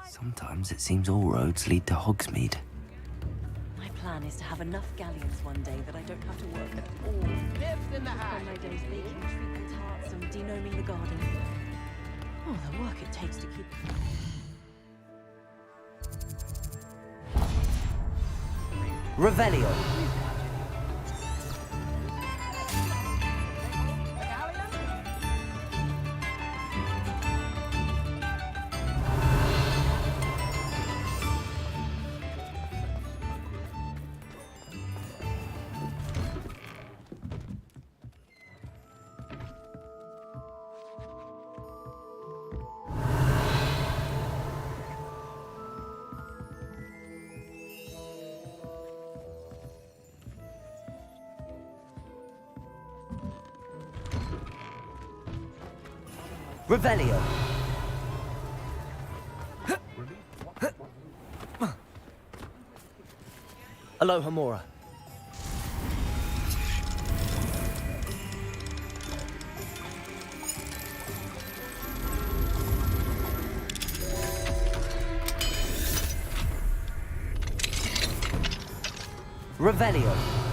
Sometimes it seems all roads lead to Hogsmeade. My plan is to have enough galleons one day that I don't have to work at all. Fifth in the hat. On my days baking treacle tarts and denoming the garden. Oh, the work it takes to keep... Revelio. Revelio. Aloha Mora. Revelio.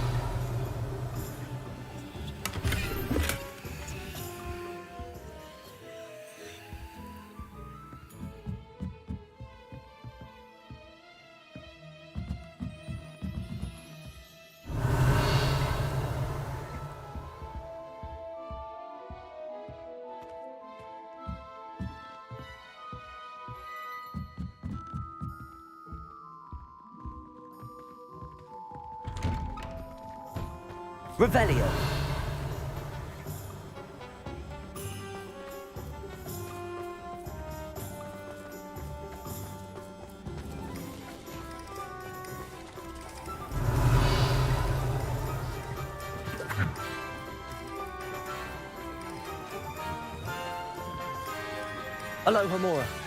Revelio. Aloha Mora.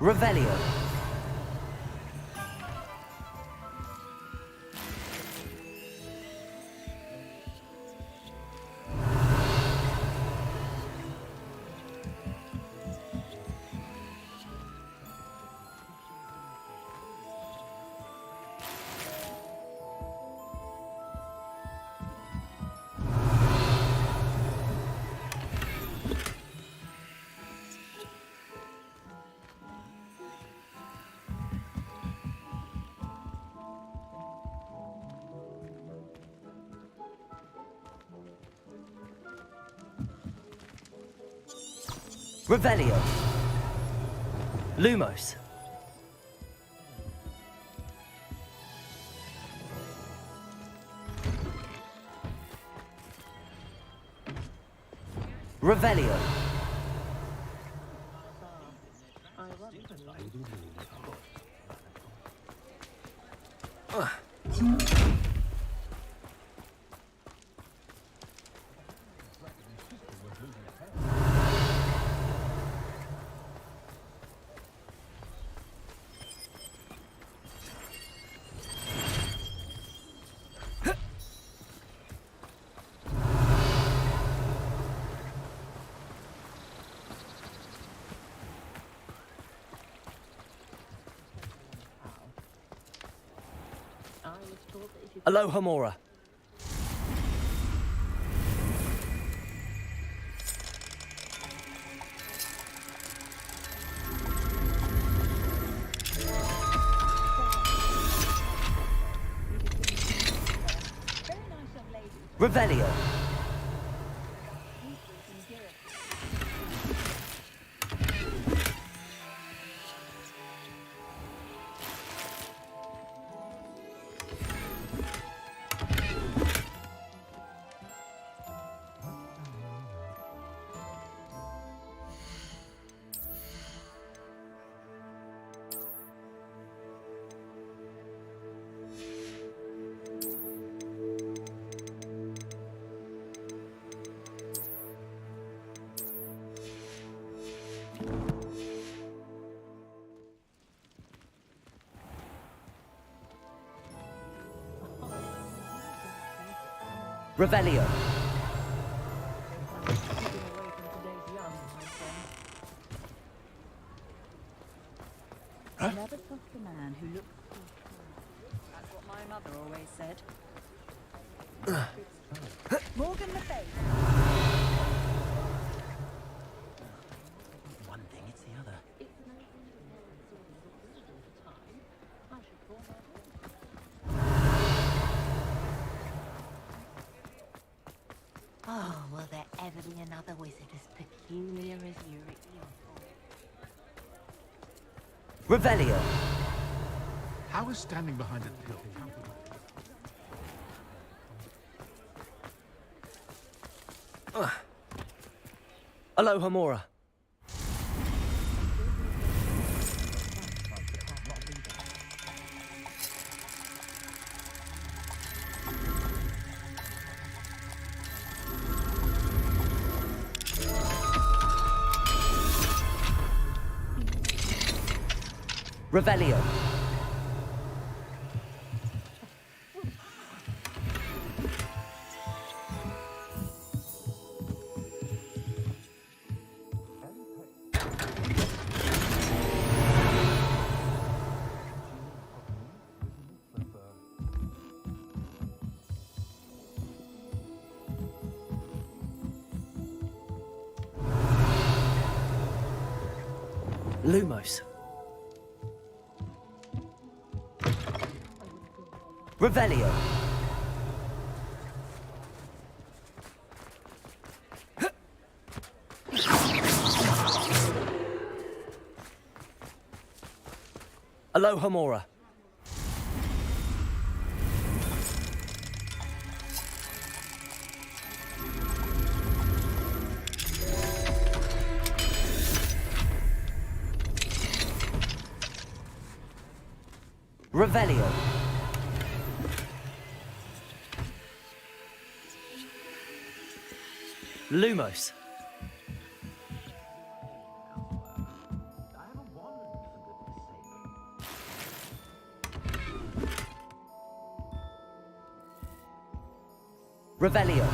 Revelio. Revelio. Lumos. Revelio. Aloha Mora. Revelio. Revelio. Never trust a man who looks too small. That's what my mother always said. Morgan Le Fay. One thing, it's the other. Oh, will there ever be another wizard as peculiar as you, Ricky? Revelio. How is standing behind a pill? Alohomora. Revelio. Lumos. Revelio. Alohomora. Revelio. Lumos. Revelio.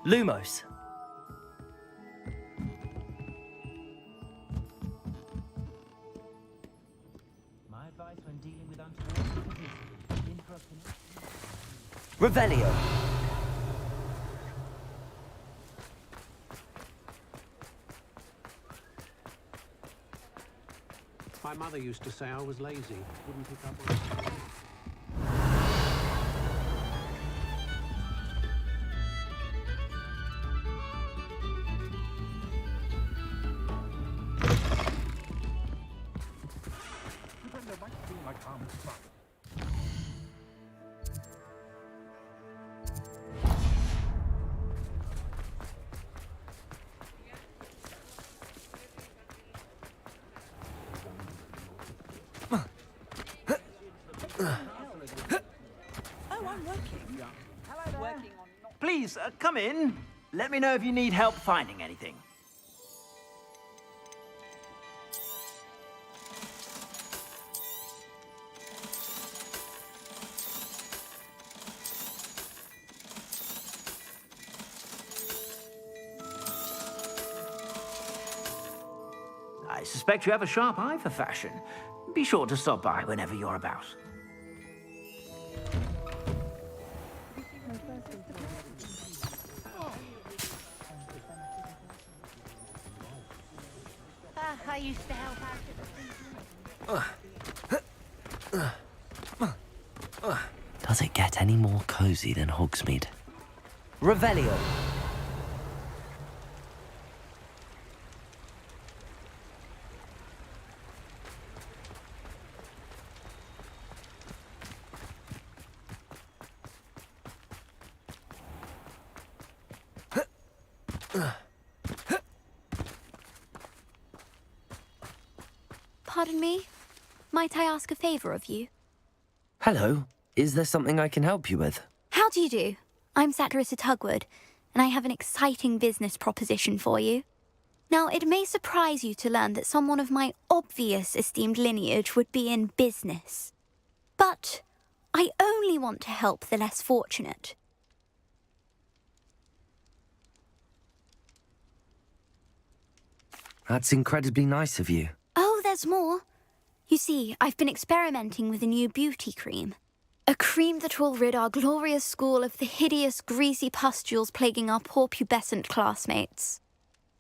Lumos. My advice when dealing with untoward publicity, interrupting. Revelio. My mother used to say I was lazy, wouldn't pick up on. Please, come in. Let me know if you need help finding anything. I suspect you have a sharp eye for fashion. Be sure to stop by whenever you're about. I used to help out at the Does it get any more cozy than Hogsmeade? Revelio. Pardon me? Might I ask a favour of you? Hello. Is there something I can help you with? How do you do? I'm Satirist at Hogwarts, and I have an exciting business proposition for you. Now, it may surprise you to learn that someone of my obvious esteemed lineage would be in business. But I only want to help the less fortunate. That's incredibly nice of you. Oh, there's more. You see, I've been experimenting with a new beauty cream. A cream that will rid our glorious school of the hideous, greasy pustules plaguing our poor pubescent classmates.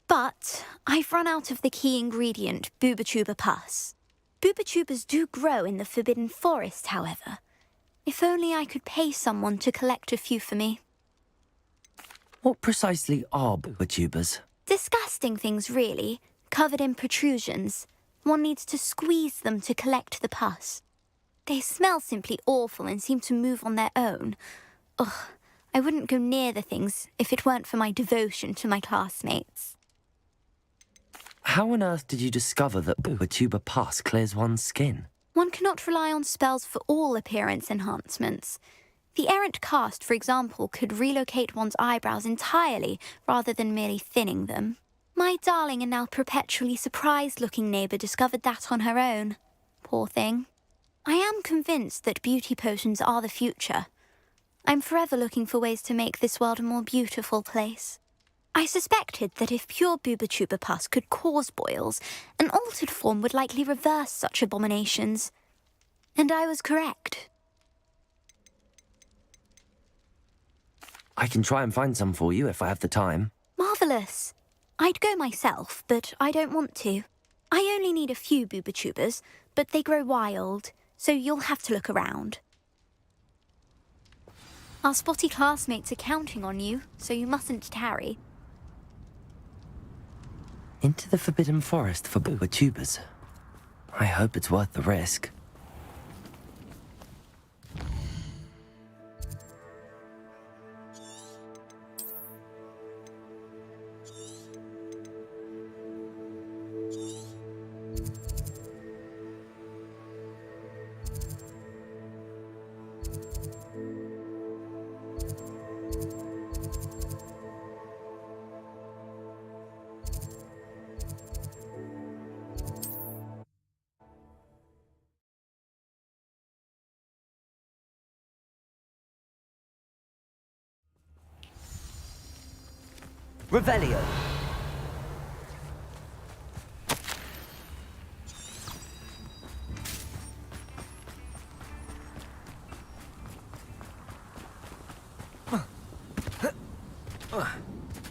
But I've run out of the key ingredient, boobotuber pus. Boobotubers do grow in the Forbidden Forest, however. If only I could pay someone to collect a few for me. What precisely are boobotubers? Disgusting things, really, covered in protrusions. One needs to squeeze them to collect the pus. They smell simply awful and seem to move on their own. Ugh, I wouldn't go near the things if it weren't for my devotion to my classmates. How on earth did you discover that boobotuber pus clears one's skin? One cannot rely on spells for all appearance enhancements. The errant cast, for example, could relocate one's eyebrows entirely rather than merely thinning them. My darling and now perpetually surprised-looking neighbour discovered that on her own. Poor thing. I am convinced that beauty potions are the future. I'm forever looking for ways to make this world a more beautiful place. I suspected that if pure boobotuber pus could cause boils, an altered form would likely reverse such abominations. And I was correct. I can try and find some for you if I have the time. Marvellous. I'd go myself, but I don't want to. I only need a few boobotubers, but they grow wild, so you'll have to look around. Our spotty classmates are counting on you, so you mustn't tarry. Into the Forbidden Forest for boobotubers. I hope it's worth the risk. Revelio.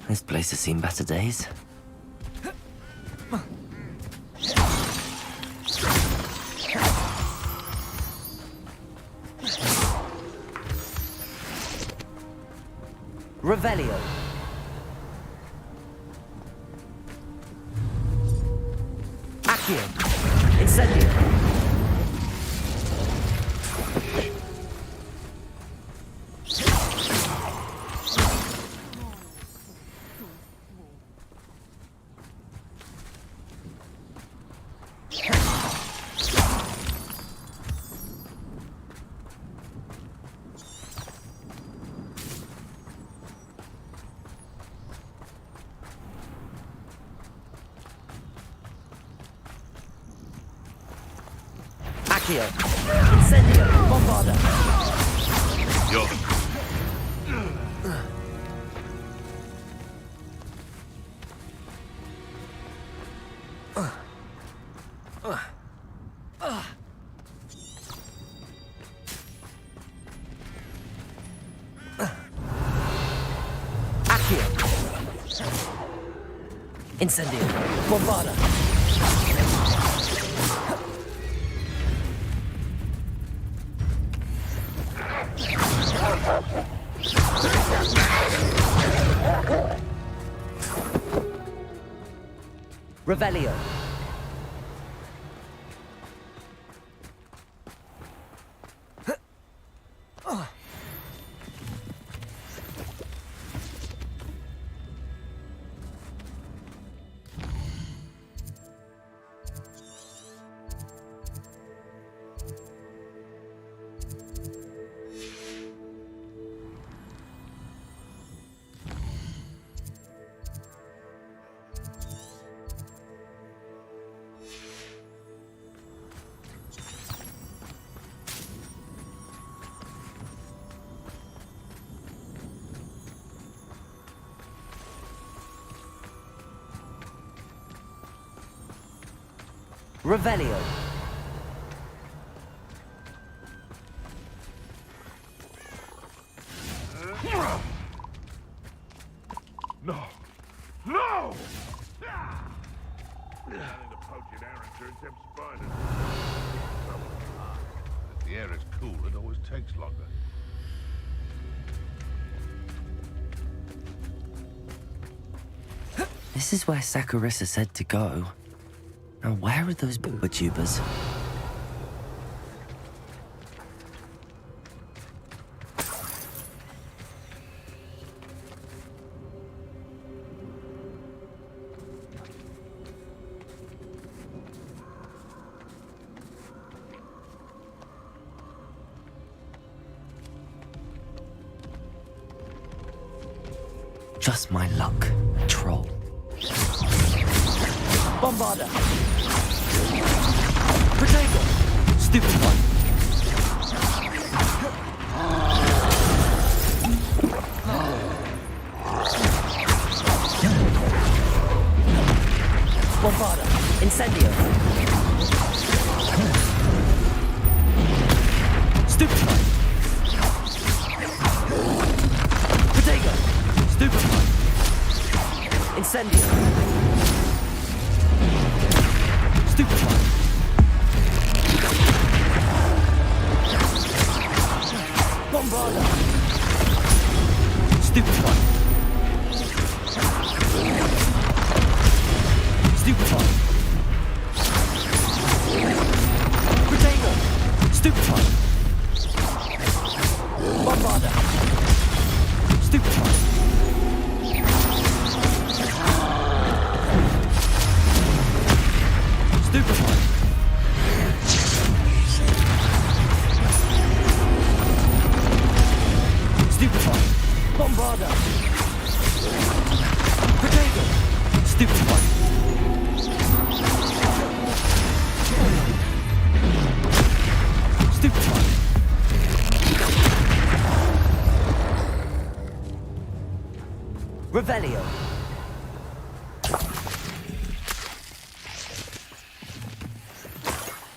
This place has seen better days. Revelio. Accio. Incendio. Accio. Incendio. Bombarda. Accio. Incendio. Bombarda. Revelio. Revelio. No! No! Planning to poach an errant turns them spiders. If the air is cool, it always takes longer. This is where Saccharissa said to go. Now, where are those tubers? Just my luck, a troll. Bombarda. Potato. Stupid one. Bombarda. Incendio. Stupid one. Potato. Stupid one. Incendio. Stupid one. Bombarda. Stupid one. Stupid one. Potato. Stupid one. Bombarda. Stupid one. Stupid one. Stupid one. Bombarda. Potato. Stupid one. Stupid one. Revelio.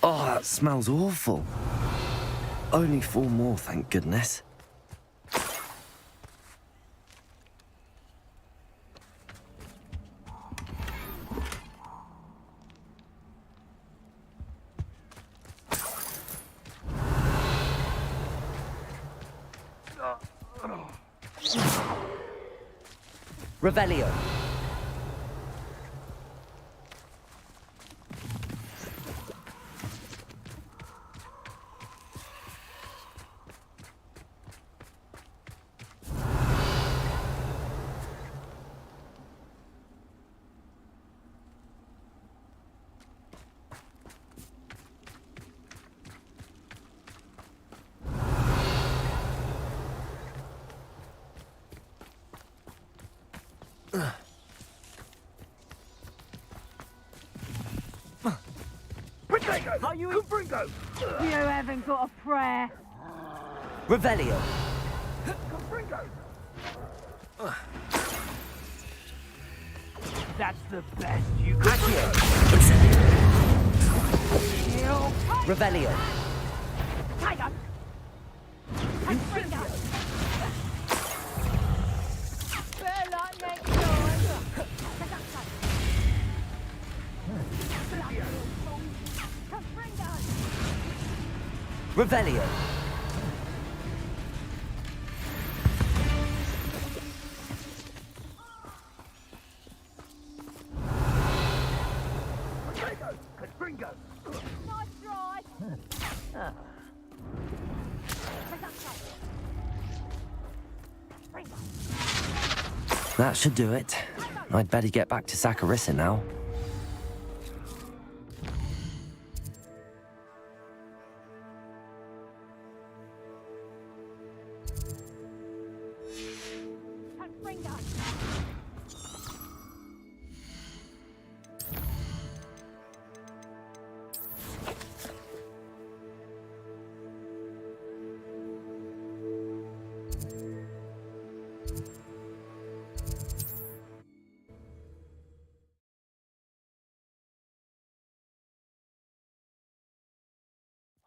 Oh, that smells awful. Only 4 more, thank goodness. Revelio. Are you Confringo? You haven't got a prayer. Revelio. Confringo! That's the best you Accio. Incendio. Revelio. Tiger. Revelio. Confringo! Nice try. That should do it. I'd better get back to Saccharissa now.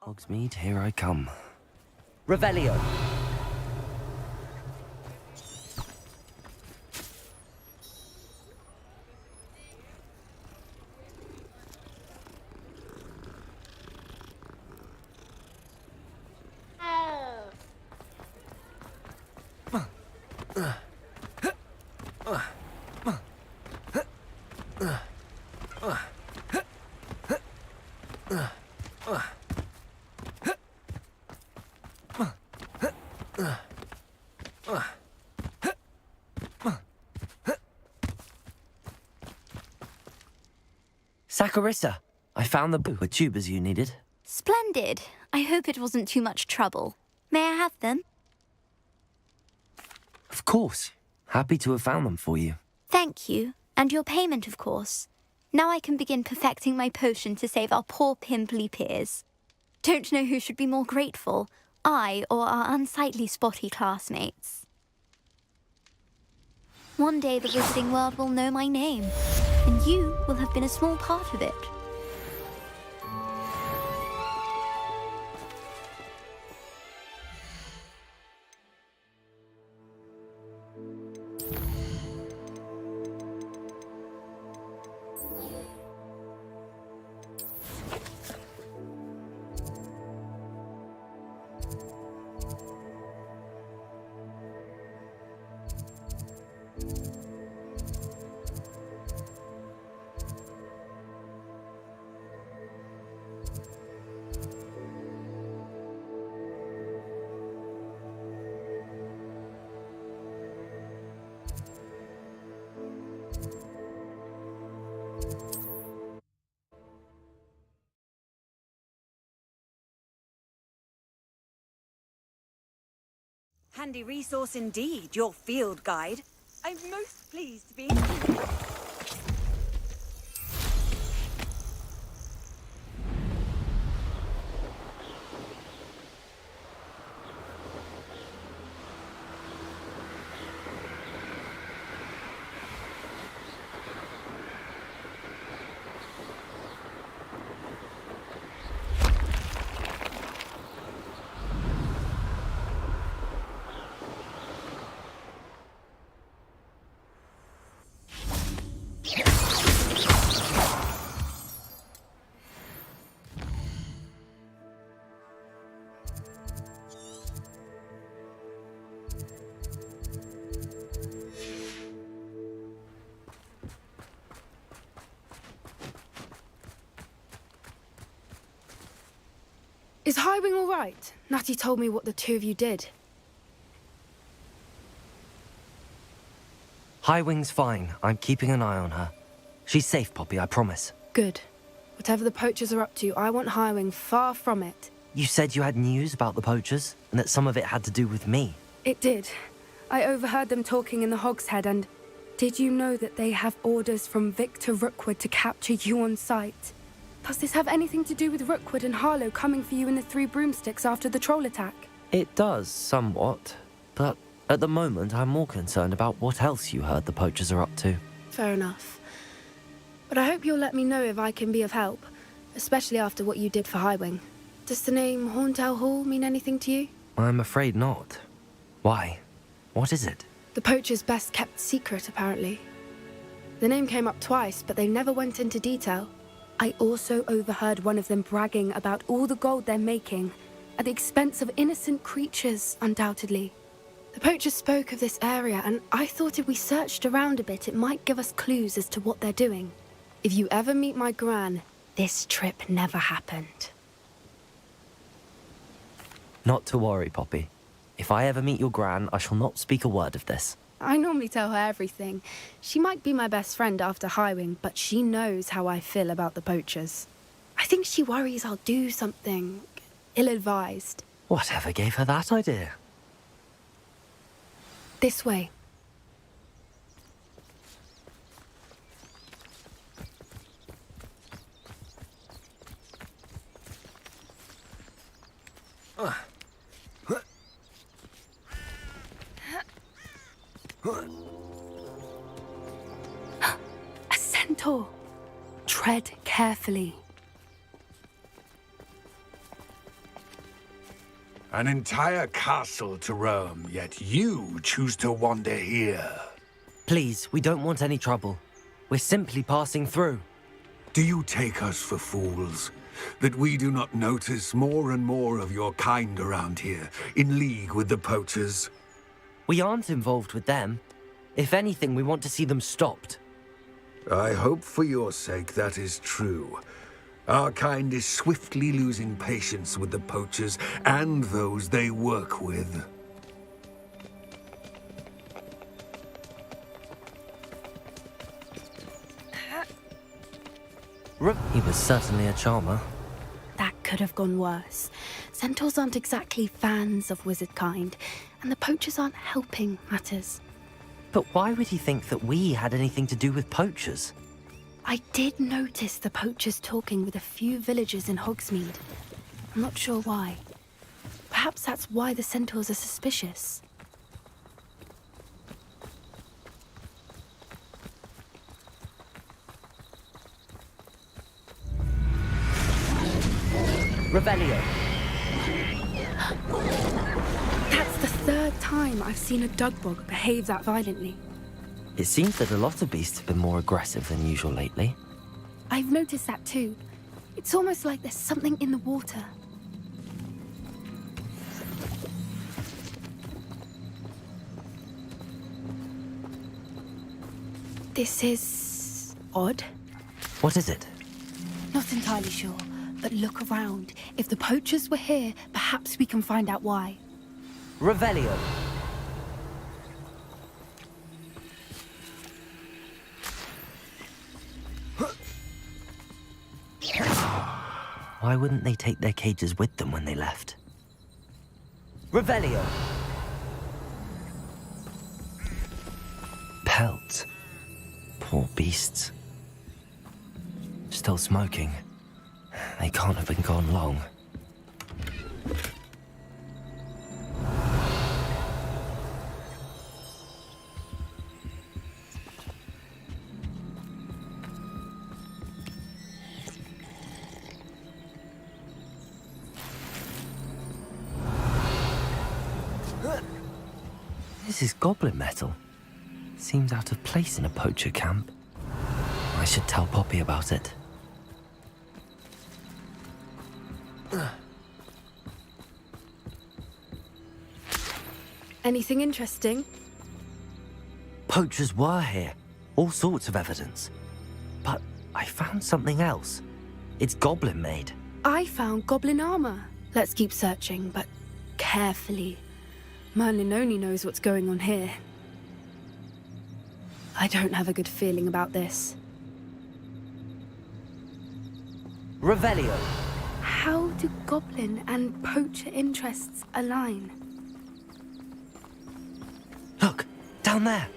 Hogsmeade, here I come. Revelio. Saccharissa, I found the tubers you needed. Splendid. I hope it wasn't too much trouble. May I have them? Of course. Happy to have found them for you. Thank you. And your payment, of course. Now I can begin perfecting my potion to save our poor pimply peers. Don't know who should be more grateful, I or our unsightly spotty classmates. One day the wizarding world will know my name, and you will have been a small part of it. Handy resource indeed, your field guide. I'm most pleased to be... Is Highwing all right? Natty told me what the two of you did. Highwing's fine. I'm keeping an eye on her. She's safe, Poppy, I promise. Good. Whatever the poachers are up to, I want Highwing far from it. You said you had news about the poachers, and that some of it had to do with me. It did. I overheard them talking in the Hogshead, and did you know that they have orders from Victor Rookwood to capture you on sight? Does this have anything to do with Rookwood and Harlow coming for you in the Three Broomsticks after the troll attack? It does, somewhat. But at the moment, I'm more concerned about what else you heard the poachers are up to. Fair enough. But I hope you'll let me know if I can be of help, especially after what you did for Highwing. Does the name Horntail Hall mean anything to you? I'm afraid not. Why? What is it? The poachers' best kept secret, apparently. The name came up twice, but they never went into detail. I also overheard one of them bragging about all the gold they're making, at the expense of innocent creatures, undoubtedly. The poachers spoke of this area, and I thought if we searched around a bit, it might give us clues as to what they're doing. If you ever meet my gran, this trip never happened. Not to worry, Poppy. If I ever meet your gran, I shall not speak a word of this. I normally tell her everything. She might be my best friend after Highwing, but she knows how I feel about the poachers. I think she worries I'll do something ill-advised. Whatever gave her that idea? This way. A centaur. Tread carefully. An entire castle to roam, yet you choose to wander here. Please, we don't want any trouble. We're simply passing through. Do you take us for fools? That we do not notice more and more of your kind around here, in league with the poachers? We aren't involved with them. If anything, we want to see them stopped. I hope for your sake that is true. Our kind is swiftly losing patience with the poachers and those they work with. He was certainly a charmer. That could have gone worse. Centaurs aren't exactly fans of wizard kind, and the poachers aren't helping matters. But why would he think that we had anything to do with poachers? I did notice the poachers talking with a few villagers in Hogsmeade. I'm not sure why. Perhaps that's why the centaurs are suspicious. Revelio. That's the third time I've seen a dugbog behave that violently. It seems that a lot of beasts have been more aggressive than usual lately. I've noticed that too. It's almost like there's something in the water. This is odd. What is it? Not entirely sure, but look around. If the poachers were here, perhaps we can find out why. Revelio. Why wouldn't they take their cages with them when they left? Revelio. Pelts. Poor beasts. Still smoking. They can't have been gone long. This is goblin metal. Seems out of place in a poacher camp. I should tell Poppy about it. Anything interesting? Poachers were here. All sorts of evidence. But I found something else. It's goblin made. I found goblin armor. Let's keep searching, but carefully. Merlin only knows what's going on here. I don't have a good feeling about this. Revelio. How do goblin and poacher interests align? Look, down there.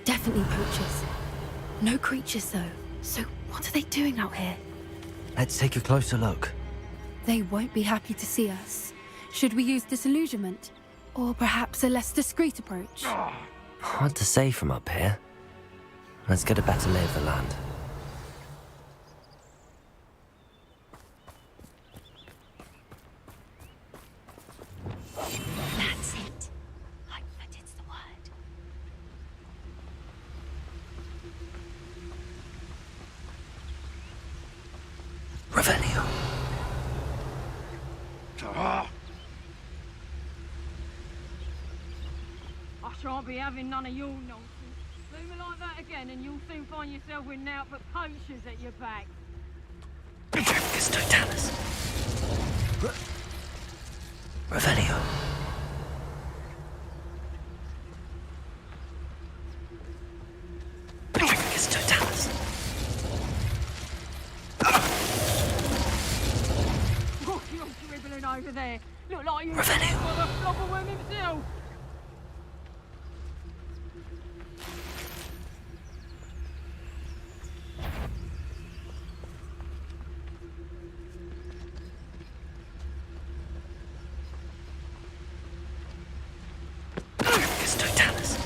Definitely poachers. No creatures, though. So what are they doing out here? Let's take a closer look. They won't be happy to see us. Should we use disillusionment? Or perhaps a less discreet approach? Hard to say from up here. Let's get a better lay of the land. That's it. Like that it's the word. Revelio. I shan't be having none of your nonsense. Do me like that again and you'll soon find yourself with naught but poachers at your back. Vicus Totalis. Revelio. Vicus Totalis. Oh, you're dribbling over there. Look like you're Revelio. for the flopperworm himself. Vicus Totalis.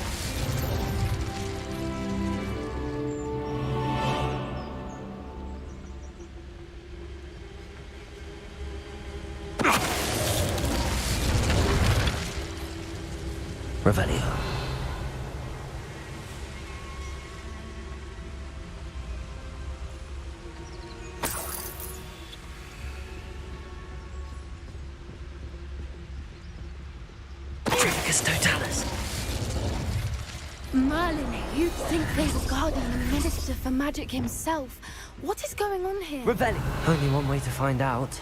Revelio. Tricus totalis. Merlin, you'd think they were guarding the Minister for Magic himself. What is going on here? Revelio. Only one way to find out.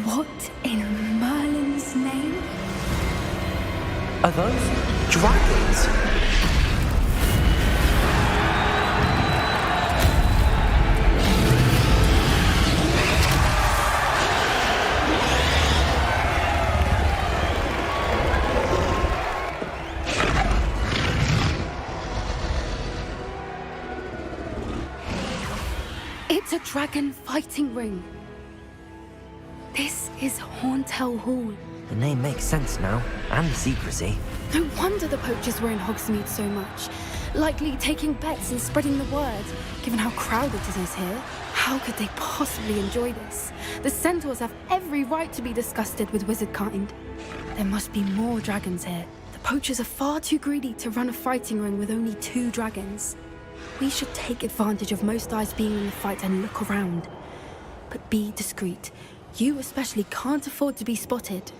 What in Merlin's name? Are those dragons? It's a dragon fighting ring. This is Hauntel Hall. The name makes sense now, and the secrecy. No wonder the poachers were in Hogsmeade so much. Likely taking bets and spreading the word, given how crowded it is here. How could they possibly enjoy this? The centaurs have every right to be disgusted with wizard kind. There must be more dragons here. The poachers are far too greedy to run a fighting ring with only 2 dragons. We should take advantage of most eyes being in the fight and look around. But be discreet. You especially can't afford to be spotted.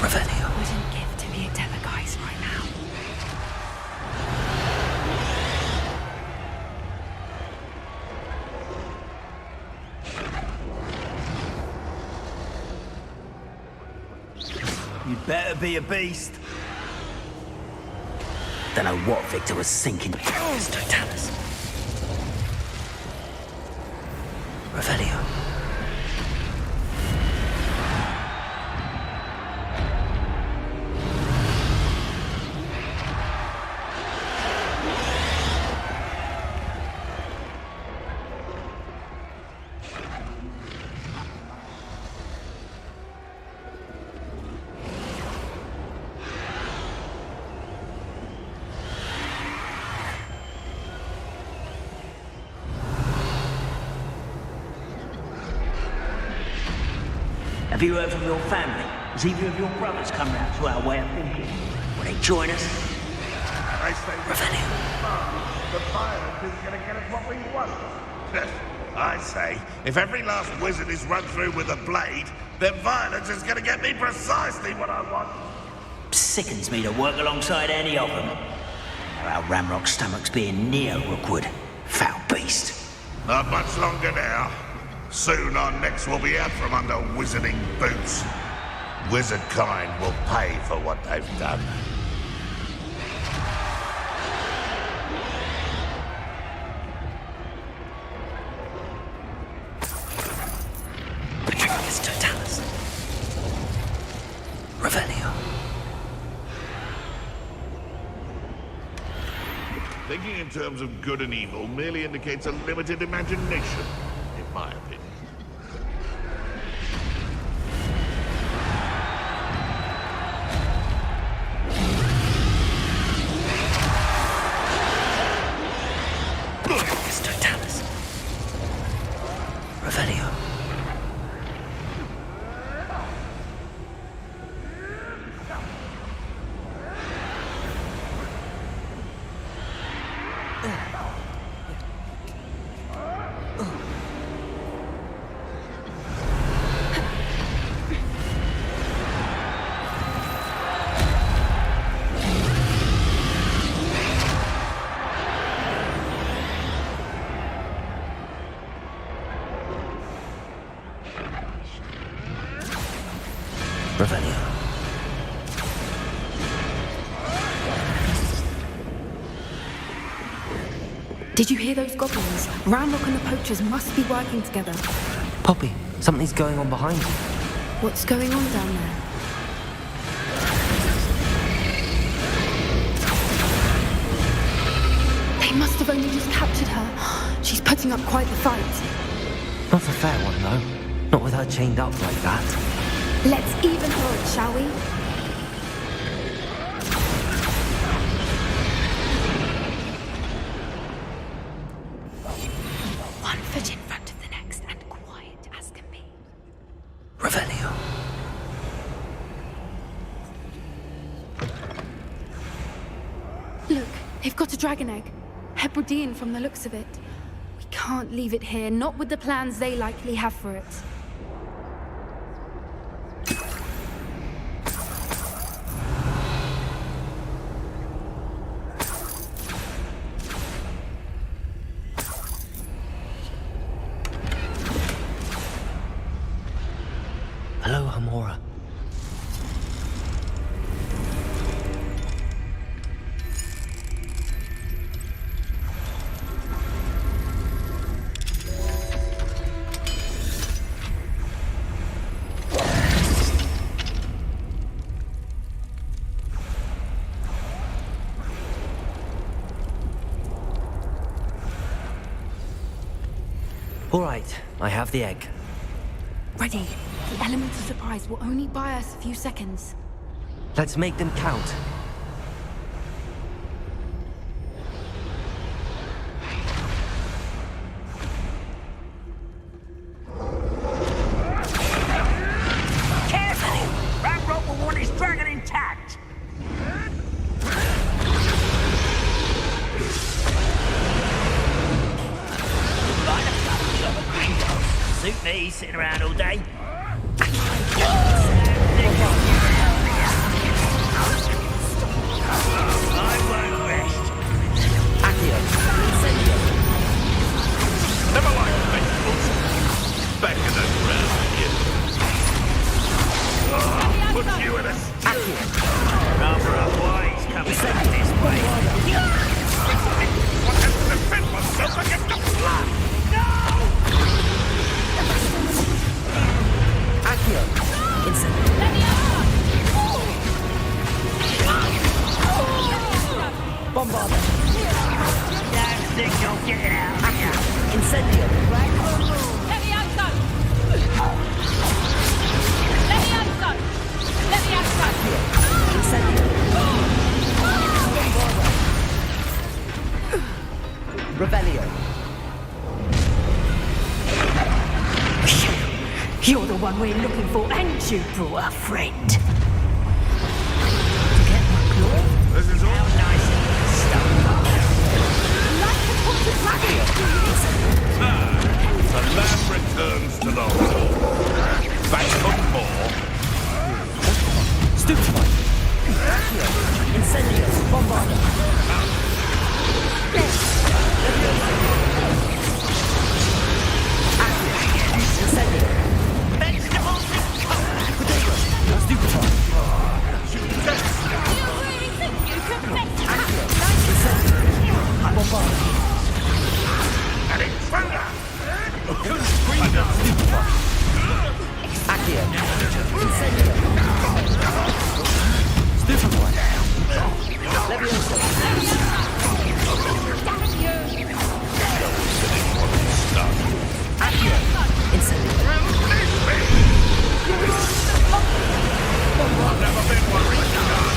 Revelio. Wouldn't give to be a Devageist right now. You'd better be a beast. Don't know what Victor was thinking. Tricus totalis. Revelio. Have you heard from your family? Has either of your brothers come round to our way of thinking? Will they join us? I say the violence is going to get us what we want. I say, if every last wizard is run through with a blade, then violence is going to get me precisely what I want. Sickens me to work alongside any of them. Our Ramrock stomachs being near Rookwood. Foul beast. Not much longer now. Soon our necks will be out from under wizarding boots. Wizard kind will pay for what they've done. Tricus totalis. Revelio. Thinking in terms of good and evil merely indicates a limited imagination, in my opinion. Tricus totalis. Revelio. Revelio. Did you hear those goblins? Ramrock and the poachers must be working together. Poppy, something's going on behind you. What's going on down there? They must have only just captured her. She's putting up quite the fight. Not a fair one, though. Not with her chained up like that. Let's even her it, shall we? One foot in front of the next and quiet as can be. Revelio. Look, they've got a dragon egg. Hebridean from the looks of it. We can't leave it here, not with the plans they likely have for it. Hello, Hamora. All right, I have the egg. Ready. The element of surprise will only buy us a few seconds. Let's make them count. Careful! Ramrock will want his dragon intact. Light a couple of gringos. Suit me, sitting around all day. I won't rest. Accio. Incendio. Never like vegetables. Back in the ground again. Put you in a stew. Rather a wise coming back this way. What has to defend myself against the flood? Accio. Incendio. Bombarda. Don't think you'll get it out of here. Incendio. Levioso! Levioso! Levioso! Incendio. Revelio. You're the one we're looking for, and you brought a friend. This is all Nice stuff. the land returns to the hall. Back for more. Stupefy. Accio. Incendio. Bombarda. Accio. Incendio. Vegetables and color. Potato. Stupefy. You really think you can fix Accio. Incendio. Bombarda. An intruder! Stupefy. Accio. Incendio. Stupefy. Levioso. Accio. Incendio. I've never been one retard.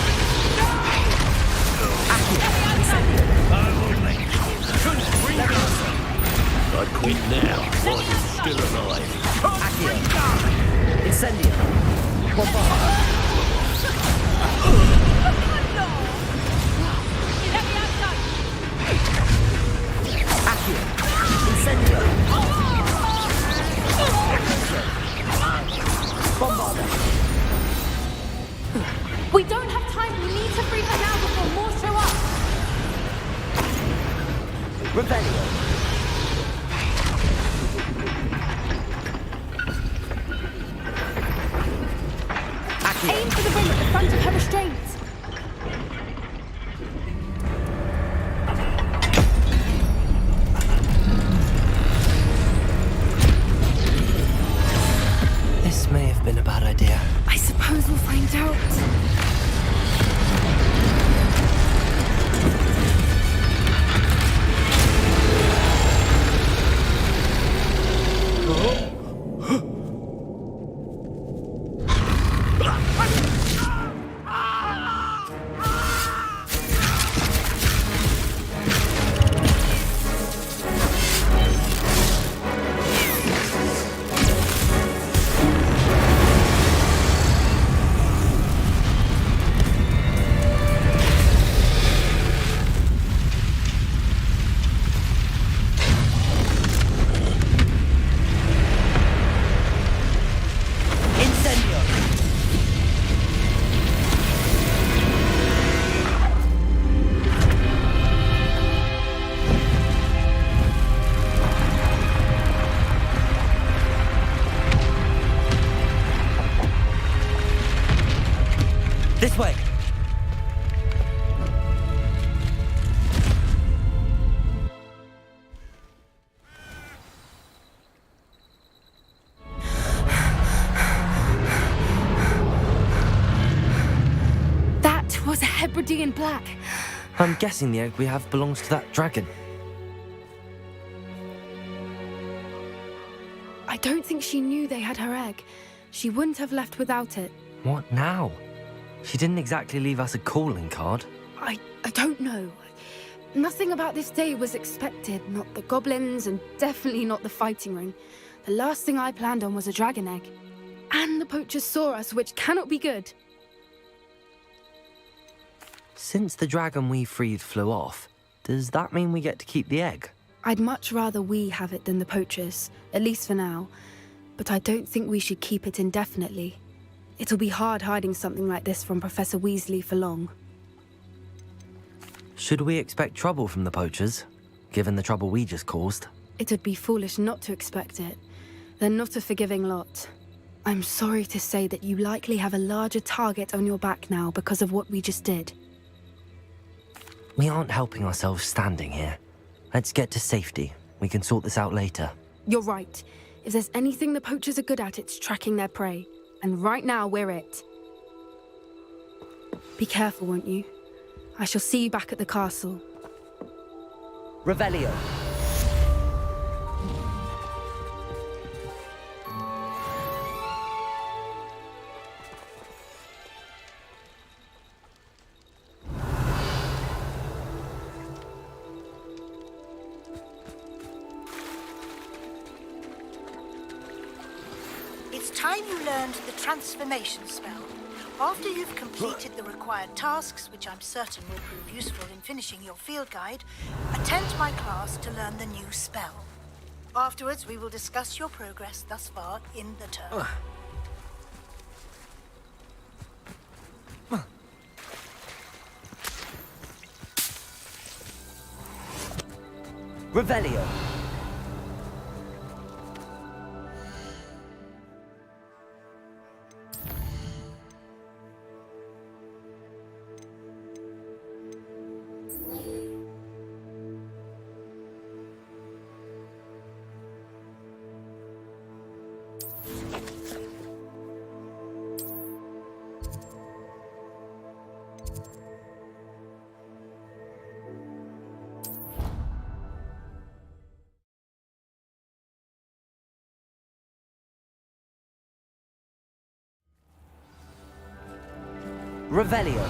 Accio. Incendio. I quit now while you're still alive. Accio. Incendio. Bombarda. Accio. Incendio. Bombarda. We don't have time. We need to free her now before more show up. Revelio. Accio. Aim for the rim at the front of her restraints. been a bad idea. I suppose we'll find out. This way. That was a Hebridean black. I'm guessing the egg we have belongs to that dragon. I don't think she knew they had her egg. She wouldn't have left without it. What now? She didn't exactly leave us a calling card. I don't know. Nothing about this day was expected. Not the goblins, and definitely not the fighting ring. The last thing I planned on was a dragon egg. And the poachers saw us, which cannot be good. Since the dragon we freed flew off, does that mean we get to keep the egg? I'd much rather we have it than the poachers, at least for now. But I don't think we should keep it indefinitely. It'll be hard hiding something like this from Professor Weasley for long. Should we expect trouble from the poachers, given the trouble we just caused? It would be foolish not to expect it. They're not a forgiving lot. I'm sorry to say that you likely have a larger target on your back now because of what we just did. We aren't helping ourselves standing here. Let's get to safety. We can sort this out later. You're right. If there's anything the poachers are good at, it's tracking their prey. And right now, we're it. Be careful, won't you? I shall see you back at the castle. Revelio. It's time you learned the transformation spell. After you've completed the required tasks, which I'm certain will prove useful in finishing your field guide, attend my class to learn the new spell. Afterwards, we will discuss your progress thus far in the term. Revelio. Revelio.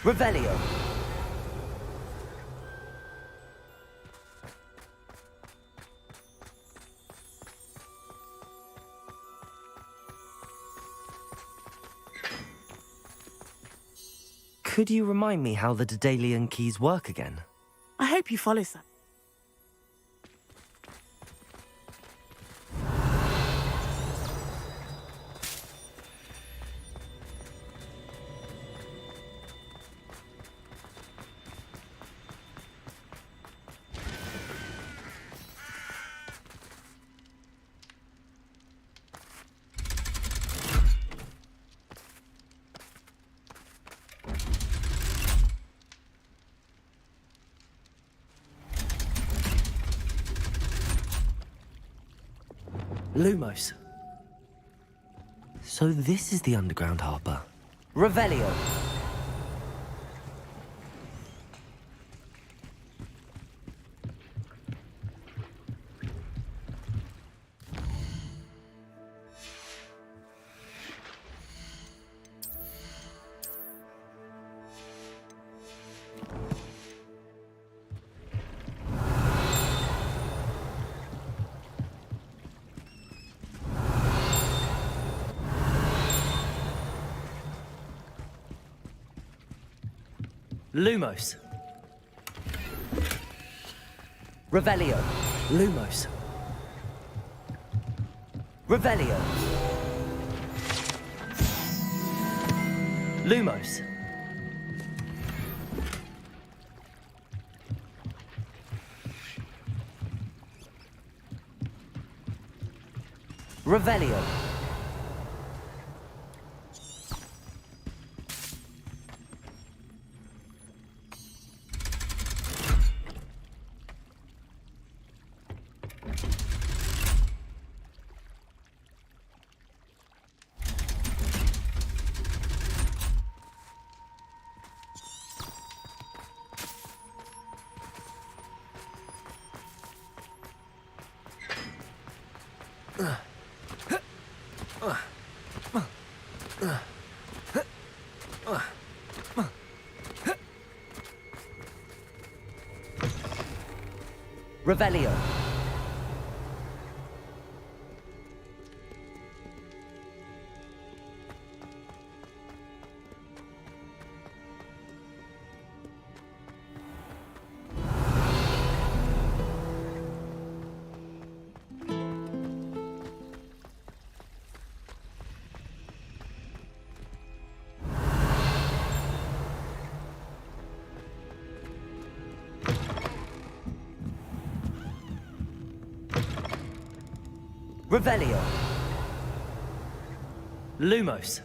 Revelio. Could you remind me how the Daedalian keys work again? I hope you follow, sir. Lumos. So this is the underground harbour. Revelio. Lumos. Revelio. Lumos. Revelio. Lumos. Revelio. Revelio. Revelio. Lumos.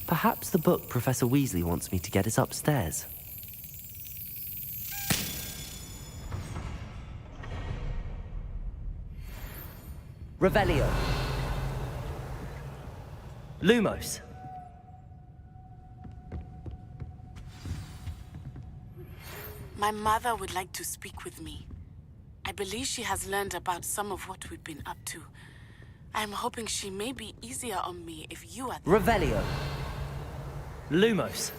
Perhaps the book Professor Weasley wants me to get is upstairs. Revelio. Lumos. My mother would like to speak with me. I believe she has learned about some of what we've been up to. I'm hoping she may be easier on me if you are there. Revelio. Lumos.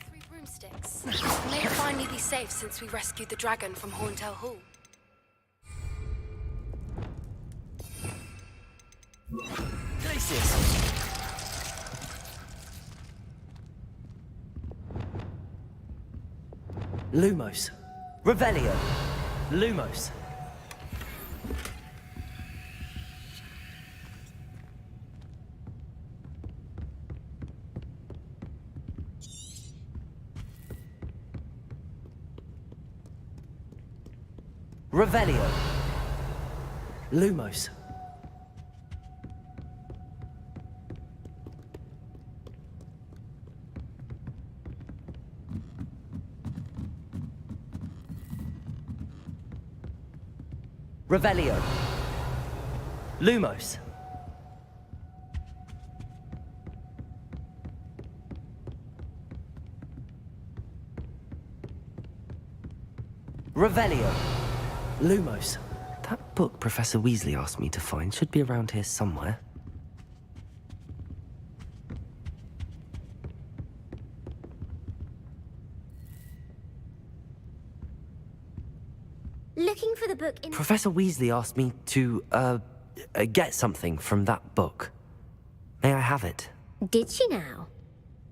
3 broomsticks. May it finally be safe since we rescued the dragon from Horntail Hall. Glacius. Lumos. Revelio. Lumos. Revelio. Lumos. Revelio. Lumos. Revelio. Lumos. That book Professor Weasley asked me to find should be around here somewhere. Looking for the book in... Professor Weasley asked me to, get something from that book. May I have it? Did she now?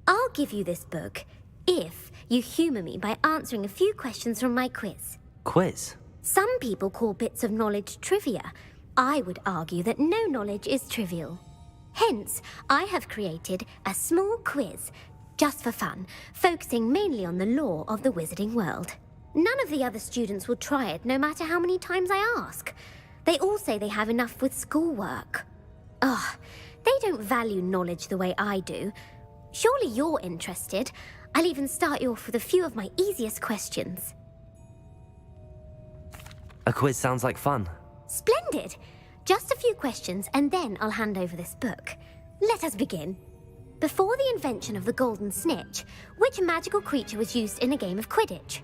I'll give you this book if you humour me by answering a few questions from my quiz. Quiz? Some people call bits of knowledge trivia. I would argue that no knowledge is trivial. Hence, I have created a small quiz, just for fun, focusing mainly on the lore of the wizarding world. None of the other students will try it, no matter how many times I ask. They all say they have enough with schoolwork. Ugh, they don't value knowledge the way I do. Surely you're interested. I'll even start you off with a few of my easiest questions. A quiz sounds like fun. Splendid! Just a few questions and then I'll hand over this book. Let us begin. Before the invention of the golden snitch, which magical creature was used in a game of Quidditch?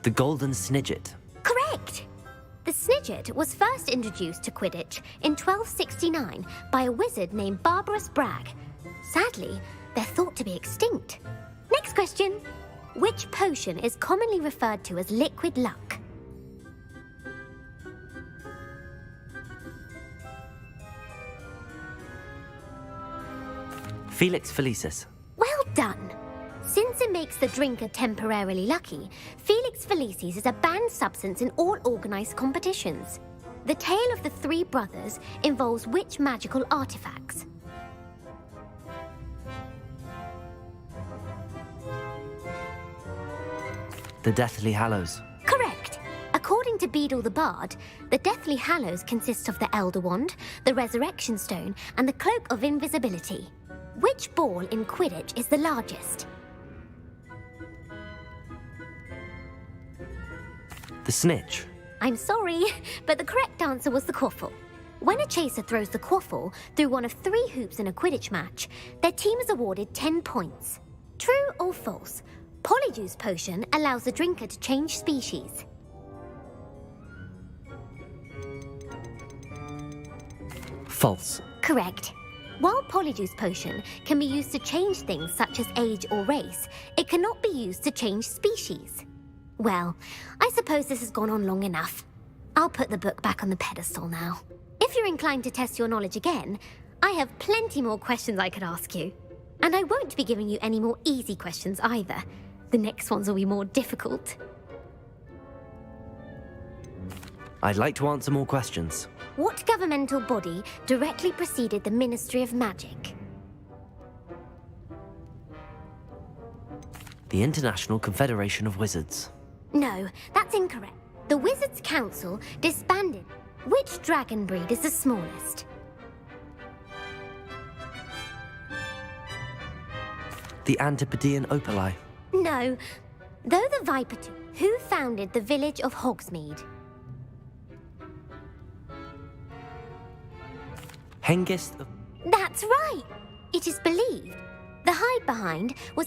The Golden Snidget. Correct! The Snidget was first introduced to Quidditch in 1269 by a wizard named Barbarous Bragg. Sadly, they're thought to be extinct. Next question. Which potion is commonly referred to as liquid luck? Felix Felicis. Well done! Since it makes the drinker temporarily lucky, Felix Felicis is a banned substance in all organised competitions. The tale of the three brothers involves which magical artifacts? The Deathly Hallows. Correct! According to Beedle the Bard, the Deathly Hallows consist of the Elder Wand, the Resurrection Stone, and the Cloak of Invisibility. Which ball in Quidditch is the largest? The Snitch. I'm sorry, but the correct answer was the quaffle. When a chaser throws the quaffle through one of 3 hoops in a Quidditch match, their team is awarded 10 points. True or false? Polyjuice Potion allows the drinker to change species. False. Correct. While Polyjuice Potion can be used to change things such as age or race, it cannot be used to change species. Well, I suppose this has gone on long enough. I'll put the book back on the pedestal now. If you're inclined to test your knowledge again, I have plenty more questions I could ask you. And I won't be giving you any more easy questions either. The next ones will be more difficult. I'd like to answer more questions. What governmental body directly preceded the Ministry of Magic? The International Confederation of Wizards. No, that's incorrect. The Wizards' Council disbanded. Which dragon breed is the smallest? The Antipodean Opali. No. Though the Viper... Who founded the village of Hogsmeade? Hengist of... That's right! It is believed the hide-behind was...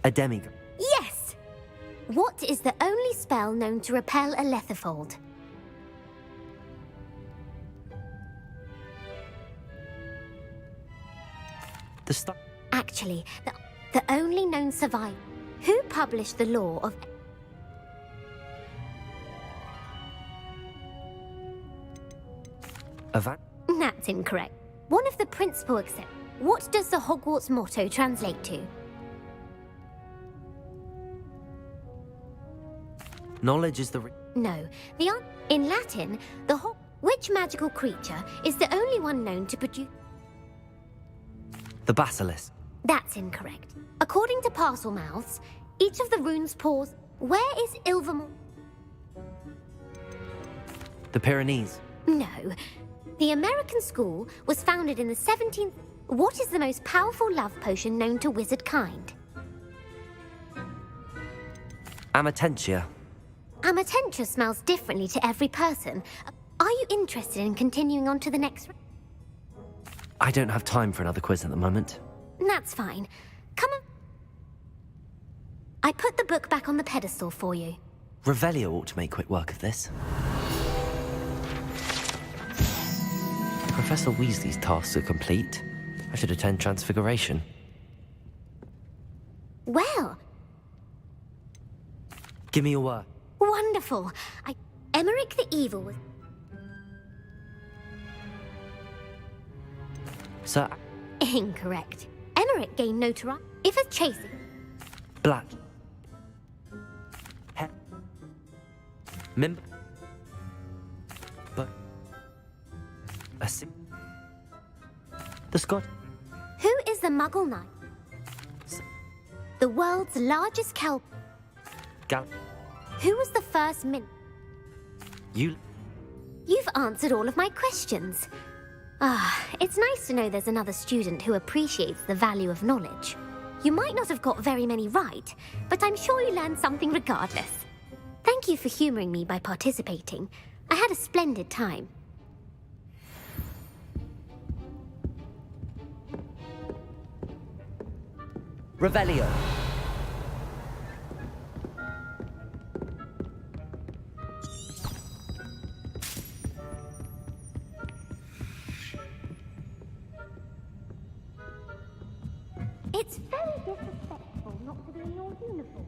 A demigod. Yes! What is the only spell known to repel a letherfold? The star... Actually, the only known survivor. Who published the law of... That's incorrect. One of the principal except... What does the Hogwarts motto translate to? Knowledge is the... No. In Latin, the Which magical creature is the only one known to produce... The Basilisk. That's incorrect. According to Parselmouths, each of the runes pause... Where is Ilvermorny? The Pyrenees. No. The American school was founded in the 17th... What is the most powerful love potion known to wizard kind? Amatentia. Amatentia smells differently to every person. Are you interested in continuing on to the next... I don't have time for another quiz at the moment. That's fine. Come on. I put the book back on the pedestal for you. Revelio ought to make quick work of this. Professor Weasley's tasks are complete. I should attend Transfiguration. Well... Give me your word. Wonderful. Emmerich the Evil was... Sir... Incorrect. Emmerich gained notoriety. If a chasing... Black. He... Mim... But... A sim... The Scot... Who is the Muggle Knight? The world's largest kelp. Gal... Who was the first You... You've answered all of my questions. It's nice to know there's another student who appreciates the value of knowledge. You might not have got very many right, but I'm sure you learned something regardless. Thank you for humoring me by participating. I had a splendid time. Revelio. It's very disrespectful not to be in your uniform.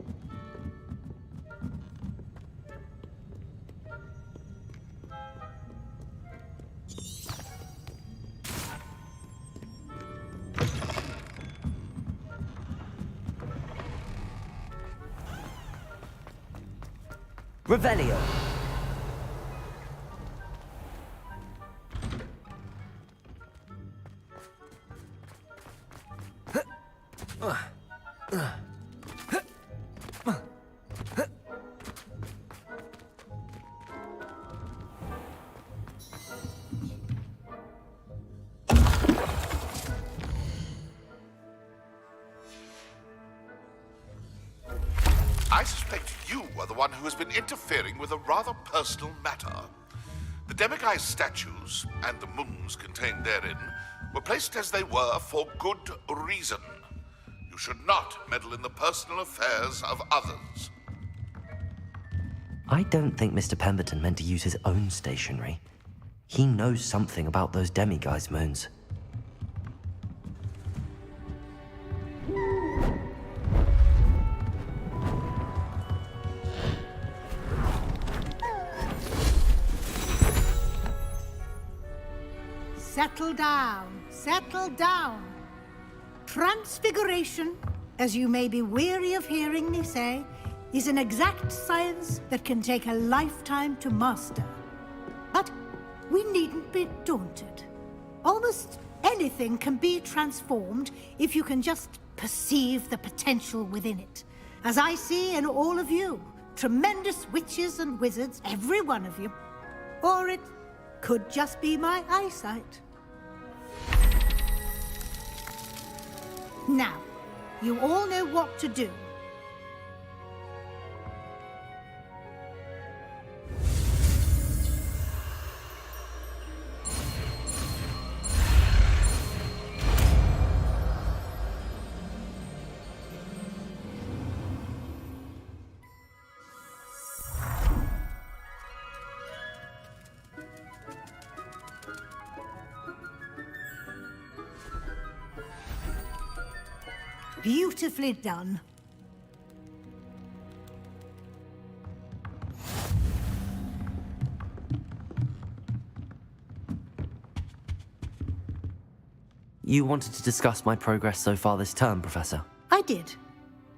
Revelio. I suspect you are the one who has been interfering with a rather personal matter. The Demiguise statues and the moons contained therein were placed as they were for good reason. You should not meddle in the personal affairs of others. I don't think Mr. Pemberton meant to use his own stationery. He knows something about those Demiguise moons. Settle down, settle down. Transfiguration, as you may be weary of hearing me say, is an exact science that can take a lifetime to master. But we needn't be daunted. Almost anything can be transformed if you can just perceive the potential within it. As I see in all of you, tremendous witches and wizards, every one of you. Or it could just be my eyesight. Now, you all know what to do. Beautifully done. You wanted to discuss my progress so far this term, Professor? I did.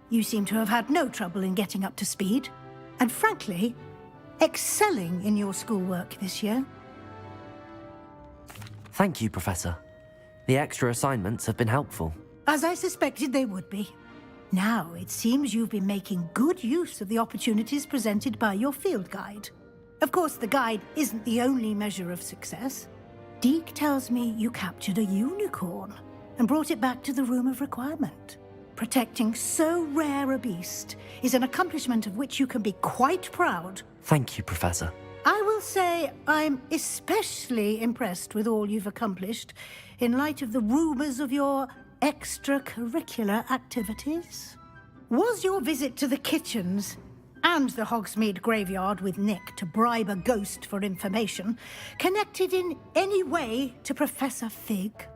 You seem to have had no trouble in getting up to speed, and frankly, excelling in your schoolwork this year. Thank you, Professor. The extra assignments have been helpful. As I suspected they would be. Now, it seems you've been making good use of the opportunities presented by your field guide. Of course, the guide isn't the only measure of success. Deke tells me you captured a unicorn and brought it back to the Room of Requirement. Protecting so rare a beast is an accomplishment of which you can be quite proud Thank you, Professor. I will say I'm especially impressed with all you've accomplished in light of the rumours of your extracurricular activities. Was your visit to the kitchens and the Hogsmeade graveyard with Nick to bribe a ghost for information connected in any way to Professor Fig?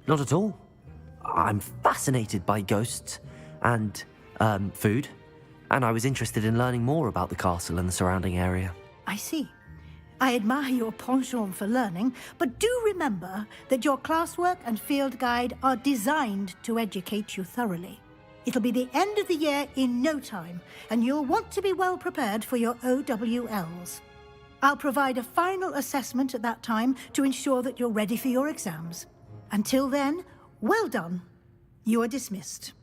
Not at all. I'm fascinated by ghosts and food, and I was interested in learning more about the castle and the surrounding area. I see. I admire your penchant for learning, but do remember that your classwork and field guide are designed to educate you thoroughly. It'll be the end of the year in no time, and you'll want to be well prepared for your OWLs. I'll provide a final assessment at that time to ensure that you're ready for your exams. Until then, well done. You are dismissed.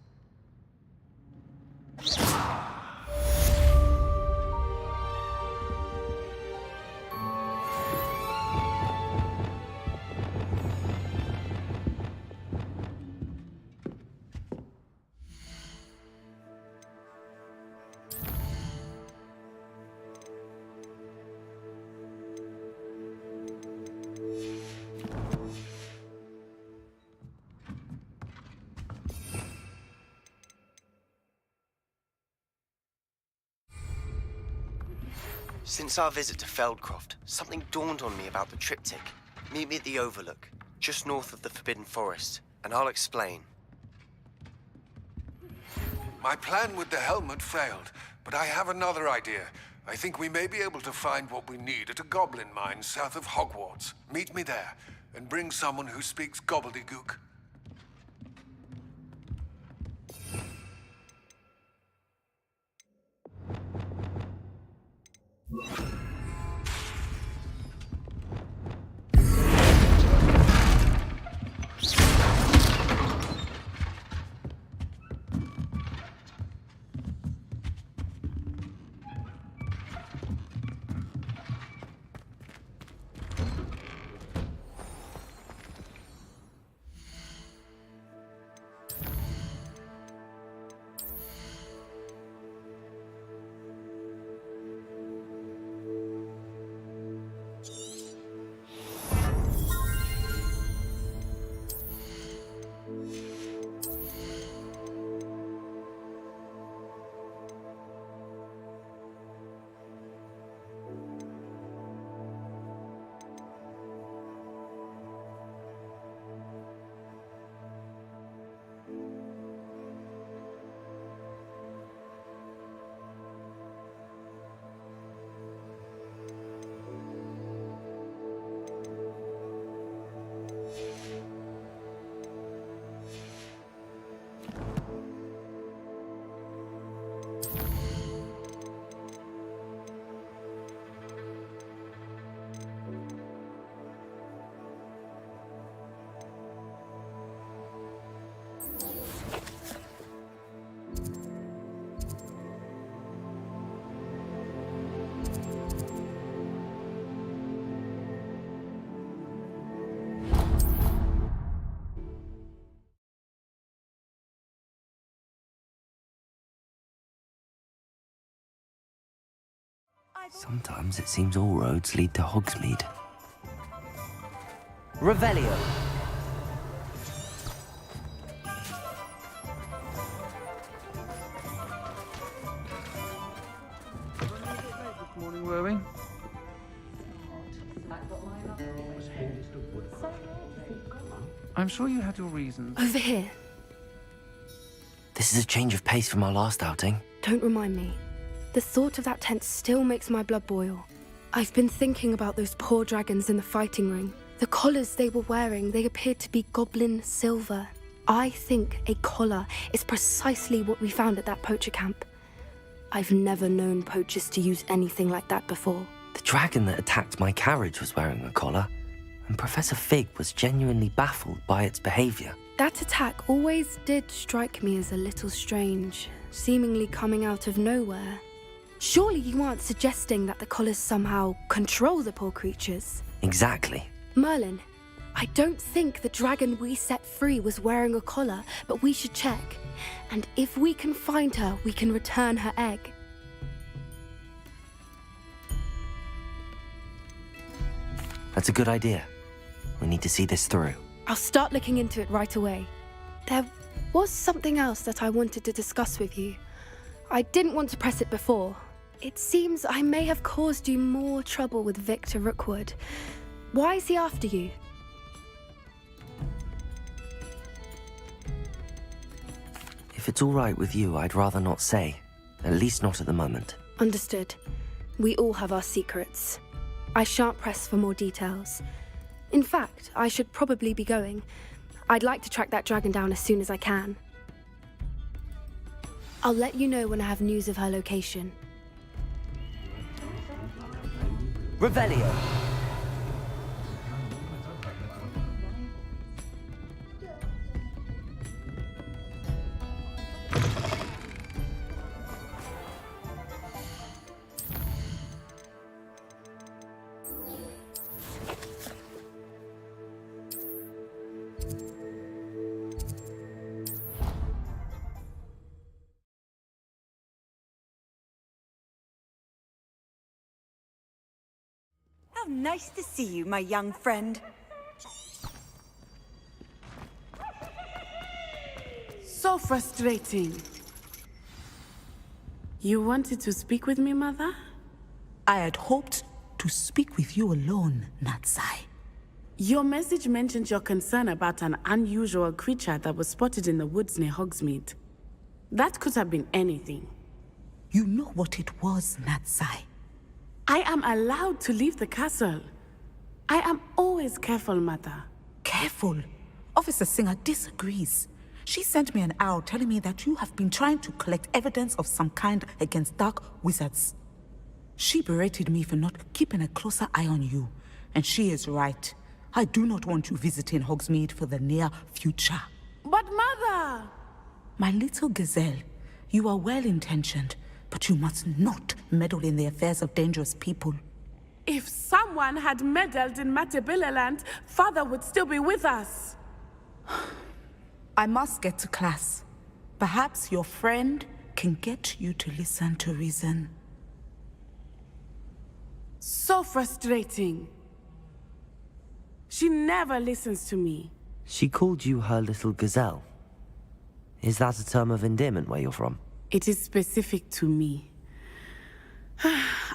Since our visit to Feldcroft, something dawned on me about the triptych. Meet me at the Overlook, just north of the Forbidden Forest, and I'll explain. My plan with the helmet failed, but I have another idea. I think we may be able to find what we need at a goblin mine south of Hogwarts. Meet me there, and bring someone who speaks gobbledygook. Sometimes it seems all roads lead to Hogsmeade. Revelio. This morning, were we? I'm sure you had your reasons. Over here. This is a change of pace from our last outing. Don't remind me. The thought of that tent still makes my blood boil. I've been thinking about those poor dragons in the fighting ring. The collars they were wearing, they appeared to be goblin silver. I think a collar is precisely what we found at that poacher camp. I've never known poachers to use anything like that before. The dragon that attacked my carriage was wearing a collar, and Professor Fig was genuinely baffled by its behavior. That attack always did strike me as a little strange, seemingly coming out of nowhere. Surely you aren't suggesting that the collars somehow control the poor creatures? Exactly. Merlin, I don't think the dragon we set free was wearing a collar, but we should check. And if we can find her, we can return her egg. That's a good idea. We need to see this through. I'll start looking into it right away. There was something else that I wanted to discuss with you. I didn't want to press it before. It seems I may have caused you more trouble with Victor Rookwood. Why is he after you? If it's all right with you, I'd rather not say. At least not at the moment. Understood. We all have our secrets. I shan't press for more details. In fact, I should probably be going. I'd like to track that dragon down as soon as I can. I'll let you know when I have news of her location. Revelio. How nice to see you, my young friend. So frustrating. You wanted to speak with me, Mother? I had hoped to speak with you alone, Natsai. Your message mentioned your concern about an unusual creature that was spotted in the woods near Hogsmeade. That could have been anything. You know what it was, Natsai. I am allowed to leave the castle. I am always careful, Mother. Careful? Officer Singer disagrees. She sent me an owl telling me that you have been trying to collect evidence of some kind against dark wizards. She berated me for not keeping a closer eye on you, and she is right. I do not want you visiting Hogsmeade for the near future. But Mother! My little gazelle, you are well-intentioned, but you must not meddle in the affairs of dangerous people. If someone had meddled in Matabeleland, Father would still be with us. I must get to class. Perhaps your friend can get you to listen to reason. So frustrating. She never listens to me. She called you her little gazelle. Is that a term of endearment where you're from? It is specific to me.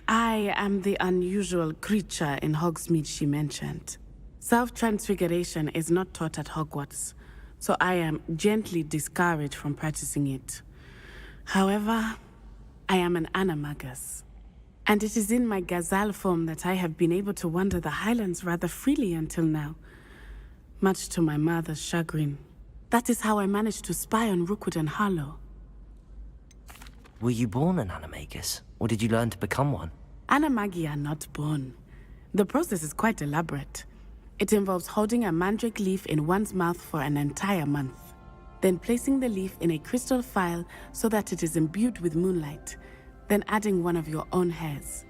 I am the unusual creature in Hogsmeade she mentioned. Self-transfiguration is not taught at Hogwarts, so I am gently discouraged from practicing it. However, I am an animagus, and it is in my gazelle form that I have been able to wander the Highlands rather freely until now, much to my mother's chagrin. That is how I managed to spy on Rookwood and Harlow. Were you born an animagus, or did you learn to become one? Animagi are not born. The process is quite elaborate. It involves holding a mandrake leaf in one's mouth for an entire month, then placing the leaf in a crystal phial so that it is imbued with moonlight, then adding one of your own hairs.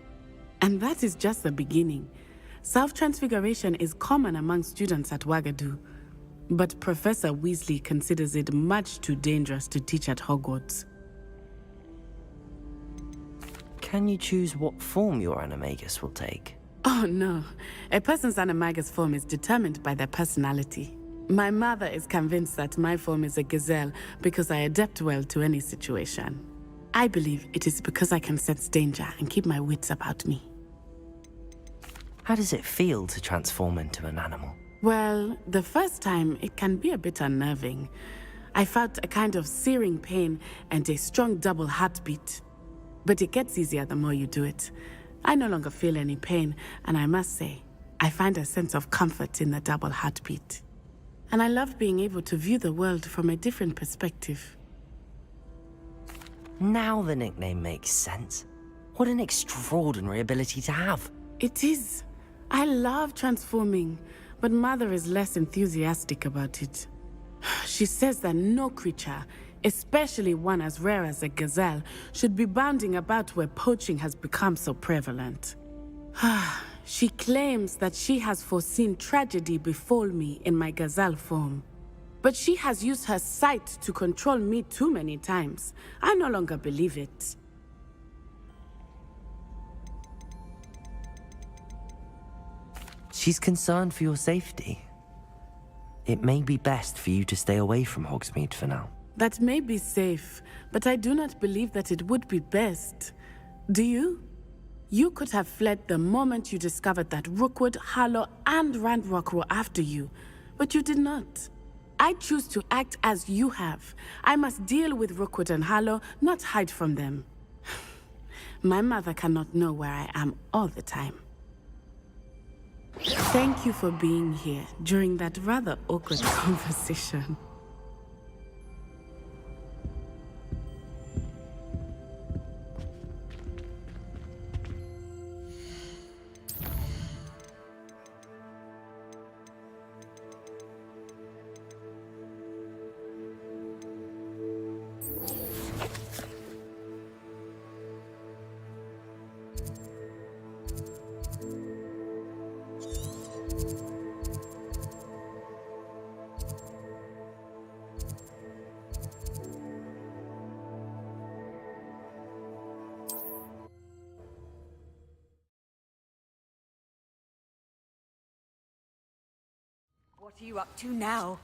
And that is just the beginning. Self-transfiguration is common among students at Wagadu, but Professor Weasley considers it much too dangerous to teach at Hogwarts. Can you choose what form your animagus will take? Oh no, a person's animagus form is determined by their personality. My mother is convinced that my form is a gazelle because I adapt well to any situation. I believe it is because I can sense danger and keep my wits about me. How does it feel to transform into an animal? Well, the first time it can be a bit unnerving. I felt a kind of searing pain and a strong double heartbeat. But it gets easier the more you do it. I no longer feel any pain, and I must say, I find a sense of comfort in the double heartbeat. And I love being able to view the world from a different perspective. Now the nickname makes sense. What an extraordinary ability to have. It is. I love transforming, but Mother is less enthusiastic about it. She says that no creature, especially one as rare as a gazelle, should be bounding about where poaching has become so prevalent. She claims that she has foreseen tragedy befall me in my gazelle form. But she has used her sight to control me too many times. I no longer believe it. She's concerned for your safety. It may be best for you to stay away from Hogsmeade for now. That may be safe, but I do not believe that it would be best. Do you? You could have fled the moment you discovered that Rookwood, Harlow, and Ranrock were after you, but you did not. I choose to act as you have. I must deal with Rookwood and Harlow, not hide from them. My mother cannot know where I am all the time. Thank you for being here during that rather awkward conversation. What are you up to now?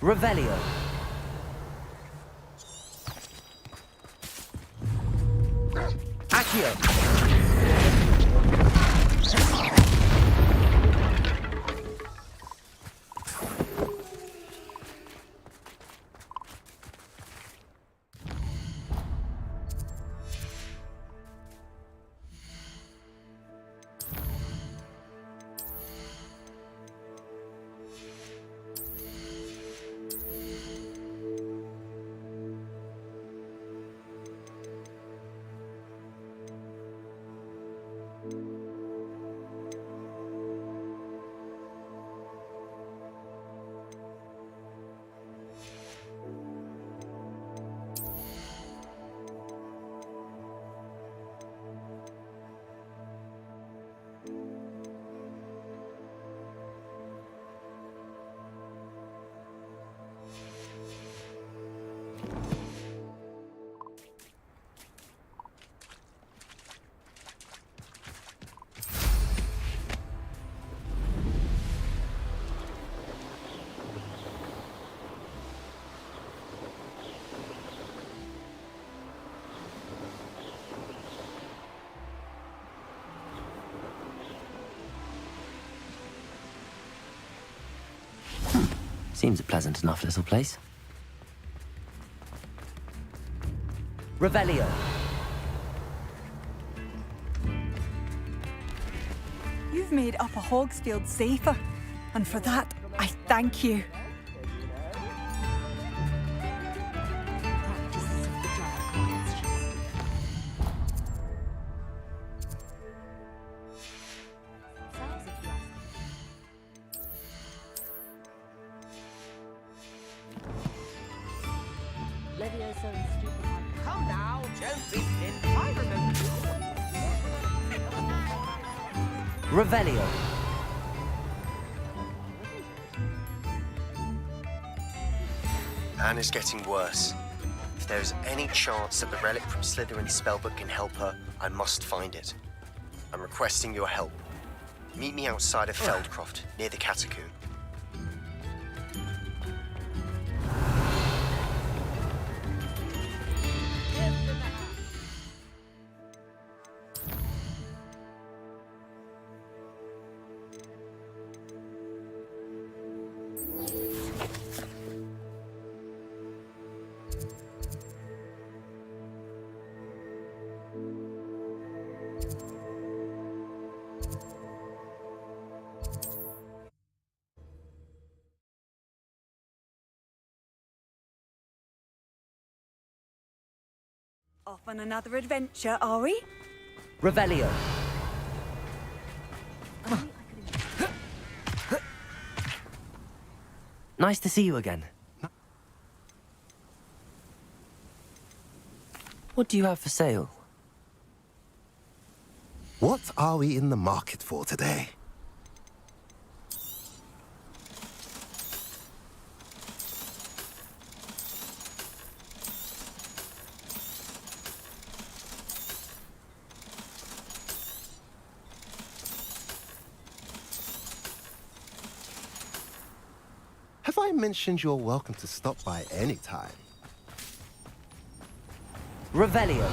Revelio. Accio. Seems a pleasant enough little place. Revelio. You've made Upper Hogsfield safer, and for that, I thank you. Come now, don't be thin. I remember you. Revelio. Anne is getting worse. If there is any chance that the relic from Slytherin's spellbook can help her, I must find it. I'm requesting your help. Meet me outside of Feldcroft, near the Catacomb. Off on another adventure, are we? Revelio. Nice to see you again. What do you have for sale? What are we in the market for today? Have I mentioned you're welcome to stop by any time? Revelio.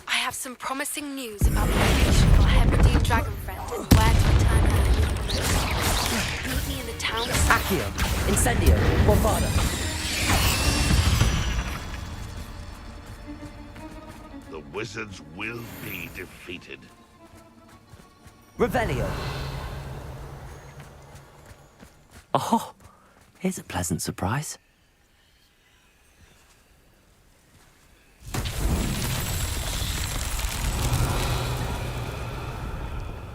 I have some promising news about the location of our Hebridean dragon friend and where to return her. Meet me in the town. Accio. Incendio. Bombarda. The wizards will be defeated. Revelio. Oh, here's a pleasant surprise.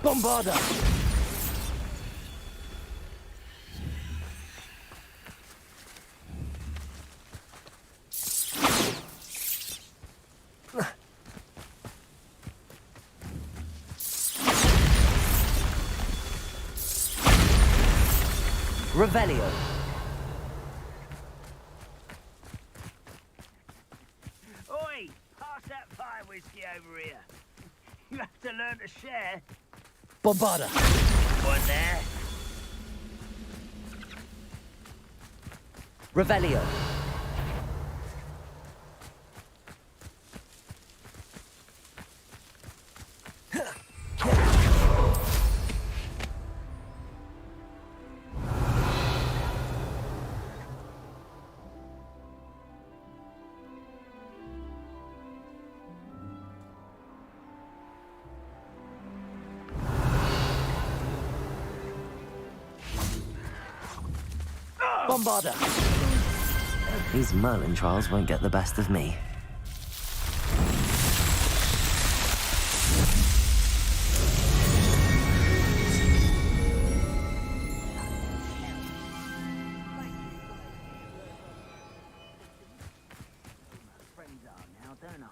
Bombarda! Revelio. Oi! Pass that fire whiskey over here. You have to learn to share. Bombarda. One there. Revelio. Bombarda. These Merlin trials won't get the best of me. Friends are now, don't I?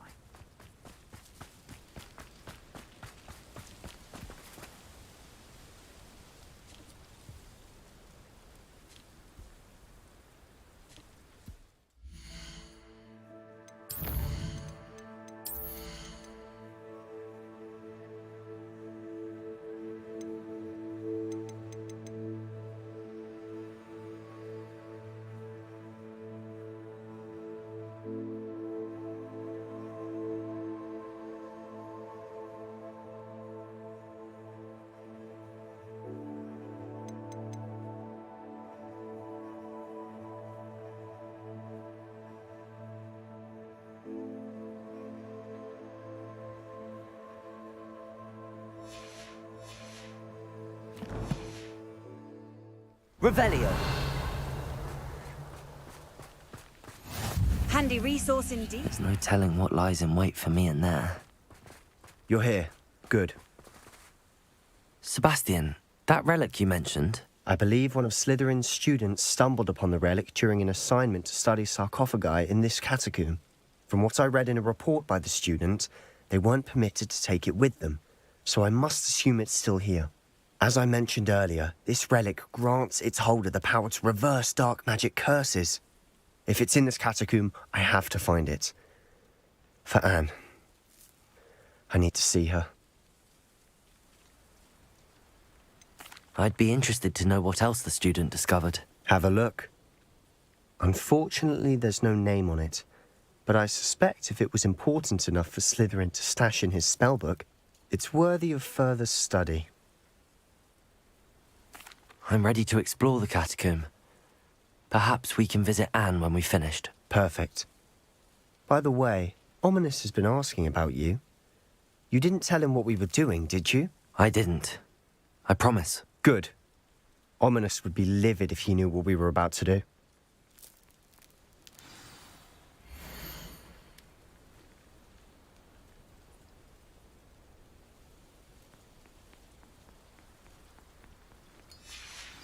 Revelio. Handy resource indeed. There's no telling what lies in wait for me in there. You're here. Good. Sebastian, that relic you mentioned. I believe one of Slytherin's students stumbled upon the relic during an assignment to study sarcophagi in this catacomb. From what I read in a report by the student, they weren't permitted to take it with them, so I must assume it's still here. As I mentioned earlier, this relic grants its holder the power to reverse dark magic curses. If it's in this catacomb, I have to find it. For Anne. I need to see her. I'd be interested to know what else the student discovered. Have a look. Unfortunately, there's no name on it. But I suspect if it was important enough for Slytherin to stash in his spellbook, it's worthy of further study. I'm ready to explore the catacomb. Perhaps we can visit Anne when we've finished. Perfect. By the way, Ominous has been asking about you. You didn't tell him what we were doing, did you? I didn't. I promise. Good. Ominous would be livid if he knew what we were about to do.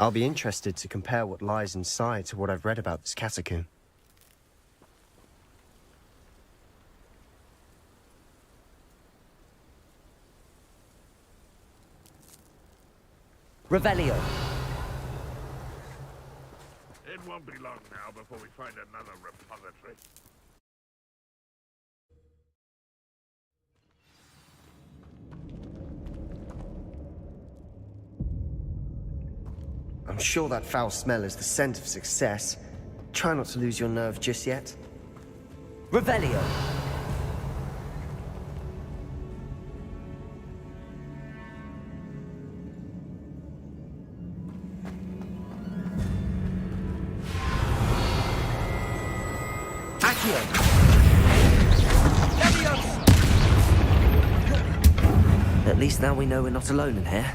I'll be interested to compare what lies inside to what I've read about this catacomb. Revelio. It won't be long now before we find another repository. I'm sure that foul smell is the scent of success. Try not to lose your nerve just yet. Revelio. At least now we know we're not alone in here.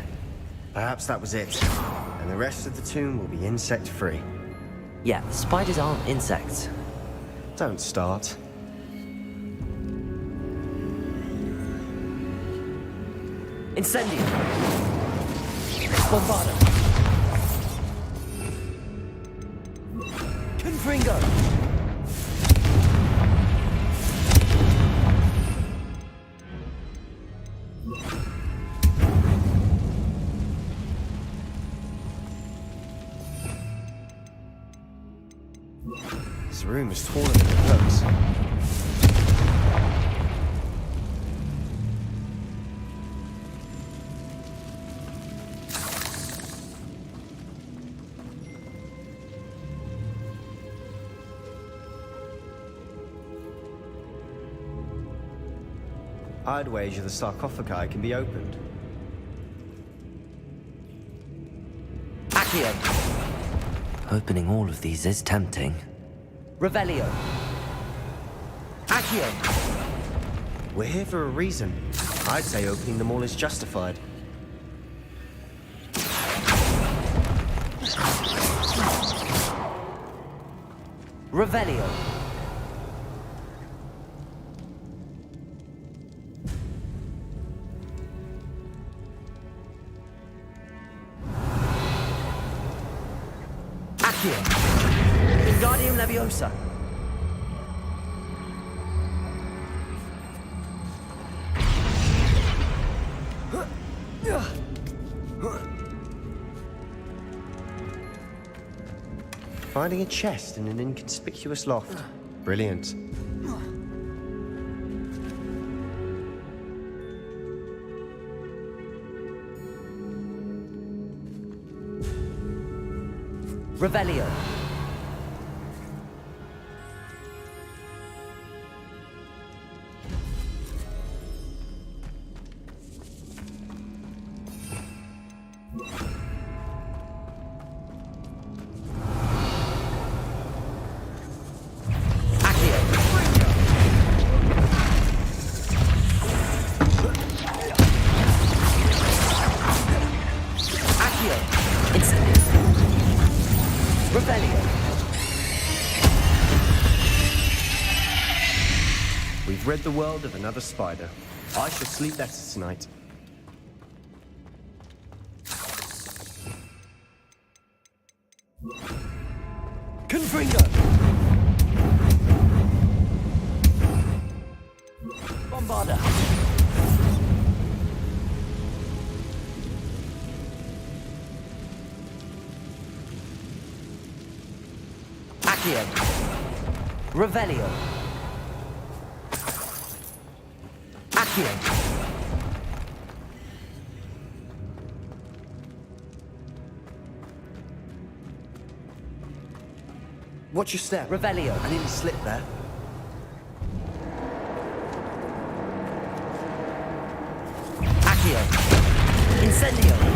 Perhaps that was it. And the rest of the tomb will be insect-free. Yeah, spiders aren't insects. Don't start. Incendio! Bombardo! Confringo! This room is taller than it looks. I'd wager the sarcophagi can be opened. Accio! Opening all of these is tempting. Revelio. Accio. We're here for a reason. I'd say opening them all is justified. Revelio. Accio. Wingardium Leviosa. Finding a chest in an inconspicuous loft. Brilliant. Revelio. We've rid the world of another spider. I shall sleep better tonight. Confringo! Bombarda! Accio! Revelio! Accio! Watch your step. Revelio. I nearly slipped there. Accio. Incendio.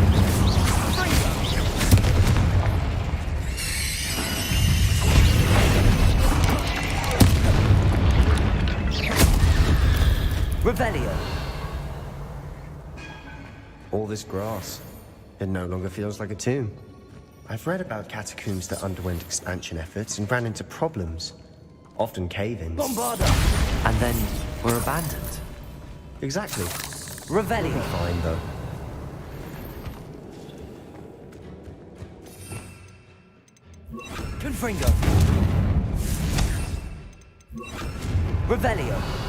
Revelio. All this grass. It no longer feels like a tomb. I've read about catacombs that underwent expansion efforts and ran into problems. Often cave-ins. Bombarda! And then were abandoned. Exactly. Revelio. Fine, though. Confringo. Revelio.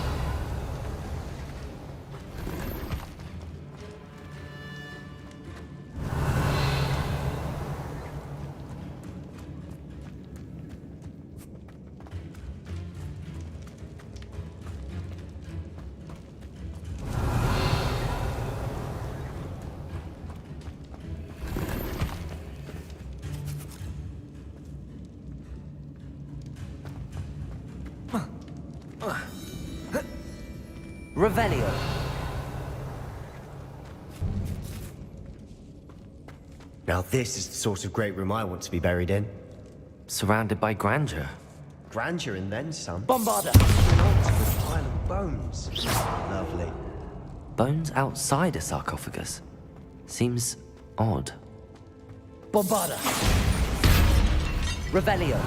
Revelio. Now this is the sort of great room I want to be buried in. Surrounded by grandeur. Grandeur and then some. Bombarda! Multiple pile of bones. Lovely. Bones outside a sarcophagus. Seems odd. Bombarda! Revelio.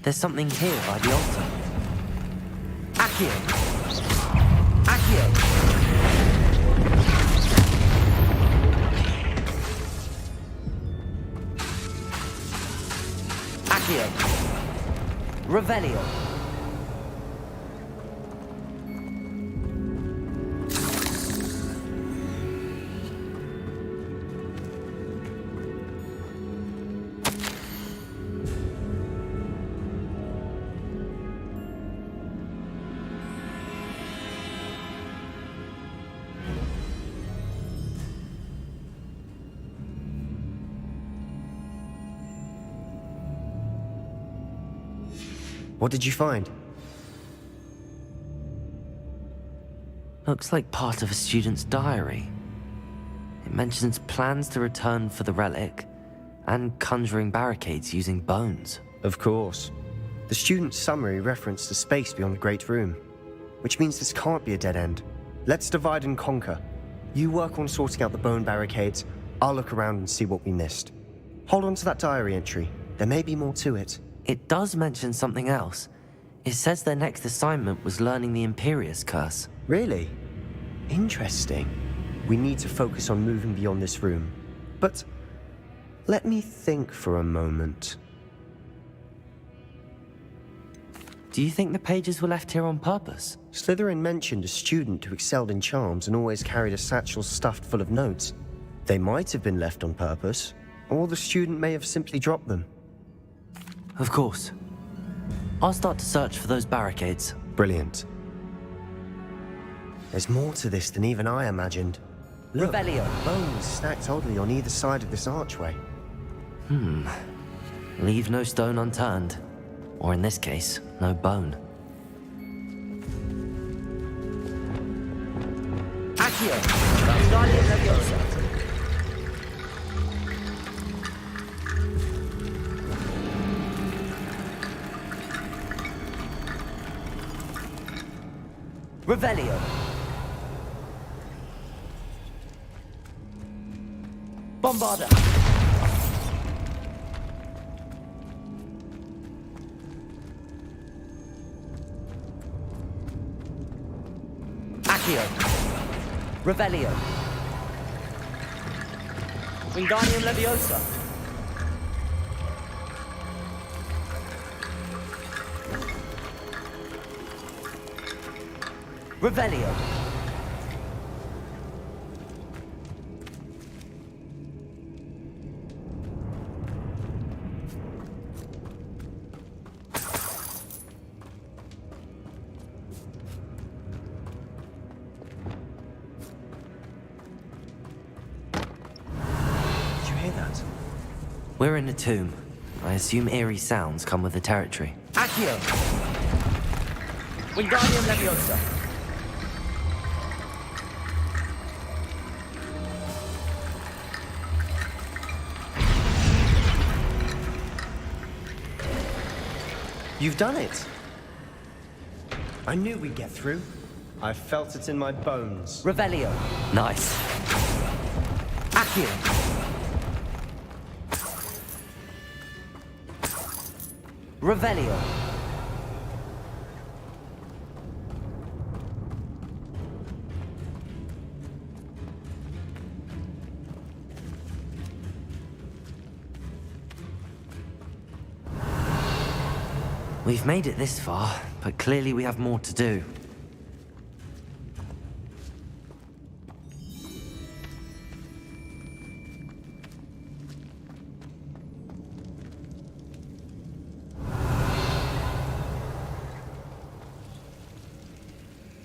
There's something here by the altar. Accio! Accio! Accio! Revelio! What did you find? Looks like part of a student's diary. It mentions plans to return for the relic and conjuring barricades using bones. Of course. The student's summary referenced a space beyond the Great Room, which means this can't be a dead end. Let's divide and conquer. You work on sorting out the bone barricades, I'll look around and see what we missed. Hold on to that diary entry. There may be more to it. It does mention something else. It says their next assignment was learning the Imperius Curse. Really? Interesting. We need to focus on moving beyond this room. But let me think for a moment. Do you think the pages were left here on purpose? Slytherin mentioned a student who excelled in charms and always carried a satchel stuffed full of notes. They might have been left on purpose, or the student may have simply dropped them. Of course. I'll start to search for those barricades. Brilliant. There's more to this than even I imagined. Look, Revelio. bones stacked oddly on either side of this archway. Leave no stone unturned. Or in this case, no bone. Accio! Wingardium Leviosa! Revelio. Bombarda. Accio. Revelio. Wingardium Leviosa. Revelio. We're in a tomb. I assume eerie sounds come with the territory. Accio! Wingardium Leviosa! You've done it! I knew we'd get through. I felt it in my bones. Revelio! Nice. Accio! Revelio! We've made it this far, but clearly we have more to do.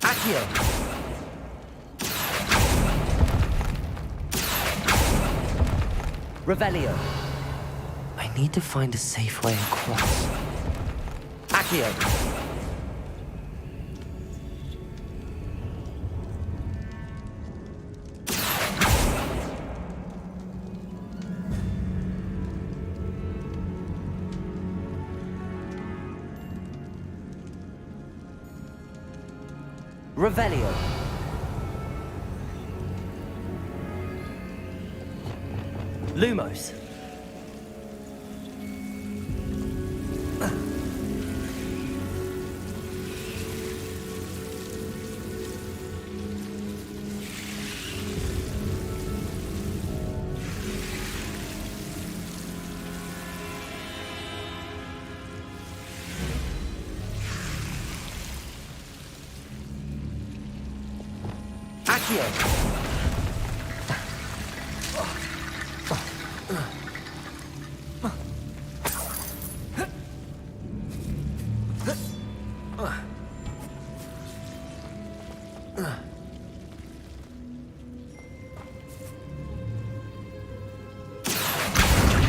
Accio! Revelio! I need to find a safe way across. Accio! Revelio! Lumos! Accio!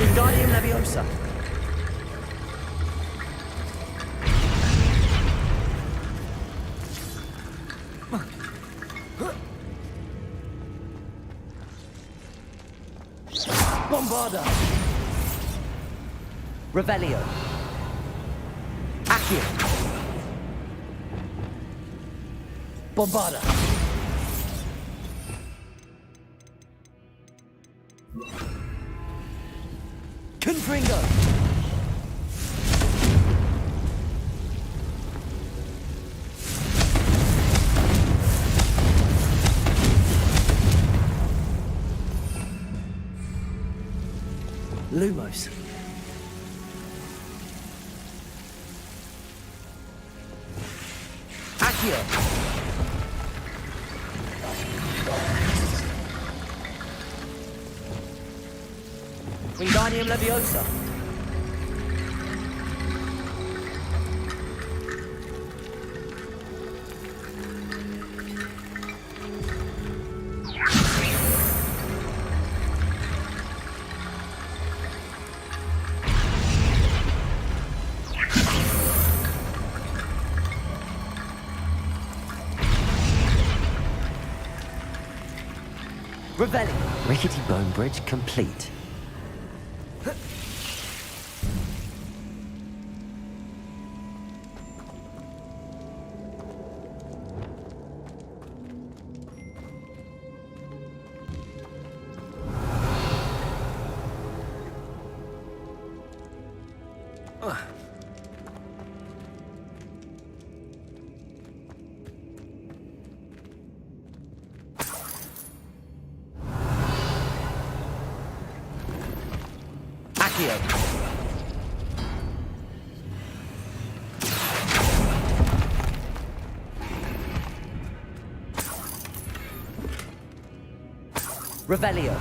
Wingardium Leviosa! Bombarda! Revelio! Accio! Bombarda! Confringo! Lumos. Accio. Wingardium Leviosa. Revelio. Rickety bone bridge complete. Accio. Revelio.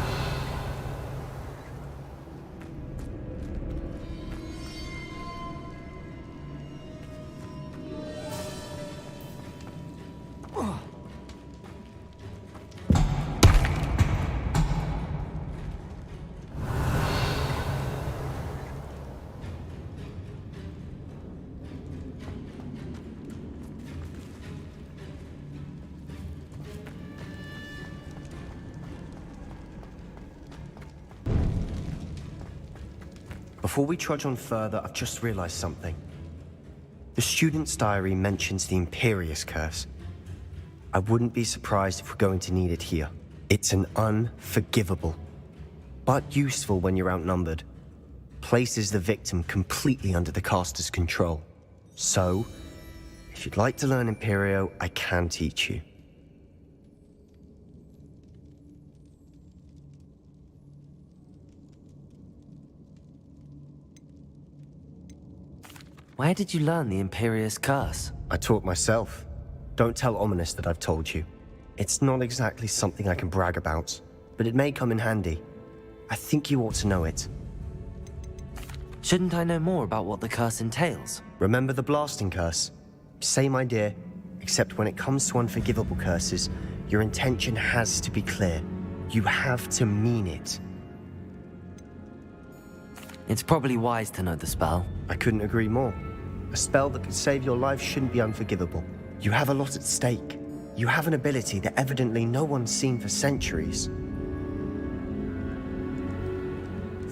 Before we trudge on further, I've just realized something. The student's diary mentions the Imperious Curse. I wouldn't be surprised if we're going to need it here. It's an unforgivable, but useful when you're outnumbered. Places the victim completely under the caster's control. So, if you'd like to learn Imperio, I can teach you. Where did you learn the Imperious Curse? I taught myself. Don't tell Ominous that I've told you. It's not exactly something I can brag about, but it may come in handy. I think you ought to know it. Shouldn't I know more about what the curse entails? Remember the blasting curse? Same idea, except when it comes to unforgivable curses, your intention has to be clear. You have to mean it. It's probably wise to know the spell. I couldn't agree more. A spell that could save your life shouldn't be unforgivable. You have a lot at stake. You have an ability that evidently no one's seen for centuries.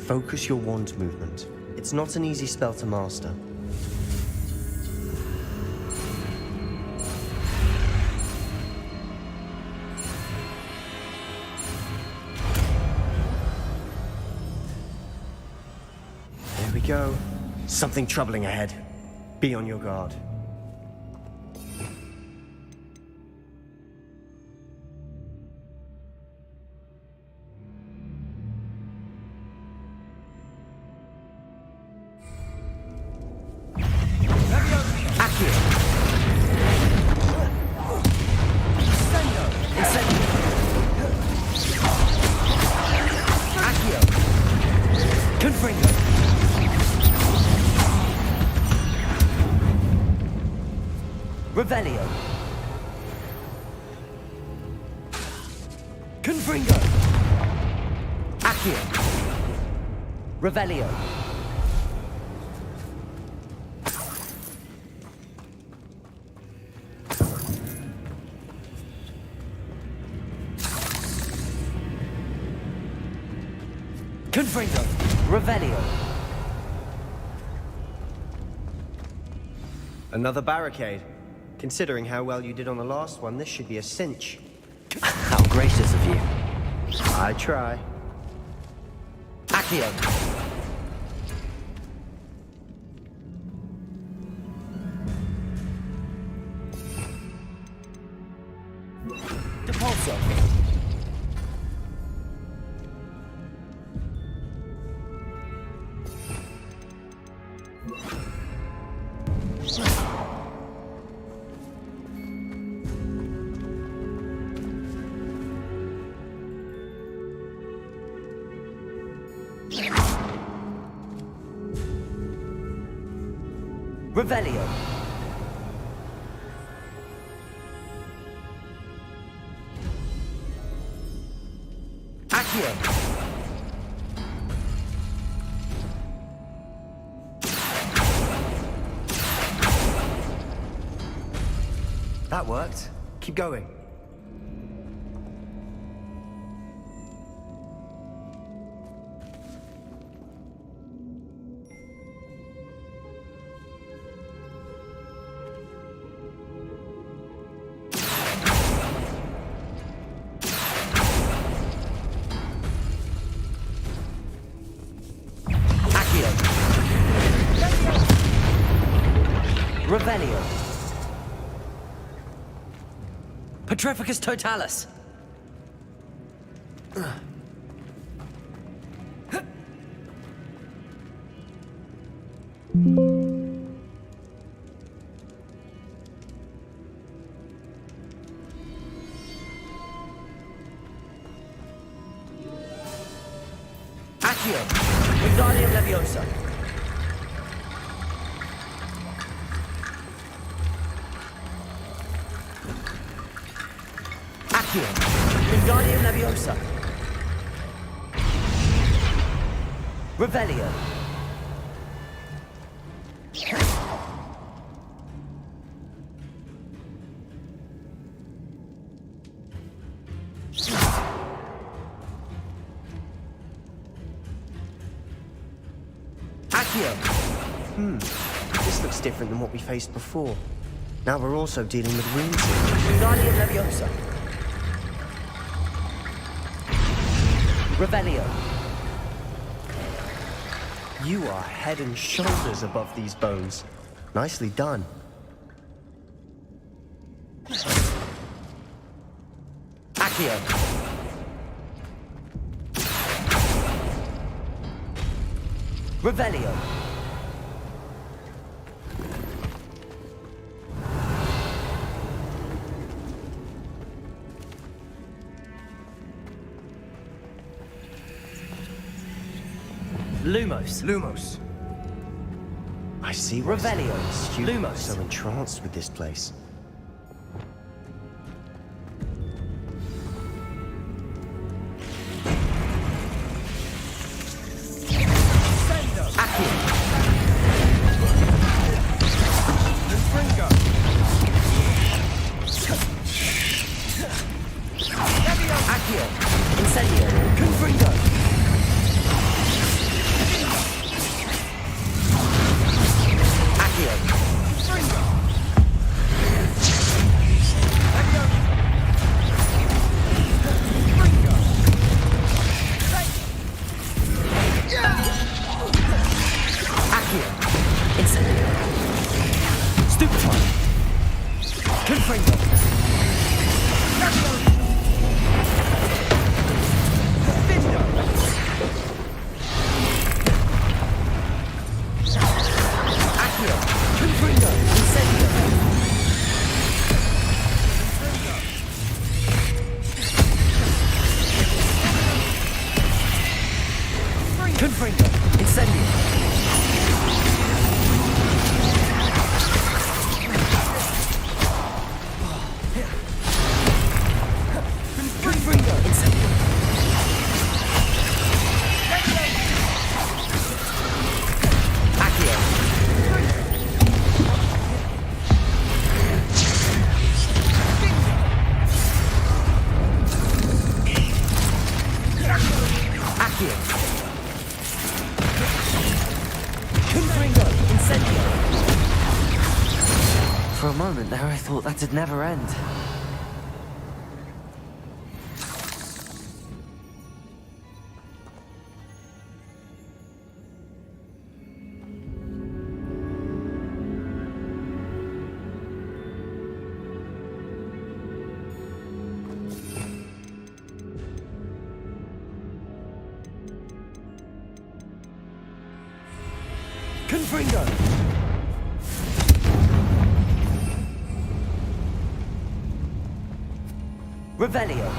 Focus your wand movement. It's not an easy spell to master. There we go. Something troubling ahead. Be on your guard. Revelio. Confringo. Accio. Revelio. Confringo. Revelio. Another barricade. Considering how well you did on the last one, this should be a cinch. How gracious of you. I try. Accio. Depulso. Revelio. Accio. That worked. Keep going. Revelio. Petrificus Totalis. Accio. Wingardium Leviosa. Accio. Wingardium Leviosa. Revelio. Accio! This looks different than what we faced before. Now we're also dealing with runes. Wingardium Leviosa. Revelio. You are head and shoulders above these bones. Nicely done. Accio. Revelio. Lumos. Lumos. I see why Revelio. students are Lumos. so entranced with this place. Accio. Incendio. Confringo. Accio. Accio. Incendio. Stupefy. Confringo. Accio. Confringo. Incendio. Confringo. Incendio. Confringo. Incendio. Accio. Accio. Confringo. Incendio. For a moment there, I thought that'd never end. Confringo. Revelio.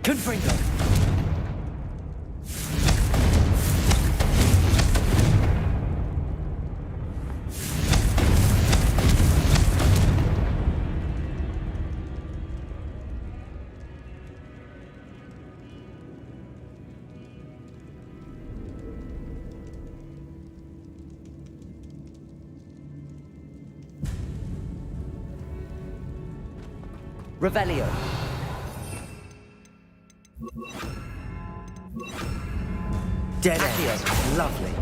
Confringo. Revelio. Dead end. Lovely.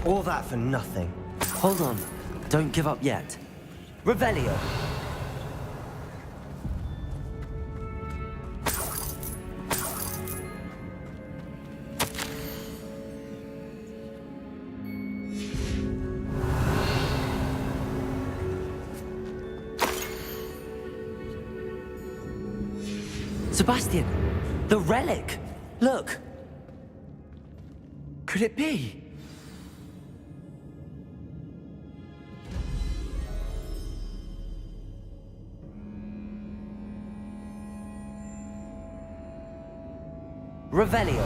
All that for nothing. Hold on. Don't give up yet. Revelio. Sebastian, the relic. Look. Could it be? Revelio.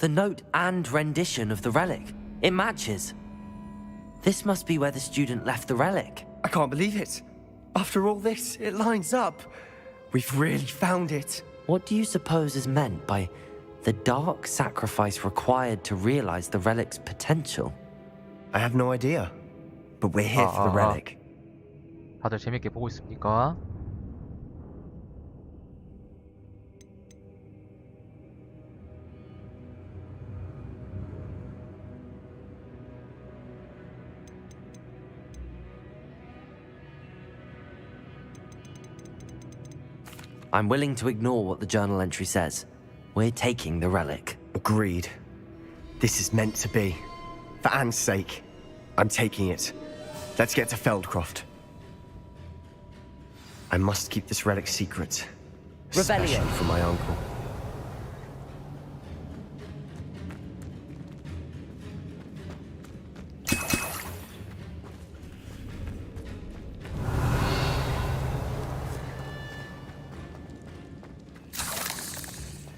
The note and rendition of the relic. It matches. This must be where the student left the relic. I can't believe it. After all this, it lines up. We've really found it. What do you suppose is meant by the dark sacrifice required to realize the relic's potential? I have no idea. But we're here for the relic. 다들 재밌게 보고 있습니까? I'm willing to ignore what the journal entry says. We're taking the relic. Agreed. This is meant to be. For Anne's sake, I'm taking it. Let's get to Feldcroft. I must keep this relic secret. Especially from my uncle.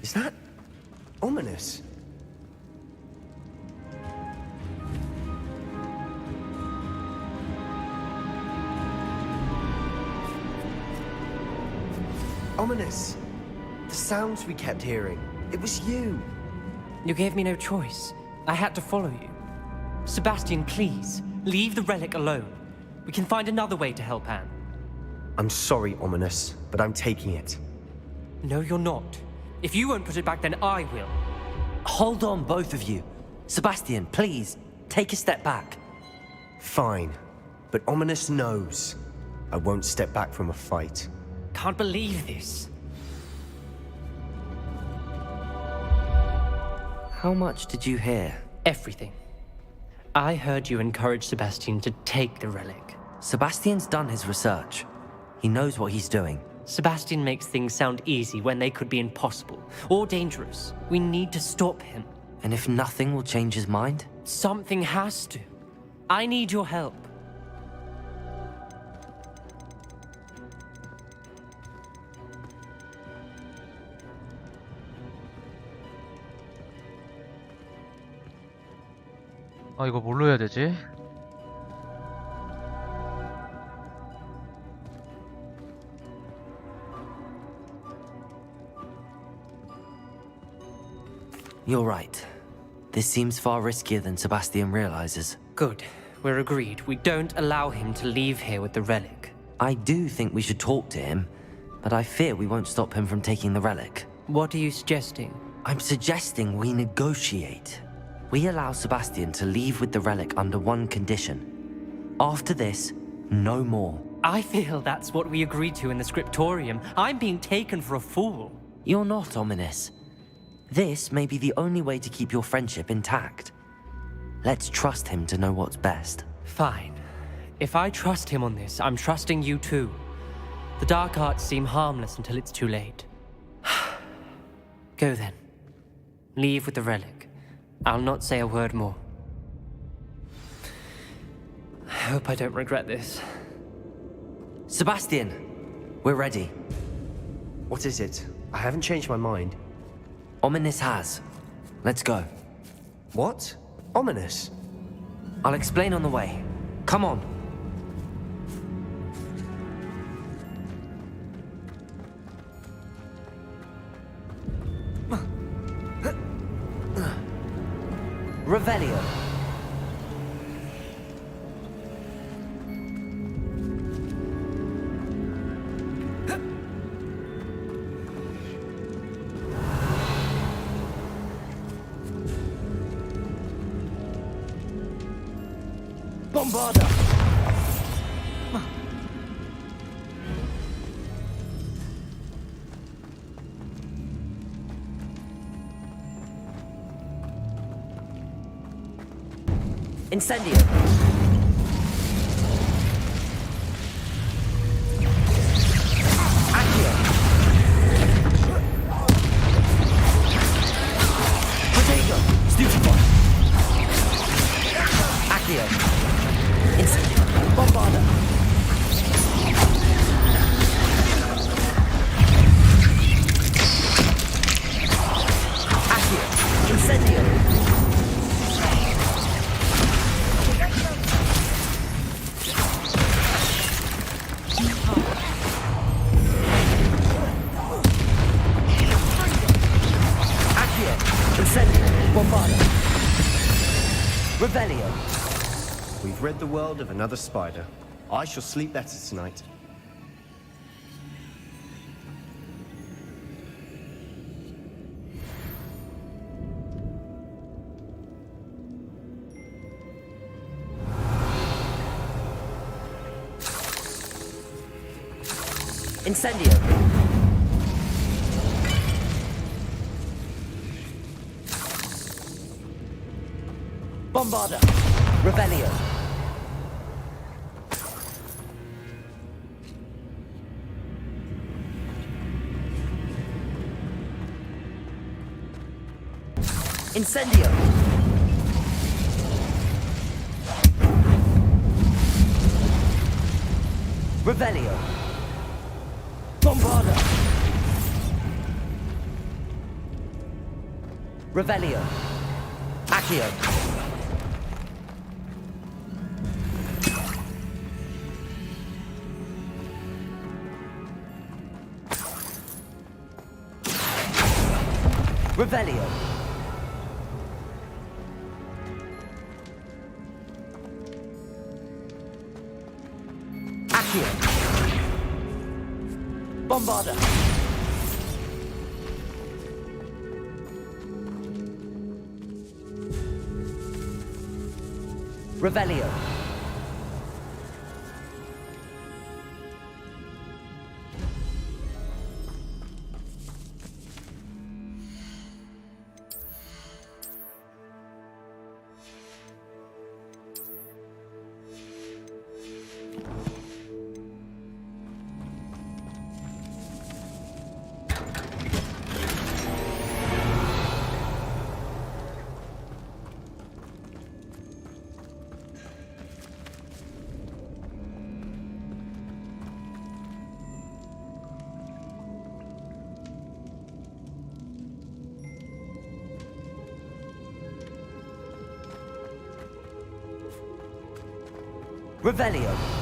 Is that ominous? Ominous. The sounds we kept hearing. It was you. You gave me no choice. I had to follow you. Sebastian, please, leave the relic alone. We can find another way to help Anne. I'm sorry, Ominous, but I'm taking it. No, you're not. If you won't put it back, then I will. Hold on, both of you. Sebastian, please, take a step back. Fine, but Ominous knows I won't step back from a fight. Can't believe this. How much did you hear? Everything. I heard you encourage Sebastian to take the relic. Sebastian's done his research. He knows what he's doing. Sebastian makes things sound easy when they could be impossible or dangerous. We need to stop him. And if nothing will change his mind? Something has to. I need your help. 아, 이거 뭘로 해야 되지? You're right. This seems far riskier than Sebastian realizes. Good. We're agreed. We don't allow him to leave here with the relic. I do think we should talk to him, but I fear we won't stop him from taking the relic. What are you suggesting? I'm suggesting we negotiate. We allow Sebastian to leave with the relic under one condition. After this, no more. I feel that's what we agreed to in the scriptorium. I'm being taken for a fool. You're not, Ominous. This may be the only way to keep your friendship intact. Let's trust him to know what's best. Fine. If I trust him on this, I'm trusting you too. The dark arts seem harmless until it's too late. Go then. Leave with the relic. I'll not say a word more. I hope I don't regret this. Sebastian, we're ready. What is it? I haven't changed my mind. Ominous has. Let's go. What? Ominous? I'll explain on the way. Come on. Revelio. Bombarda! Incendio. Accio. Protego. Stupefy. Accio. Incendio. Bombarda. Accio. Incendio. Revelio. We've rid the world of another spider. I shall sleep better tonight. Incendio. Bombarda. Revelio. Incendio. Revelio. Bombarda. Revelio. Accio. Revelio. Accio. Bombarda. Revelio. Revelio.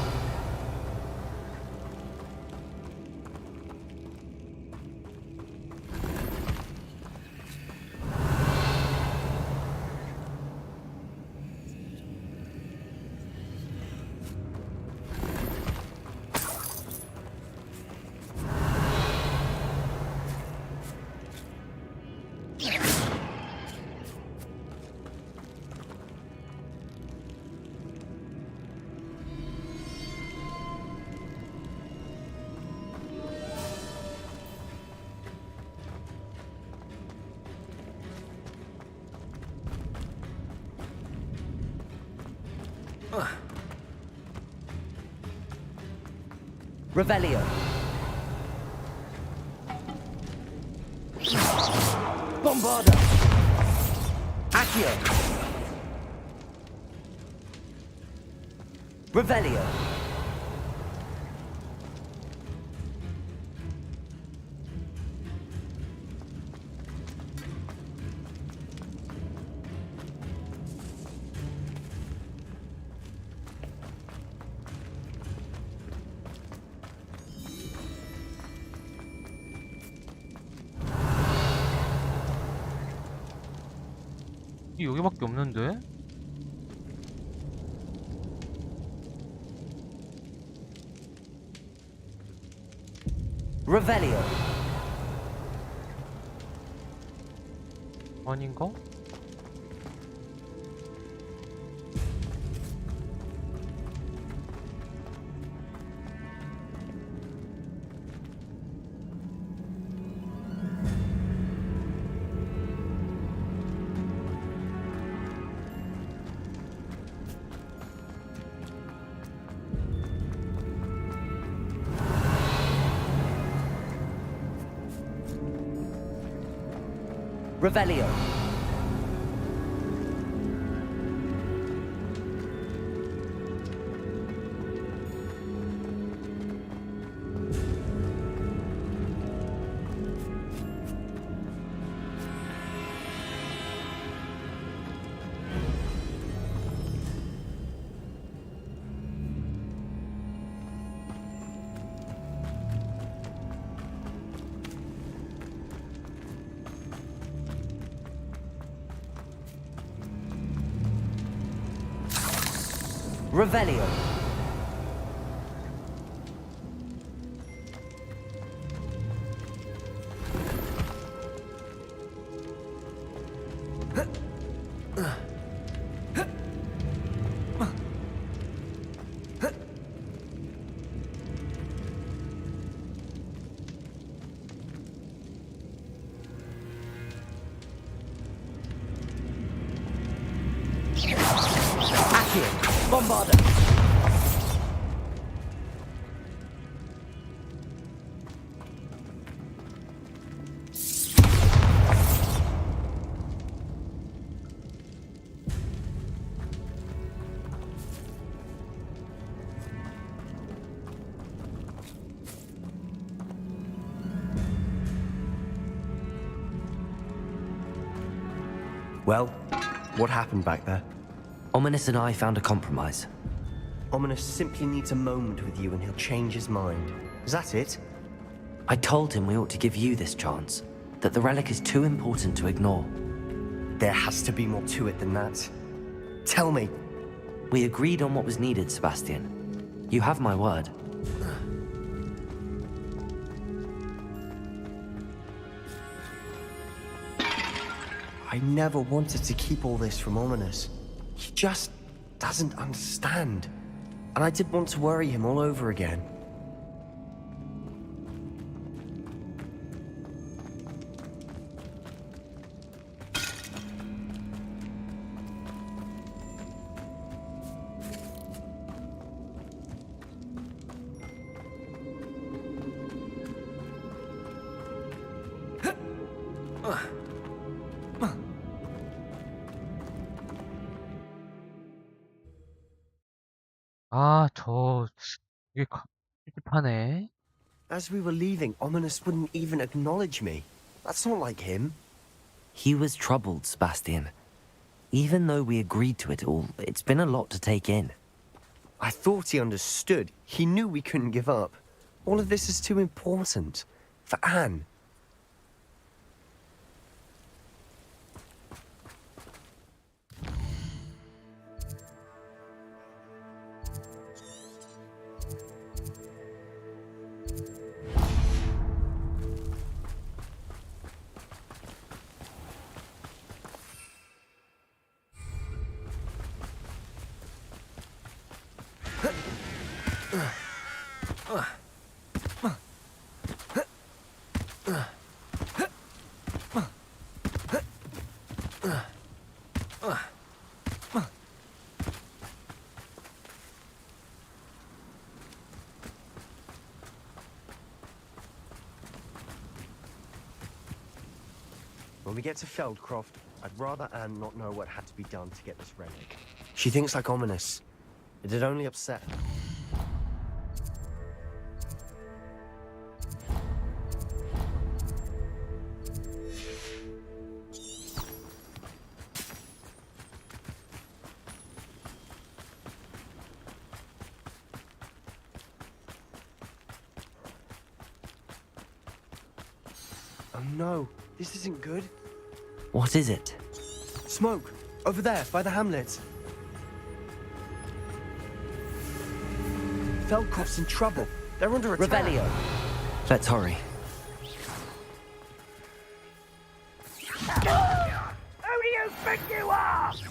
Revelio. Bombarda. Accio. Revelio. 여기밖에 없는데? Revelio. 아닌가? Revelio. Revelio. Bombarder! Well, what happened back there? Ominous and I found a compromise. Ominous simply needs a moment with you and he'll change his mind. Is that it? I told him we ought to give you this chance, that the relic is too important to ignore. There has to be more to it than that. Tell me. We agreed on what was needed, Sebastian. You have my word. I never wanted to keep all this from Ominous. He just doesn't understand. And I didn't want to worry him all over again. 이게 찝찝하네. As we were leaving, Ominous wouldn't even acknowledge me. That's not like him. He was troubled, Sebastian. Even though we agreed to it all, it's been a lot to take in. I thought he understood. He knew we couldn't give up. All of this is too important. For Anne. When we get to Feldcroft, I'd rather Anne not know what had to be done to get this relic. She thinks like Ominous. It'd only upset her. Oh no, this isn't good. What is it? Smoke! Over there, by the hamlet. Feldcroft's in trouble. They're under attack. Revelio. Let's hurry. Who do you think you are? Is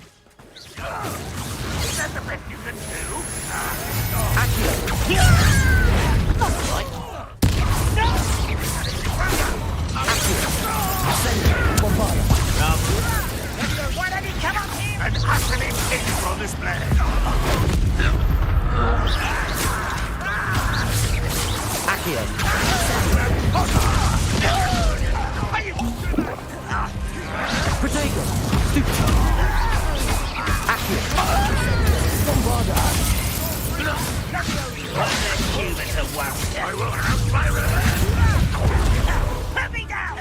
that the best you can do? Why don't you come up here and utterly pin on this blade? Accio. Protego. Stupid. Accio. Bombarda. I will have my revenge. Put me down.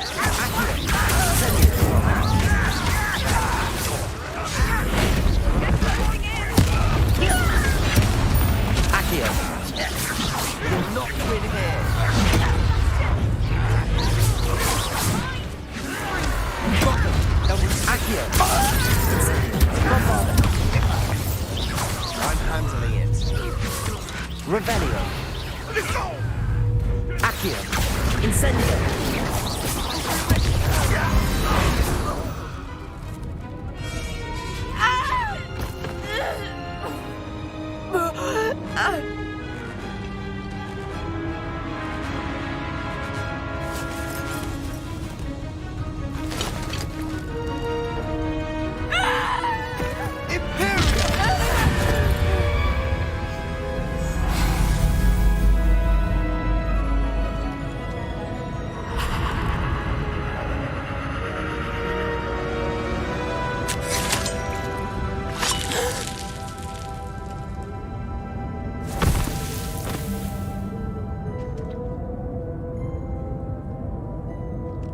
Accio. You're not win here. Accio. Bombarda. I'm handling it. Revelio. Accio. Incendio.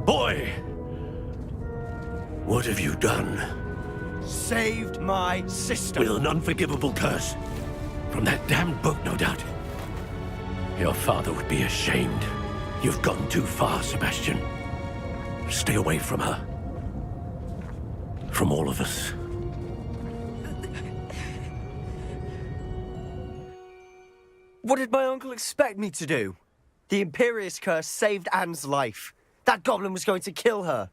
Boy! What have you done? Saved my sister. With an unforgivable curse. From that damned book, no doubt. Your father would be ashamed. You've gone too far, Sebastian. Stay away from her. From all of us. What did my uncle expect me to do? The Imperious curse saved Anne's life. That goblin was going to kill her.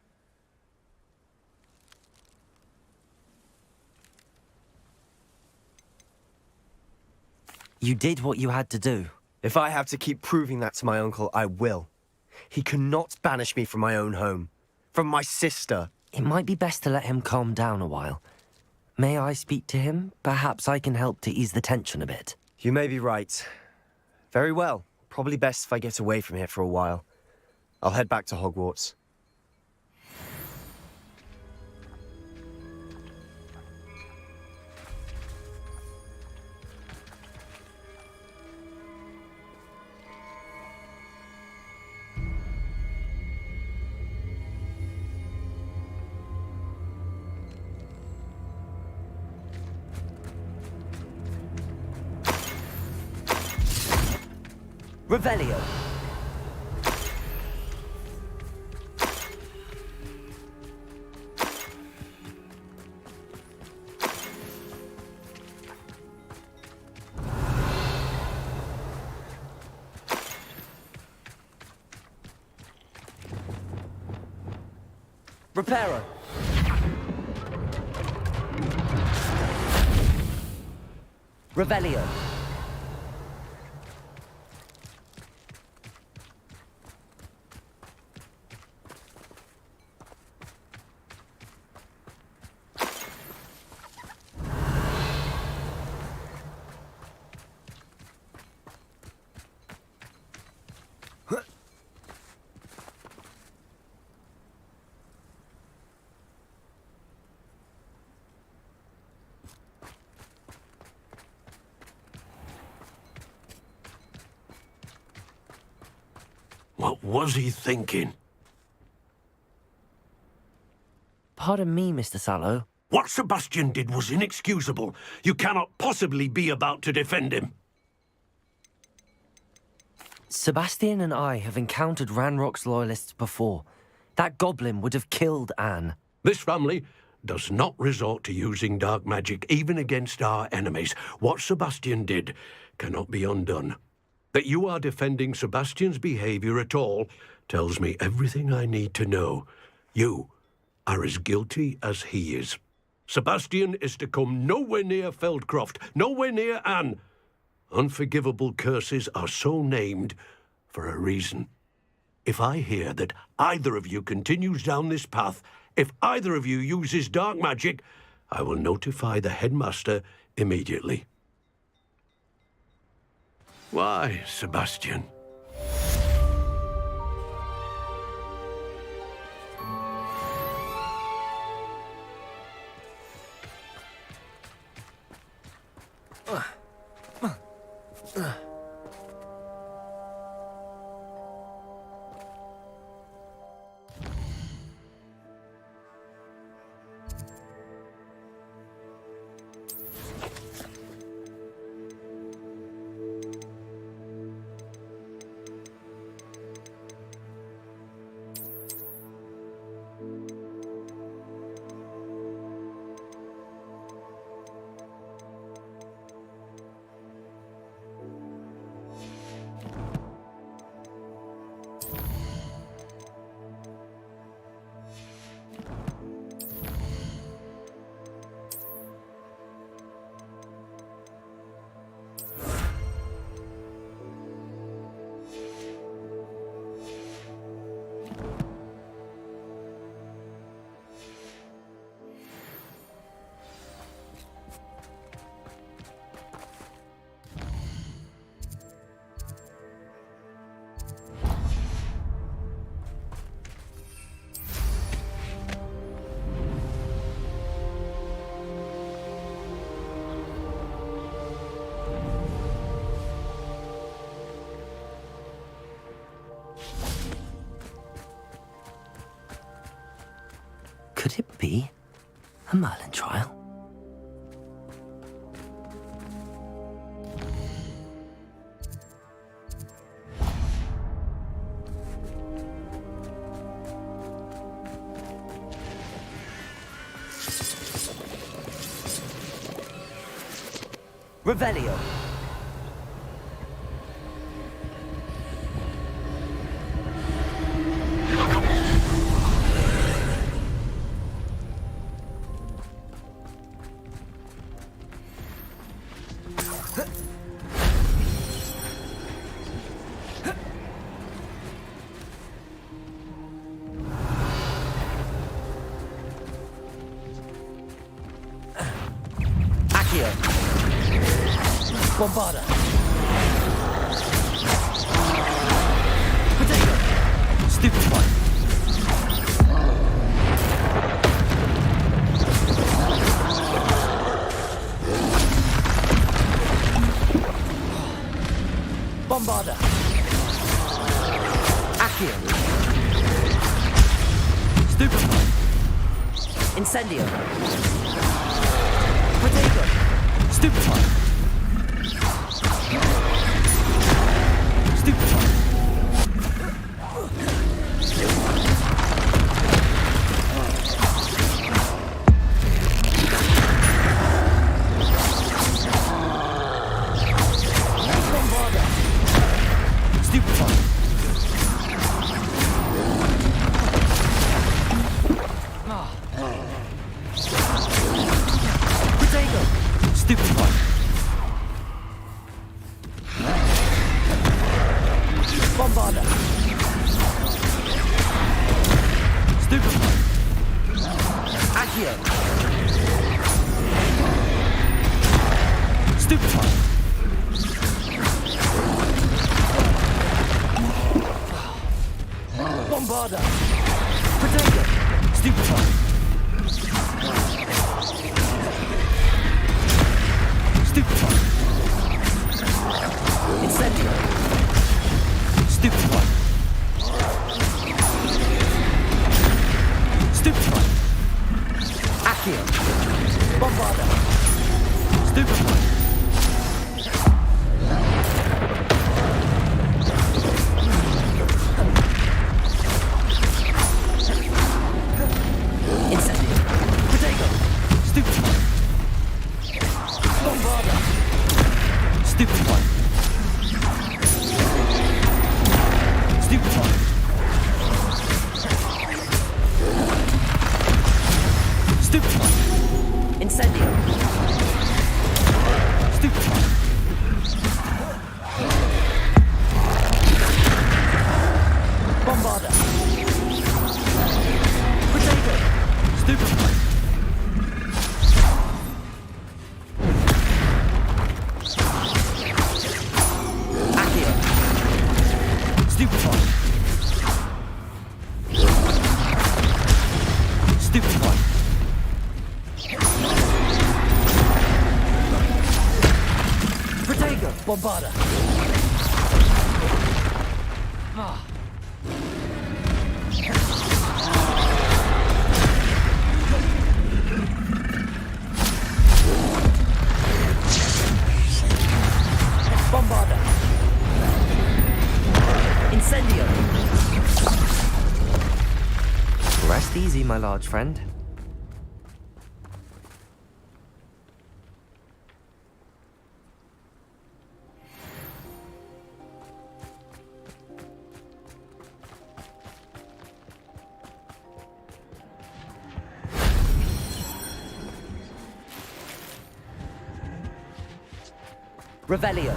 You did what you had to do. If I have to keep proving that to my uncle, I will. He cannot banish me from my own home. From my sister. It might be best to let him calm down a while. May I speak to him? Perhaps I can help to ease the tension a bit. You may be right. Very well. Probably best if I get away from here for a while. I'll head back to Hogwarts. Revelio. Reparo. Revelio. What was he thinking? Pardon me, Mr. Sallow. What Sebastian did was inexcusable. You cannot possibly be about to defend him. Sebastian and I have encountered Ranrock's loyalists before. That goblin would have killed Anne. This family does not resort to using dark magic, even against our enemies. What Sebastian did cannot be undone. That you are defending Sebastian's behavior at all tells me everything I need to know. You are as guilty as he is. Sebastian is to come nowhere near Feldcroft, nowhere near Anne. Unforgivable curses are so named for a reason. If I hear that either of you continues down this path, if either of you uses dark magic, I will notify the headmaster immediately. Why, Sebastian? Could it be a Merlin trial? Revelio. Accio. Bombarda. Potato. Stupefy. Bombarda. Accio. Stupefy. Incendio. Potato. Stupefy. Stupefy. Bombarda. Stupefy. Potato. Stupefy. Bombarda. Stupefy. Accio. Stupefy. Bombarda. Potato. Stupefy. Stupefy. Incendio. Stupefy. Stupefy. Accio. Bombarda. Stupefy. Incendio. Potato. Stupefy. Bombarda. Stupefy. Stupefy. Stupefy. Incendio. Stupefy. Bombarda. Potato. Stupefy. Accio. Stupefy. Stupefy. Potato. Bombarda. Bombarda. Incendio. Rest easy, my large friend. Revelio.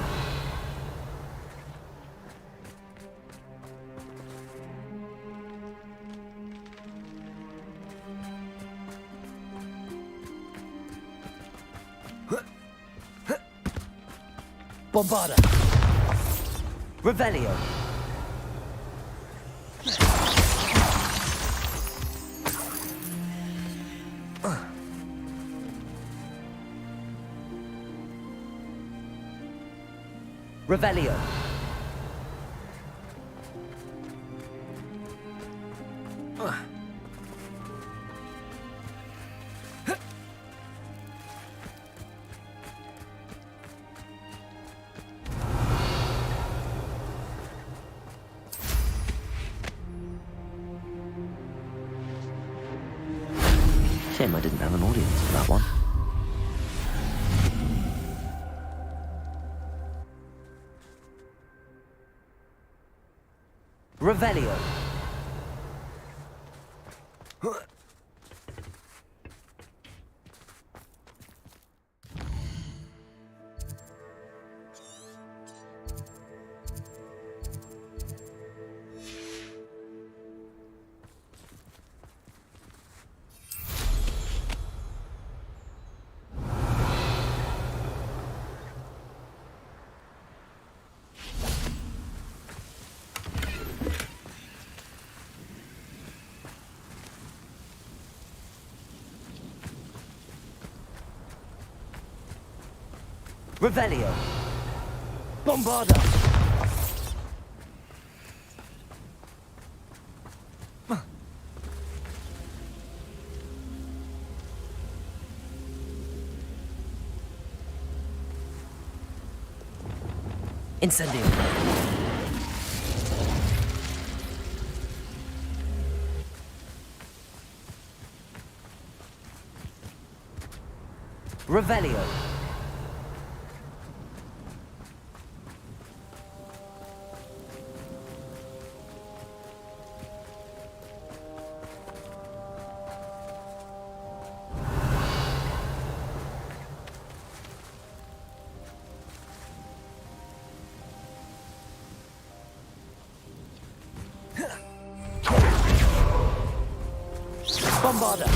Bombarda. Revelio. Revelio. Shame I didn't have an audience for that one. Revelio. Revelio. Bombarda. Incendio. Revelio. Bombarda.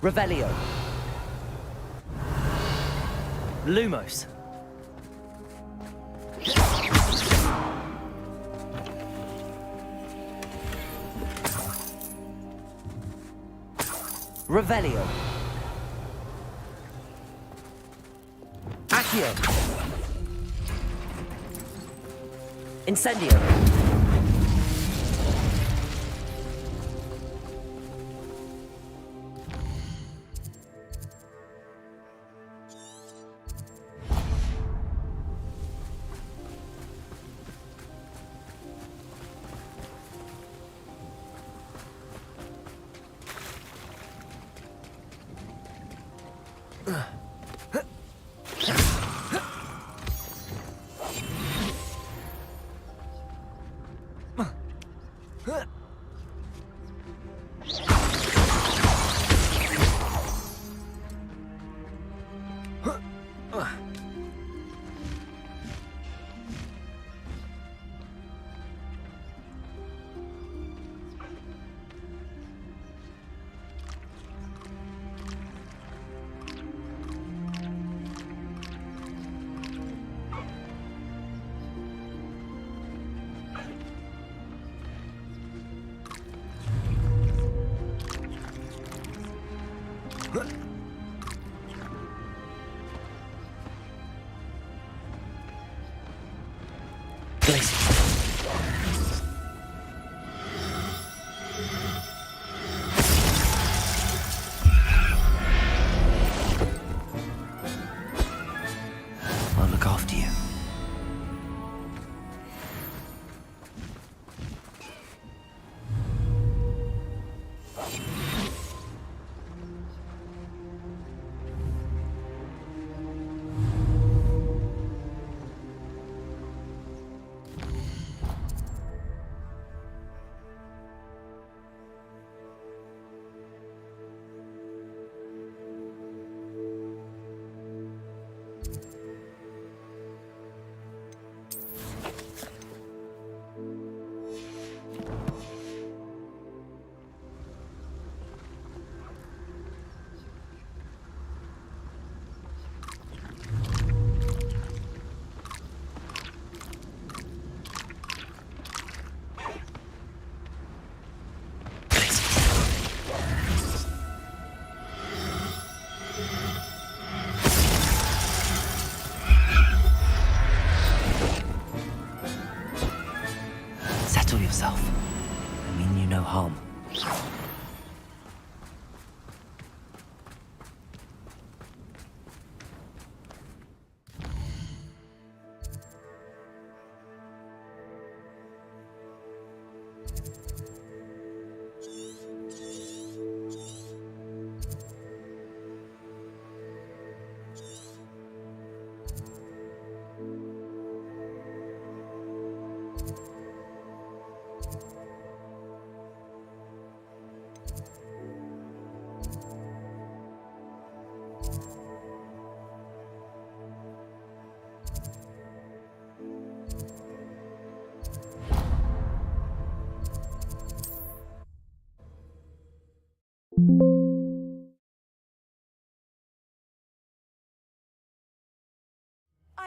Revelio. Lumos. Revelio. Accio. Incendio. I'll look after you.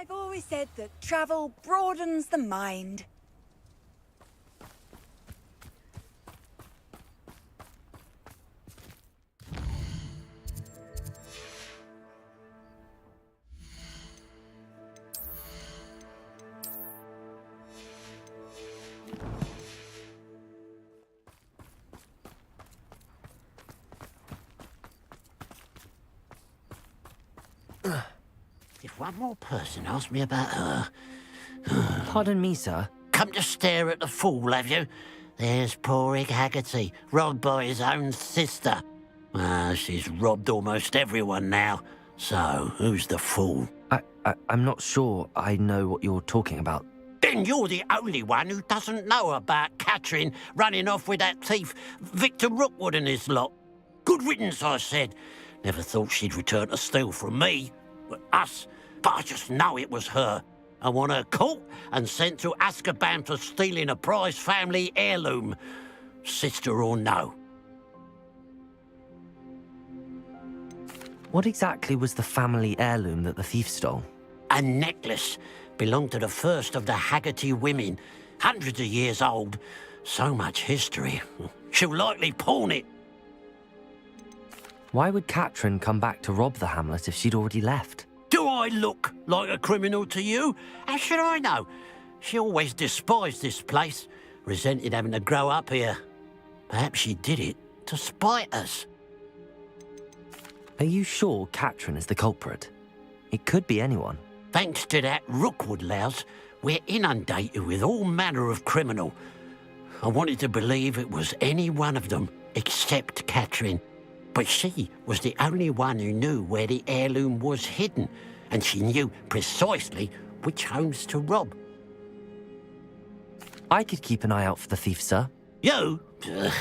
I've always said that travel broadens the mind. Did one more person ask me about her? Pardon me, sir. Come to stare at the fool, have you? There's poor Ig Haggerty, robbed by his own sister. She's robbed almost everyone now. So, who's the fool? I'm not sure I know what you're talking about. Then you're the only one who doesn't know about Catherine running off with that thief, Victor Rookwood and his lot. Good riddance, I said. Never thought she'd return to steal from me, us, but I just know it was her. I want her caught and sent to Azkaban for stealing a prized family heirloom, sister or no. What exactly was the family heirloom that the thief stole? A necklace belonged to the first of the Haggerty women, hundreds of years old. So much history. She'll likely pawn it. Why would Catherine come back to rob the hamlet if she'd already left? Do I look like a criminal to you? How should I know? She always despised this place, resented having to grow up here. Perhaps she did it to spite us. Are you sure Catherine is the culprit? It could be anyone. Thanks to that Rookwood louse, we're inundated with all manner of criminal. I wanted to believe it was any one of them, except Catherine. But she was the only one who knew where the heirloom was hidden, and she knew precisely which homes to rob. I could keep an eye out for the thief, sir. You? Ugh.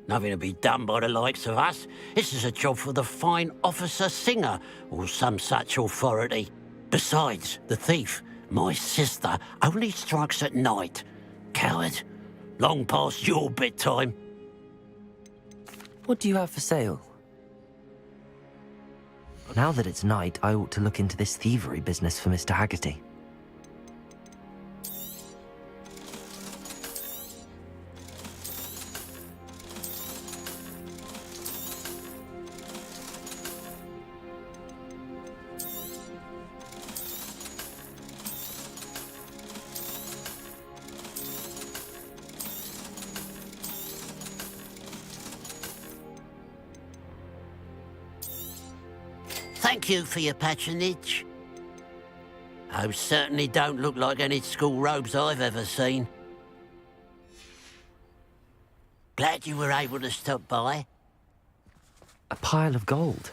Nothing to be done by the likes of us. This is a job for the fine officer Singer, or some such authority. Besides, the thief, my sister, only strikes at night. Coward. Long past your bedtime. What do you have for sale? Now that it's night, I ought to look into this thievery business for Mr. Haggerty. Thank you for your patronage. Those certainly don't look like any school robes I've ever seen. Glad you were able to stop by. A pile of gold.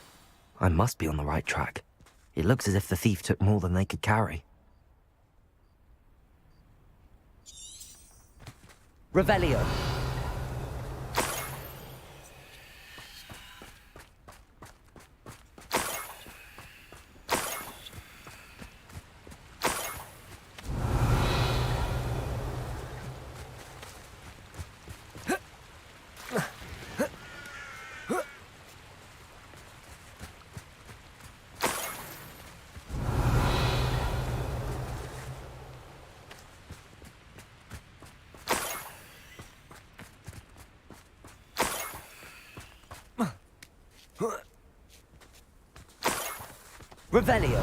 I must be on the right track. It looks as if the thief took more than they could carry. Revelio. Revelio.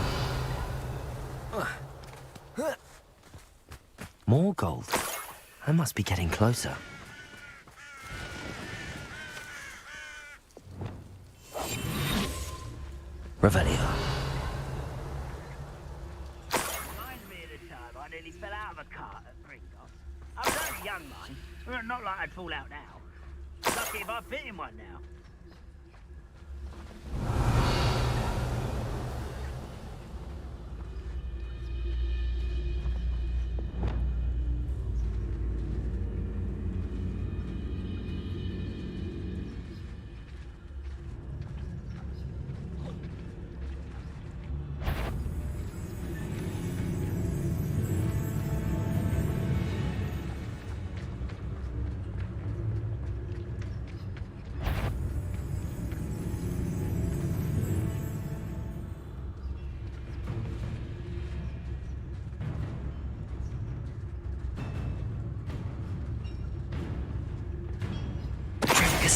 More gold. I must be getting closer. Revelio. Reminds me of the time I nearly fell out of a cart at Gringotts. I was only young, mind. Well, not like I'd fall out now. Lucky if I fit in one now.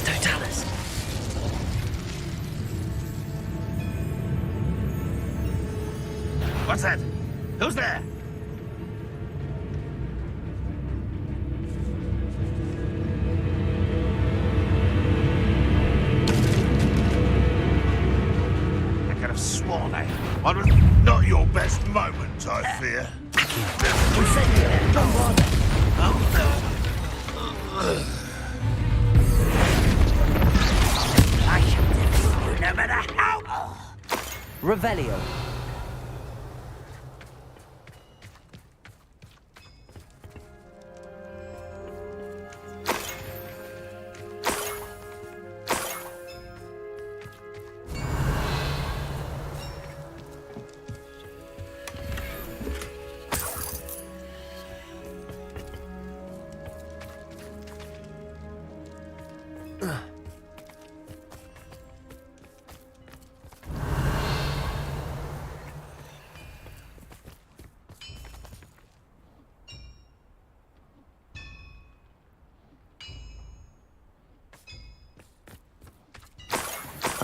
Totalis. What's that? Who's there? I could have sworn I was not your best moment, I fear. We send you there. Don't bother. I shall defeat you no matter how. Revelio.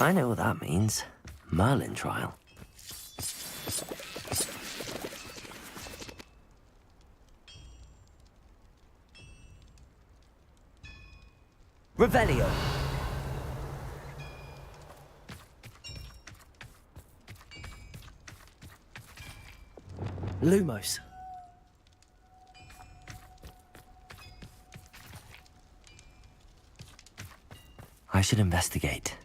I know what that means. Merlin trial. Revelio. Lumos. I should investigate.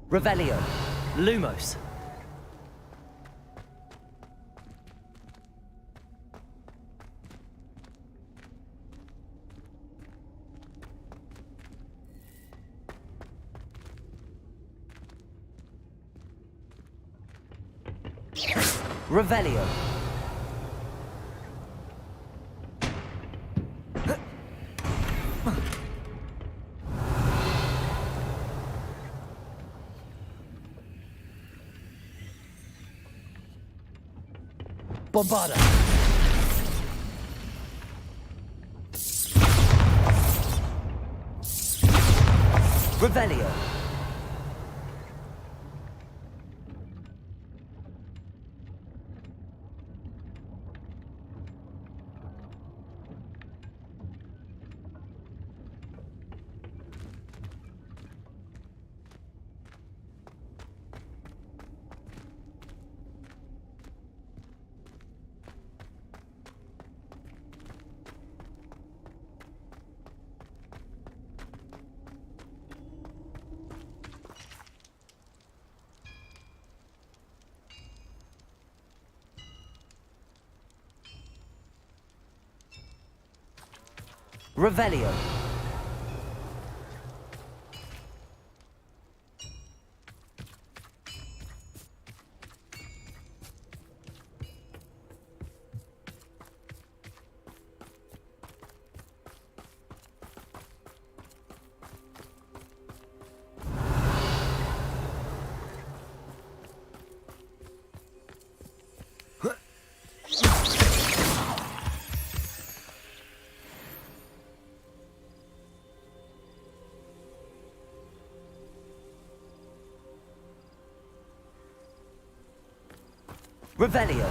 Revelio. Lumos. Revelio. Bombarda. Revelio. Revelio. Revelio.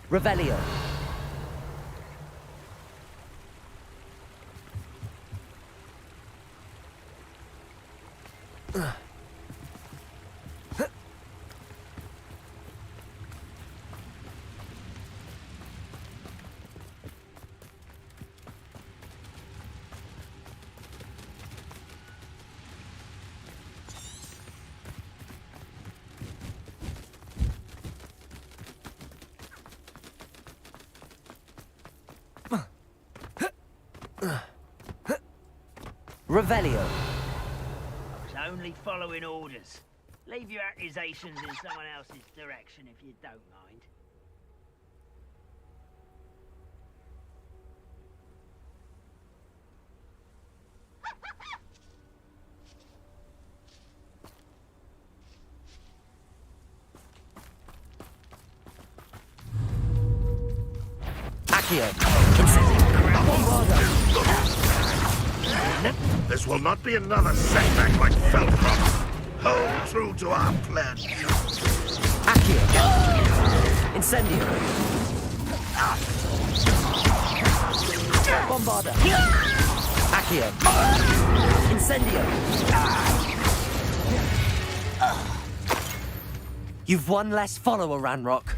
Revelio. Revelio. I was only following orders. Leave your accusations in someone else's direction if you don't mind. Accio. This will not be another setback like Feldcroft. Hold true to our pledge. Accio. Incendio. Bombarda. Accio. Incendio. You've one less follower, Ranrock.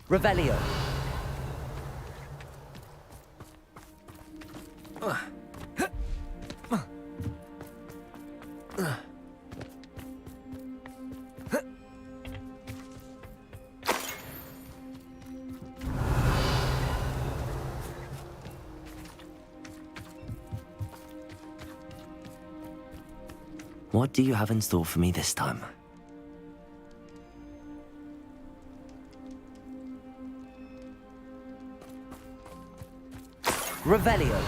Revelio. What do you have in store for me this time? Revelio.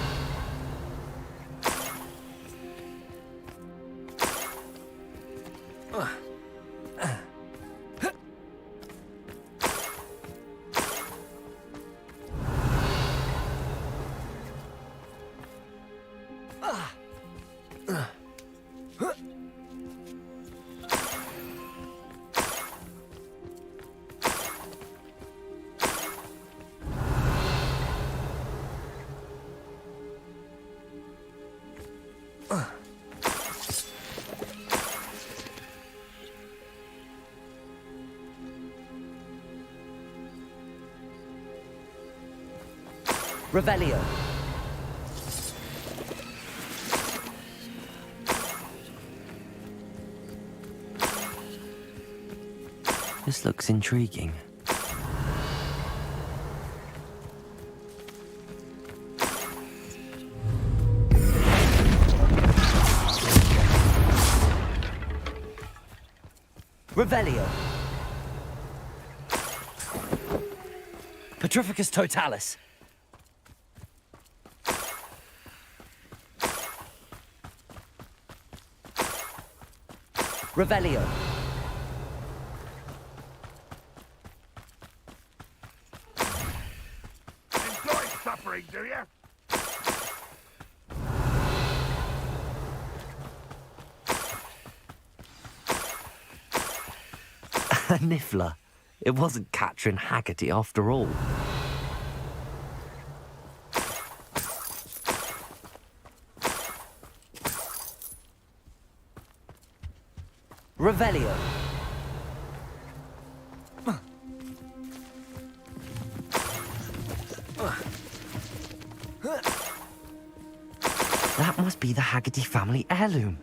Revelio. This looks intriguing. Revelio. Petrificus totalis. Revelio. Enjoy suffering, do you? A Niffler. It wasn't Catherine Haggerty after all. Revelio. That must be the Haggerty family heirloom.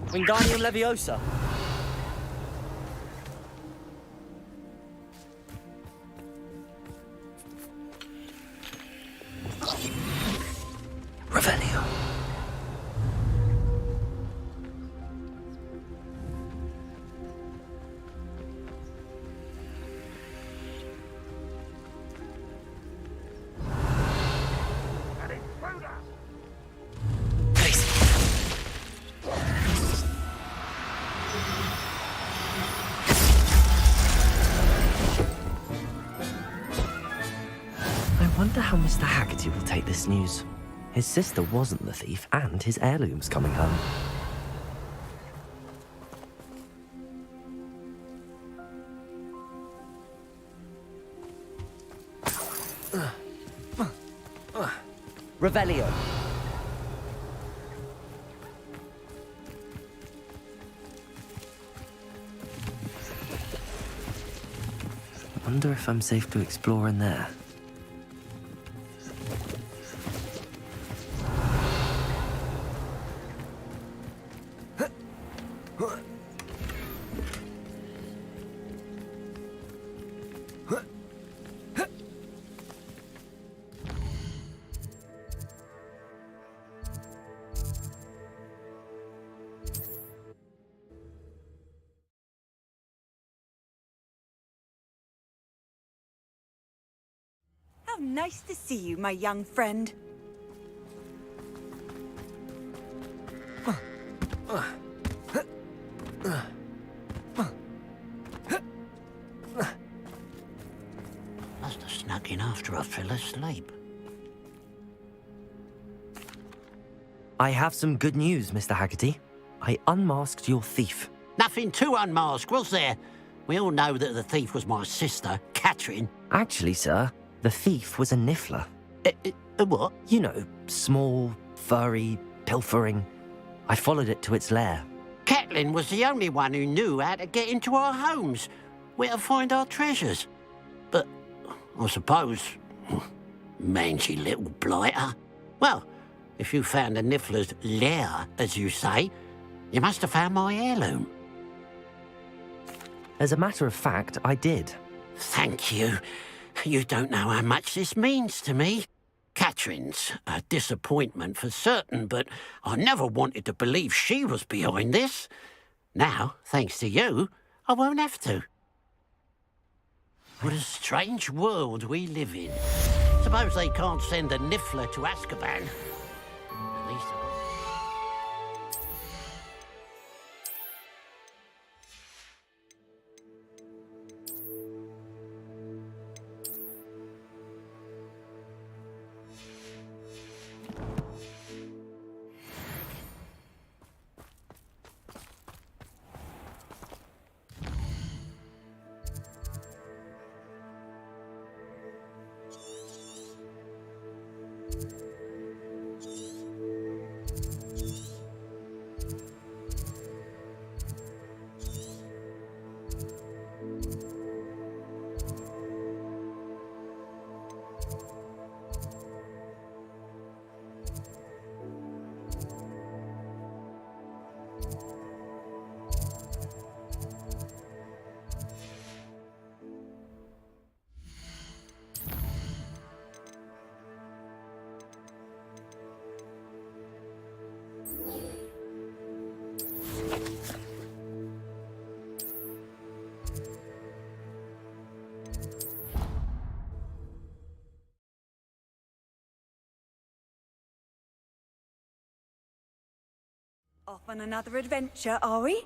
Wingardium Leviosa. Revelio. wonder how Mr. Haggerty will take this news. His sister wasn't the thief, and his heirloom's coming home. Revelio. Wonder if I'm safe to explore in there. How nice to see you, my young friend. Must have snuck in after I fell asleep. I have some good news, Mr. Haggerty. I unmasked your thief. Nothing to unmask, was there? We all know that the thief was my sister, Catherine. Actually, sir, the thief was a niffler. A what? You know, small, furry, pilfering. I followed it to its lair. Catelyn was the only one who knew how to get into our homes, where to find our treasures. But I suppose, mangy little blighter. Well, if you found the niffler's lair, as you say, you must have found my heirloom. As a matter of fact, I did. Thank you. You don't know how much this means to me. Catherine's a disappointment for certain, but I never wanted to believe she was behind this. Now, thanks to you, I won't have to. What a strange world we live in. Suppose they can't send a niffler to Azkaban. At least... Off on another adventure, are we?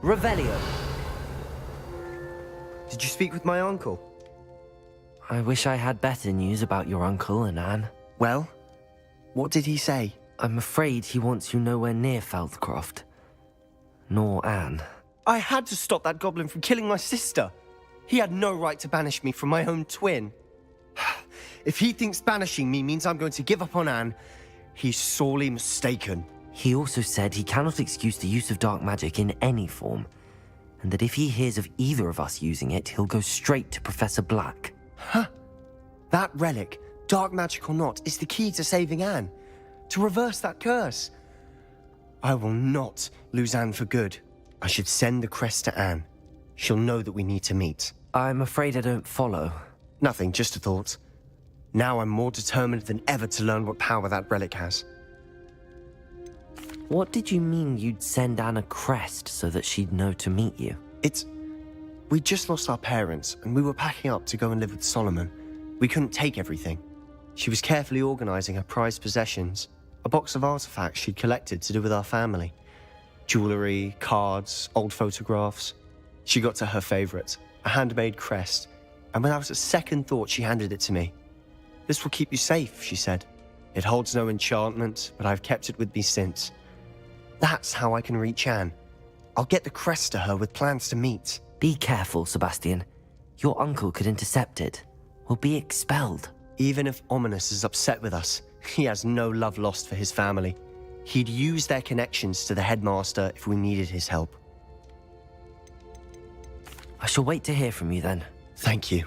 Revelio. Did you speak with my uncle? I wish I had better news about your uncle and Anne. Well, what did he say? I'm afraid he wants you nowhere near Feldcroft. Nor Anne. I had to stop that goblin from killing my sister. He had no right to banish me from my own twin. If he thinks banishing me means I'm going to give up on Anne, he's sorely mistaken. He also said he cannot excuse the use of dark magic in any form, and that if he hears of either of us using it, he'll go straight to Professor Black. Huh? That relic, dark magic or not, is the key to saving Anne. to reverse that curse. I will not lose Anne for good. I should send the crest to Anne. She'll know that we need to meet. I'm afraid I don't follow. Nothing, just a thought. Now I'm more determined than ever to learn what power that relic has. What did you mean you'd send Anne a crest so that she'd know to meet you? We just lost our parents, and we were packing up to go and live with Solomon. We couldn't take everything. She was carefully organizing her prized possessions, a box of artifacts she'd collected to do with our family. Jewelry, cards, old photographs. She got to her favorite, a handmade crest, and without a second thought she handed it to me. "This will keep you safe," she said. "It holds no enchantment, but I've kept it with me since. That's how I can reach Anne. I'll get the crest to her with plans to meet." Be careful, Sebastian. Your uncle could intercept it. We'll be expelled. Even if Ominous is upset with us, he has no love lost for his family. He'd use their connections to the headmaster if we needed his help. I shall wait to hear from you then. Thank you.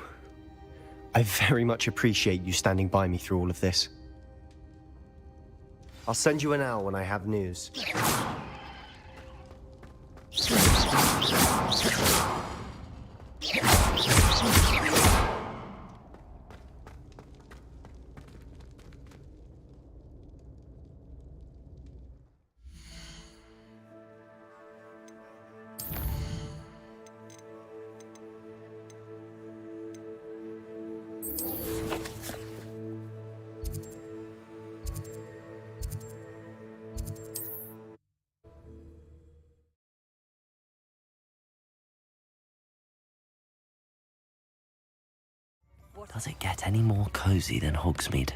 I very much appreciate you standing by me through all of this. I'll send you an owl when I have news. Does it get any more cozy than Hogsmeade?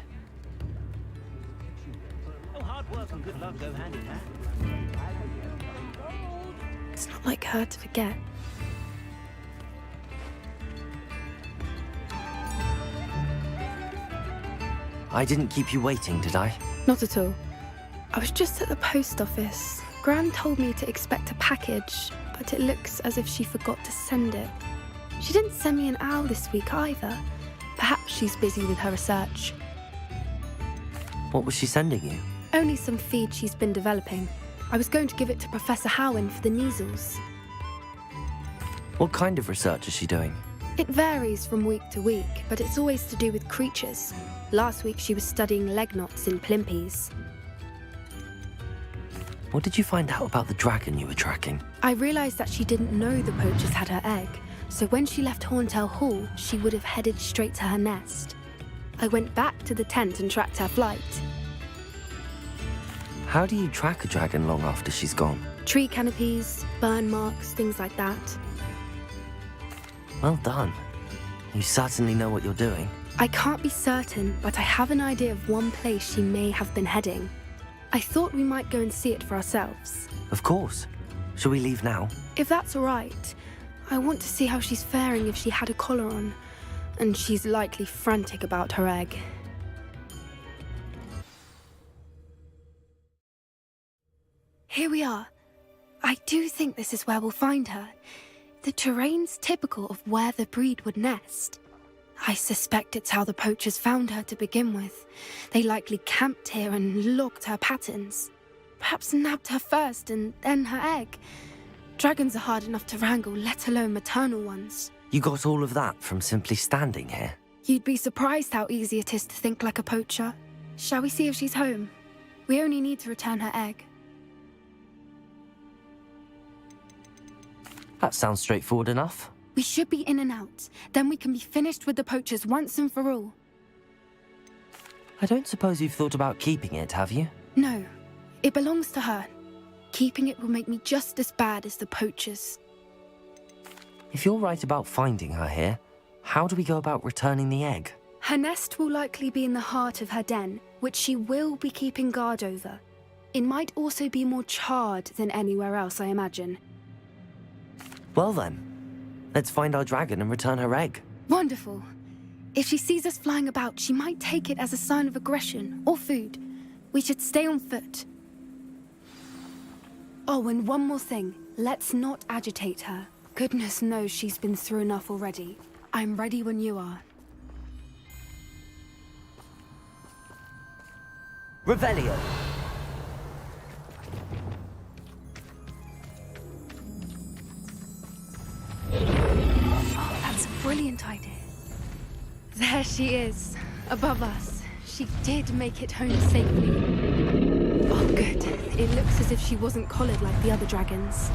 Oh, hard work and good luck go hand in hand. It's not like her to forget. I didn't keep you waiting, did I? Not at all. I was just at the post office. Gran told me to expect a package, but it looks as if she forgot to send it. She didn't send me an owl this week either. Perhaps she's busy with her research. What was she sending you? Only some feed she's been developing. I was going to give it to Professor Howin for the measles. What kind of research is she doing? It varies from week to week, but it's always to do with creatures. Last week she was studying leg knots in plimpies. What did you find out about the dragon you were tracking? I realised that she didn't know the poachers had her egg, so when she left Horntail Hall, she would have headed straight to her nest. I went back to the tent and tracked her flight. How do you track a dragon long after she's gone? Tree canopies, burn marks, things like that. Well done. You certainly know what you're doing. I can't be certain, but I have an idea of one place she may have been heading. I thought we might go and see it for ourselves. Of course. Shall we leave now? If that's all right. I want to see how she's faring if she had a collar on. And she's likely frantic about her egg. Here we are. I do think this is where we'll find her. The terrain's typical of where the breed would nest. I suspect it's how the poachers found her to begin with. They likely camped here and logged her patterns. Perhaps nabbed her first and then her egg. Dragons are hard enough to wrangle, let alone maternal ones. You got all of that from simply standing here? You'd be surprised how easy it is to think like a poacher. Shall we see if she's home? We only need to return her egg. That sounds straightforward enough. We should be in and out. Then we can be finished with the poachers once and for all. I don't suppose you've thought about keeping it, have you? No. It belongs to her. Keeping it will make me just as bad as the poachers. If you're right about finding her here, how do we go about returning the egg? Her nest will likely be in the heart of her den, which she will be keeping guard over. It might also be more charred than anywhere else, I imagine. Well then, let's find our dragon and return her egg. Wonderful. If she sees us flying about, she might take it as a sign of aggression or food. We should stay on foot. Oh, and one more thing. Let's not agitate her. Goodness knows she's been through enough already. I'm ready when you are. Revelio. Oh, that's a brilliant idea. There she is, above us. She did make it home safely. Oh, good. It looks as if she wasn't collared like the other dragons.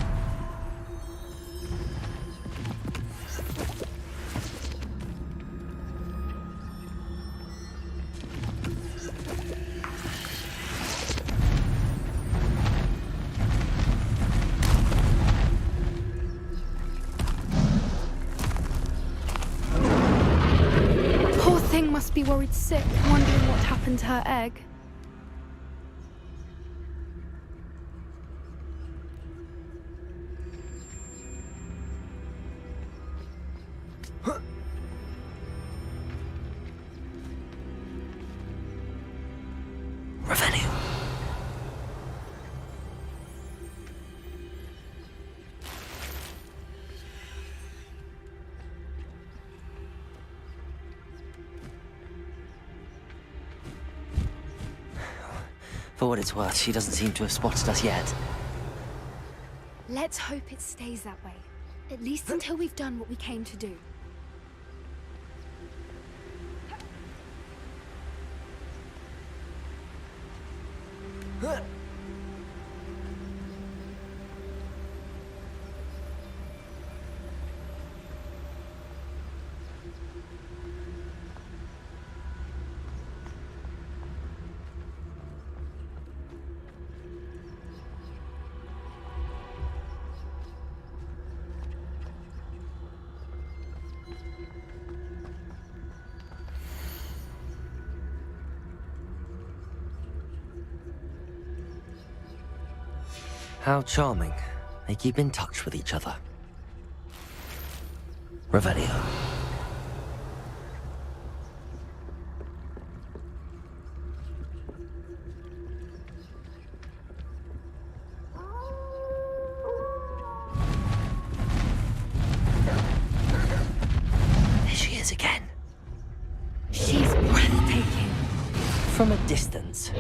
Must be worried sick, wondering what happened to her egg. Revelio. For what it's worth, she doesn't seem to have spotted us yet. Let's hope it stays that way. At least until we've done what we came to do. How charming. They keep in touch with each other. Revelio. There she is again. She's breathtaking. From a distance.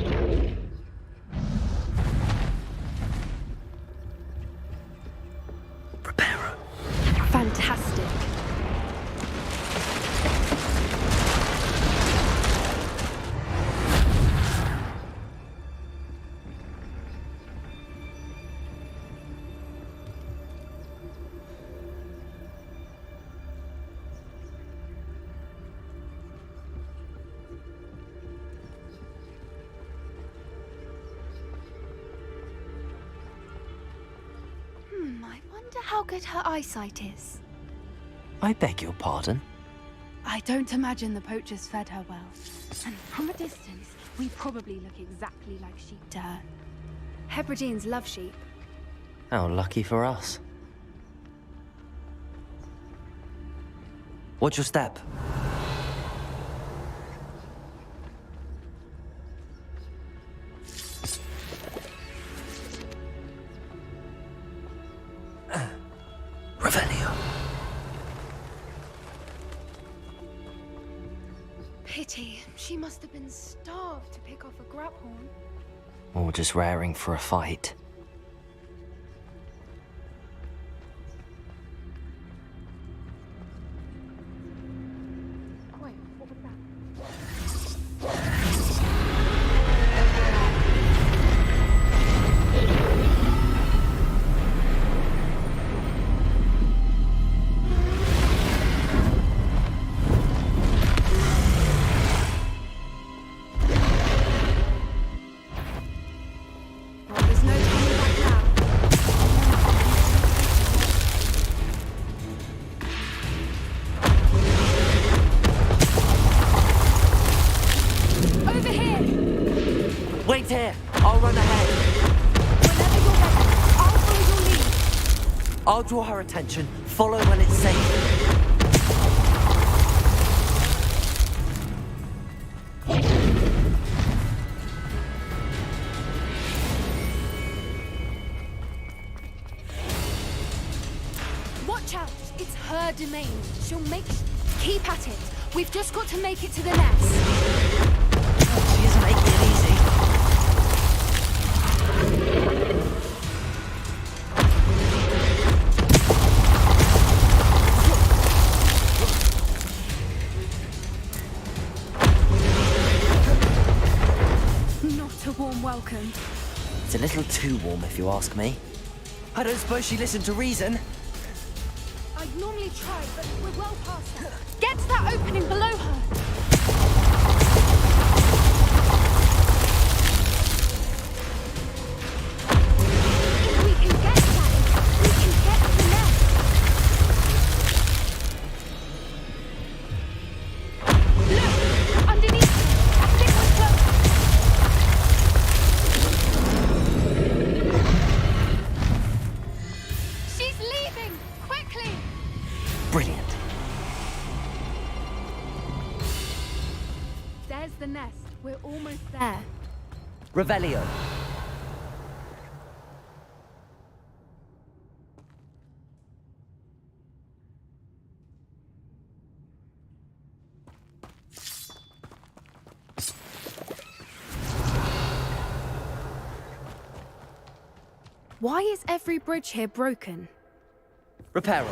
Fantastic. I wonder how good her eyesight is. I beg your pardon? I don't imagine the poachers fed her well. And from a distance, we probably look exactly like sheep to her. Hebrideans love sheep. How lucky for us. Watch your step. Revelio. Pity. She must have been starved to pick off a grabhorn. Or just raring for a fight. Wait, what was that? Wait here. I'll run ahead. Whenever you're ready, I'll follow your lead. I'll draw her attention. Follow when it's safe. Watch out! It's her domain. She'll make... Keep at it. We've just got to make it to the nest. She isn't making it easy. welcome. It's a little too warm, if you ask me. I don't suppose she listened to reason. I'd normally try, but we're well past that. Get to that opening below her! If we can get to that, we can get to the nest. Look! Underneath! I think we're close! She's leaving! Quickly! Brilliant. There's the nest. We're almost there. Revelio. Why is every bridge here broken? Reparo.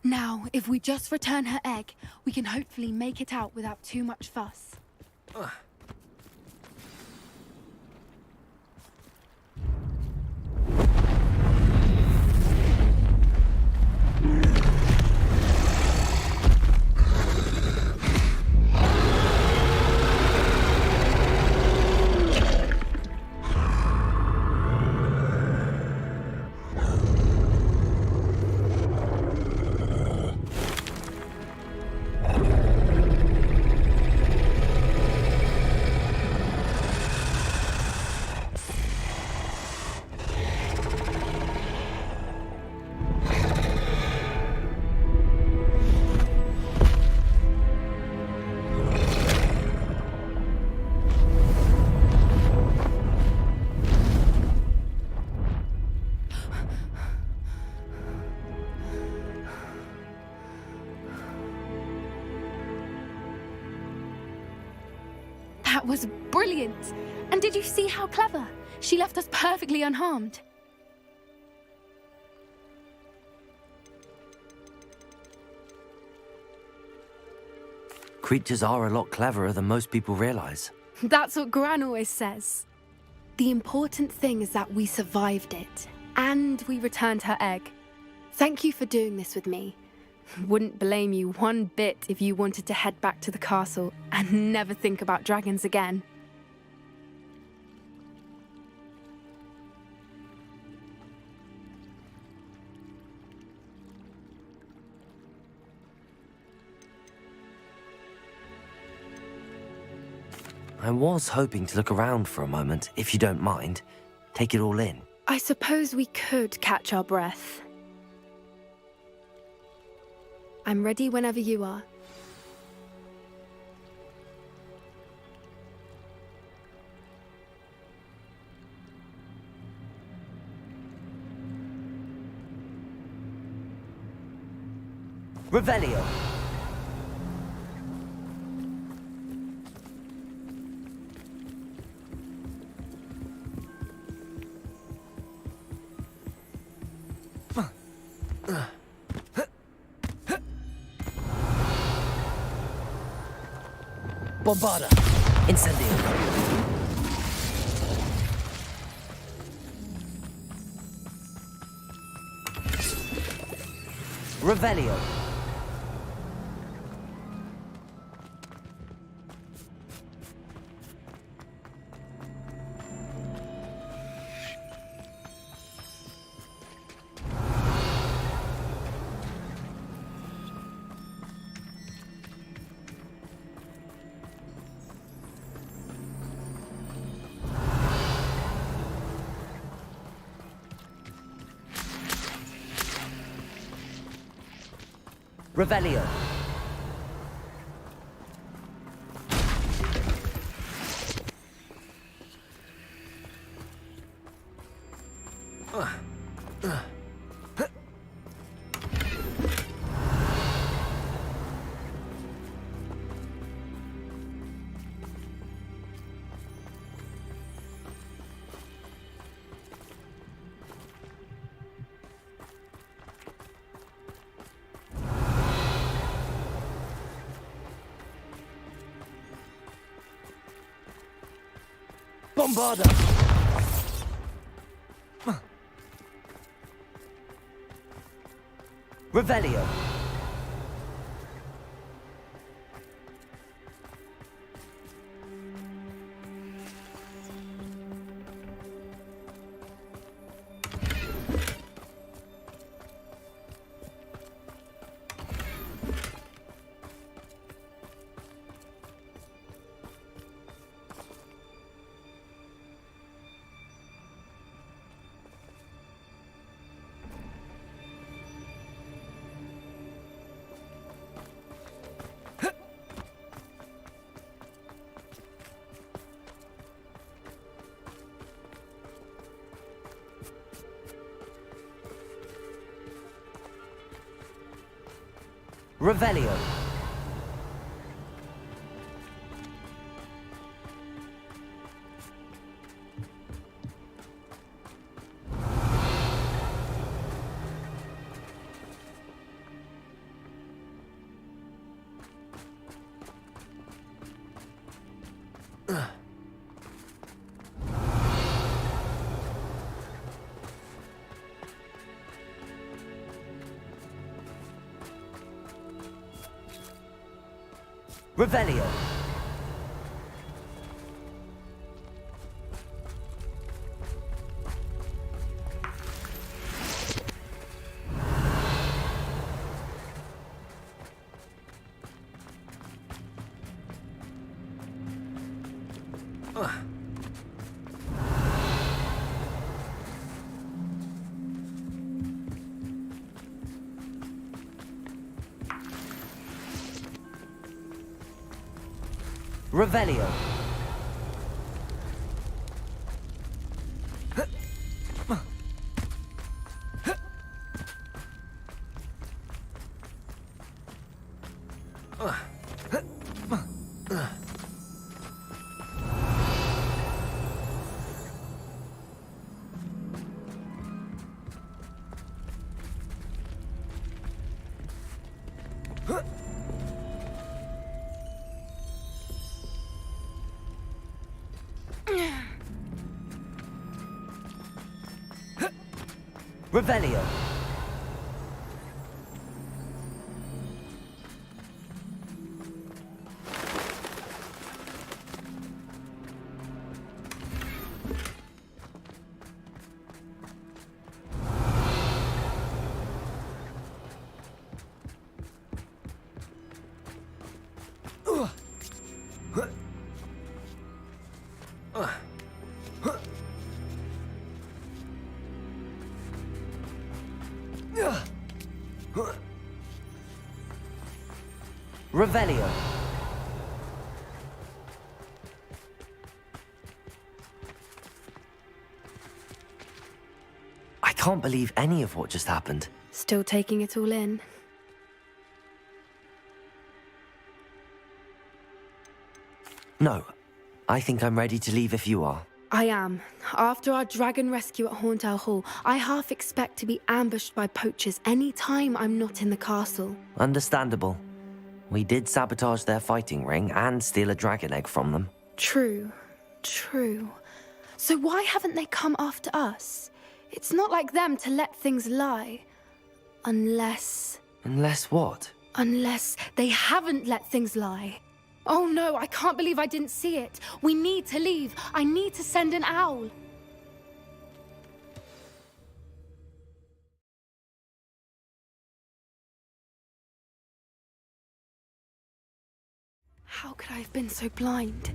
Now, if we just return her egg, we can hopefully make it out without too much fuss. That was brilliant! And did you see how clever? She left us perfectly unharmed. Creatures are a lot cleverer than most people realize. That's what Gran always says. The important thing is that we survived it, and we returned her egg. Thank you for doing this with me. Wouldn't blame you one bit if you wanted to head back to the castle and never think about dragons again. I was hoping to look around for a moment, if you don't mind. Take it all in. I suppose we could catch our breath. I'm ready whenever you are. Revelio. Bombarda. Incendio. Revelio. Revelio. Bombarda! Revelio! Revelio. Revelio. Revelio. Revelio. Revelio. I can't believe any of what just happened. Still taking it all in. No, I think I'm ready to leave if you are. I am. After our dragon rescue at Hauntow Hall, I half expect to be ambushed by poachers any time I'm not in the castle. Understandable. We did sabotage their fighting ring and steal a dragon egg from them. True. True. So why haven't they come after us? It's not like them to let things lie. Unless... Unless what? Unless they haven't let things lie. Oh no, I can't believe I didn't see it. We need to leave. I need to send an owl. How could I have been so blind?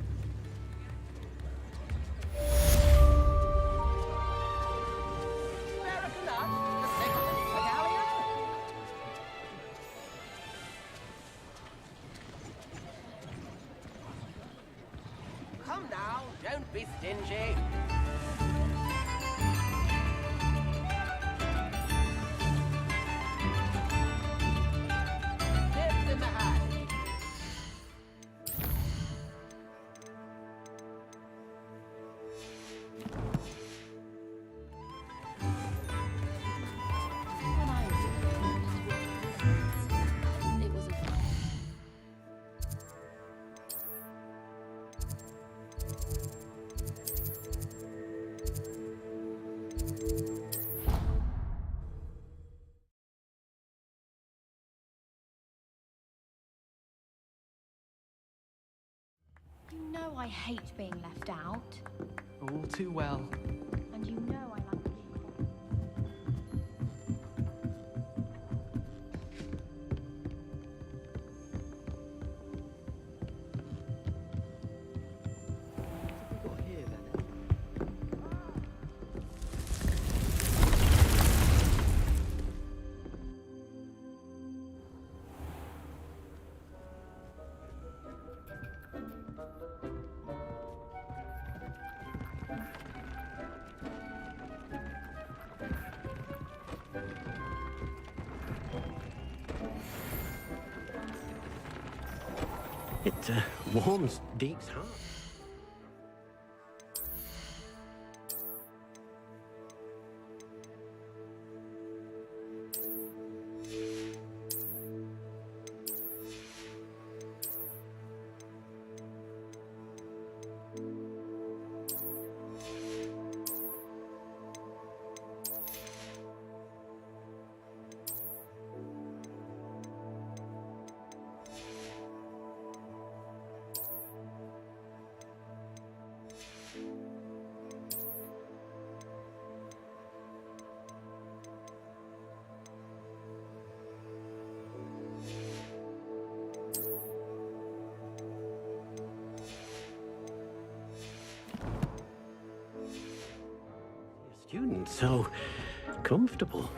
Come now, don't be stingy. Tips in the hat. hate being left out. All too well. And you know I like being... It warms Deke's heart. Student, so comfortable.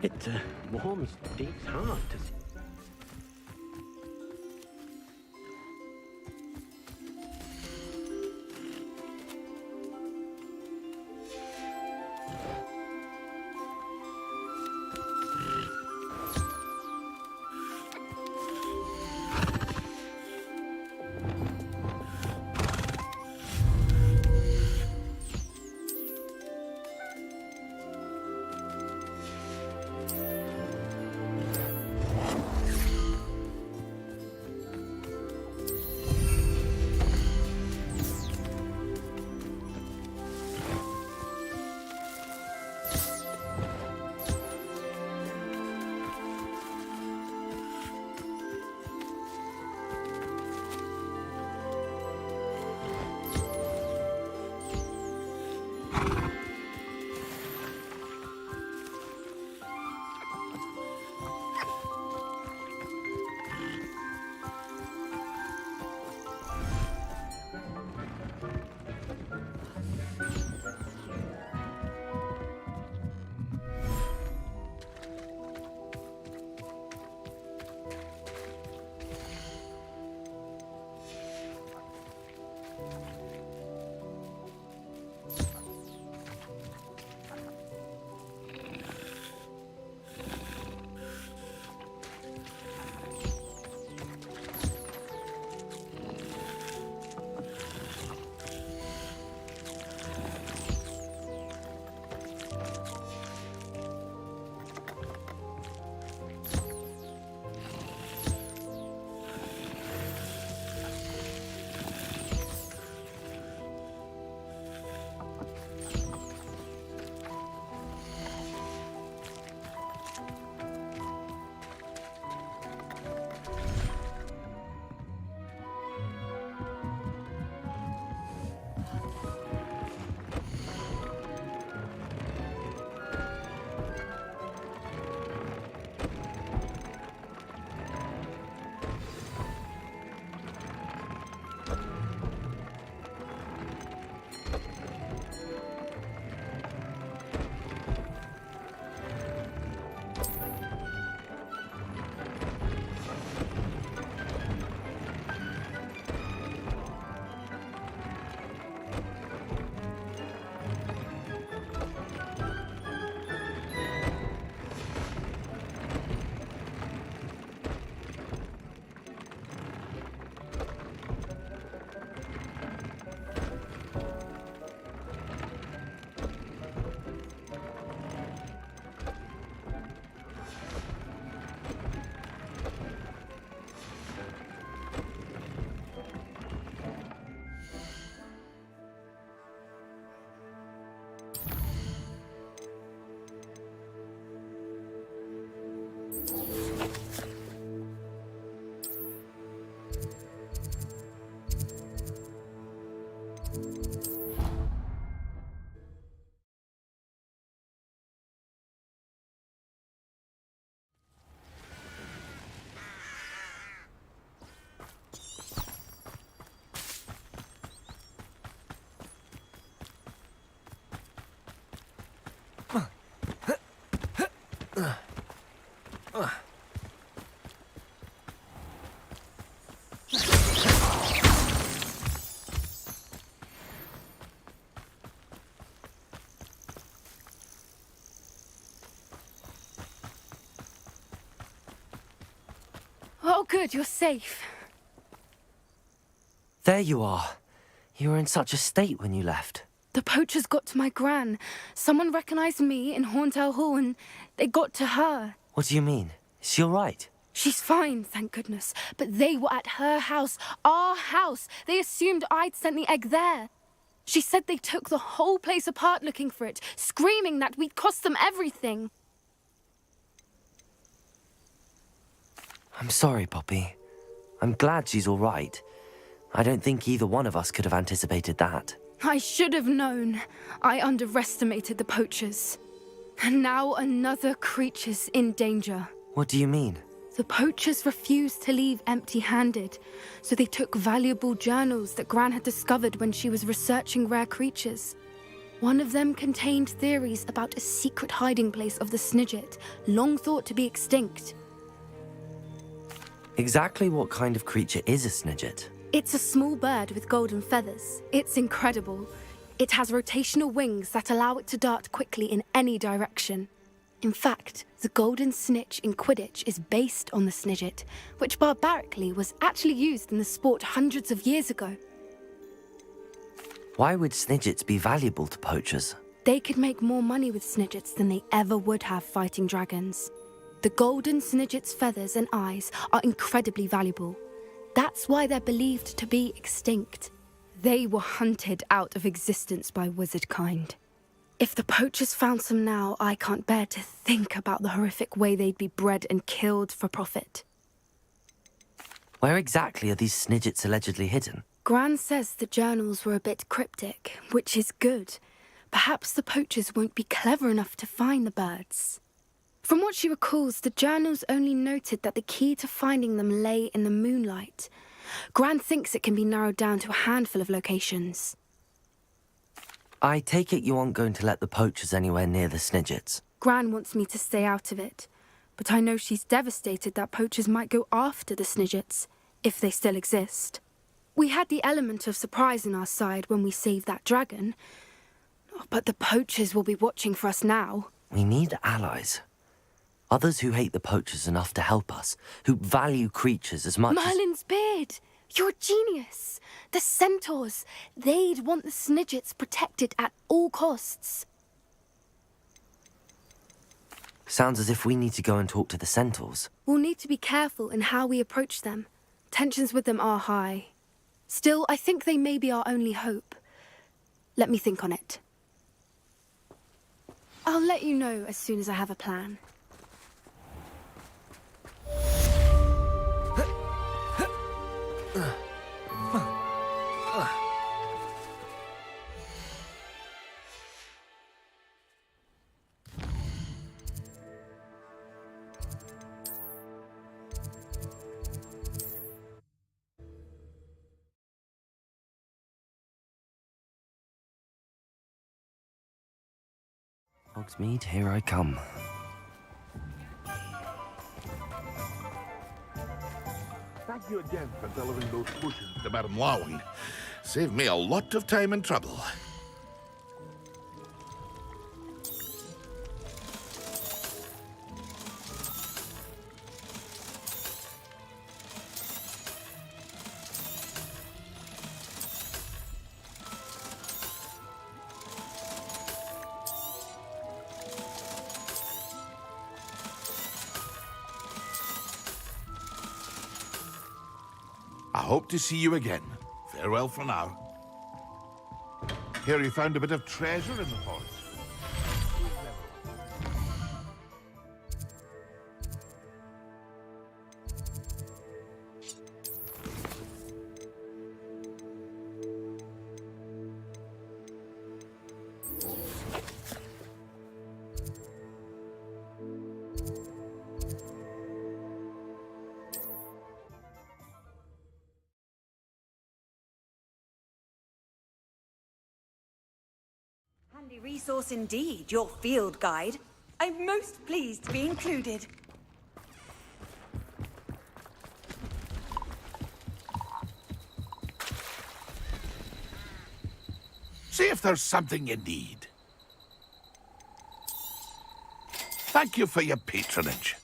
It warms Deke's heart to see. good, you're safe. There you are. You were in such a state when you left. The poachers got to my gran. Someone recognized me in Horntail Hall and they got to her. What do you mean? Is she all right? She's fine, thank goodness. But they were at her house, our house. They assumed I'd sent the egg there. She said they took the whole place apart looking for it, screaming that we'd cost them everything. I'm sorry, Poppy. I'm glad she's all right. I don't think either one of us could have anticipated that. I should have known. I underestimated the poachers. And now another creature's in danger. What do you mean? The poachers refused to leave empty-handed, so they took valuable journals that Gran had discovered when she was researching rare creatures. One of them contained theories about a secret hiding place of the Snidget, long thought to be extinct. Exactly what kind of creature is a Snidget? It's a small bird with golden feathers. It's incredible. It has rotational wings that allow it to dart quickly in any direction. In fact, the golden snitch in Quidditch is based on the Snidget, which barbarically was actually used in the sport hundreds of years ago. Why would Snidgets be valuable to poachers? They could make more money with Snidgets than they ever would have fighting dragons. The golden Snidget's feathers and eyes are incredibly valuable. That's why they're believed to be extinct. They were hunted out of existence by wizard kind. If the poachers found some now, I can't bear to think about the horrific way they'd be bred and killed for profit. Where exactly are these Snidgets allegedly hidden? Gran says the journals were a bit cryptic, which is good. Perhaps the poachers won't be clever enough to find the birds. From what she recalls, the journals only noted that the key to finding them lay in the moonlight. Gran thinks it can be narrowed down to a handful of locations. I take it you aren't going to let the poachers anywhere near the Snidgets. Gran wants me to stay out of it, but I know she's devastated that poachers might go after the Snidgets, if they still exist. We had the element of surprise on our side when we saved that dragon, but the poachers will be watching for us now. We need allies. Others who hate the poachers enough to help us, who value creatures as much Merlin's beard! You're a genius! The centaurs! They'd want the Snidgets protected at all costs. Sounds as if we need to go and talk to the centaurs. We'll need to be careful in how we approach them. Tensions with them are high. Still, I think they may be our only hope. Let me think on it. I'll let you know as soon as I have a plan. Hogsmeade, here I come. Thank you again for delivering those potions to Madame Lawing. Saved me a lot of time and trouble. I hope to see you again. Farewell for now. Here you found a bit of treasure in the forest. Handy resource indeed, your field guide. I'm most pleased to be included. See if there's something you need. Thank you for your patronage.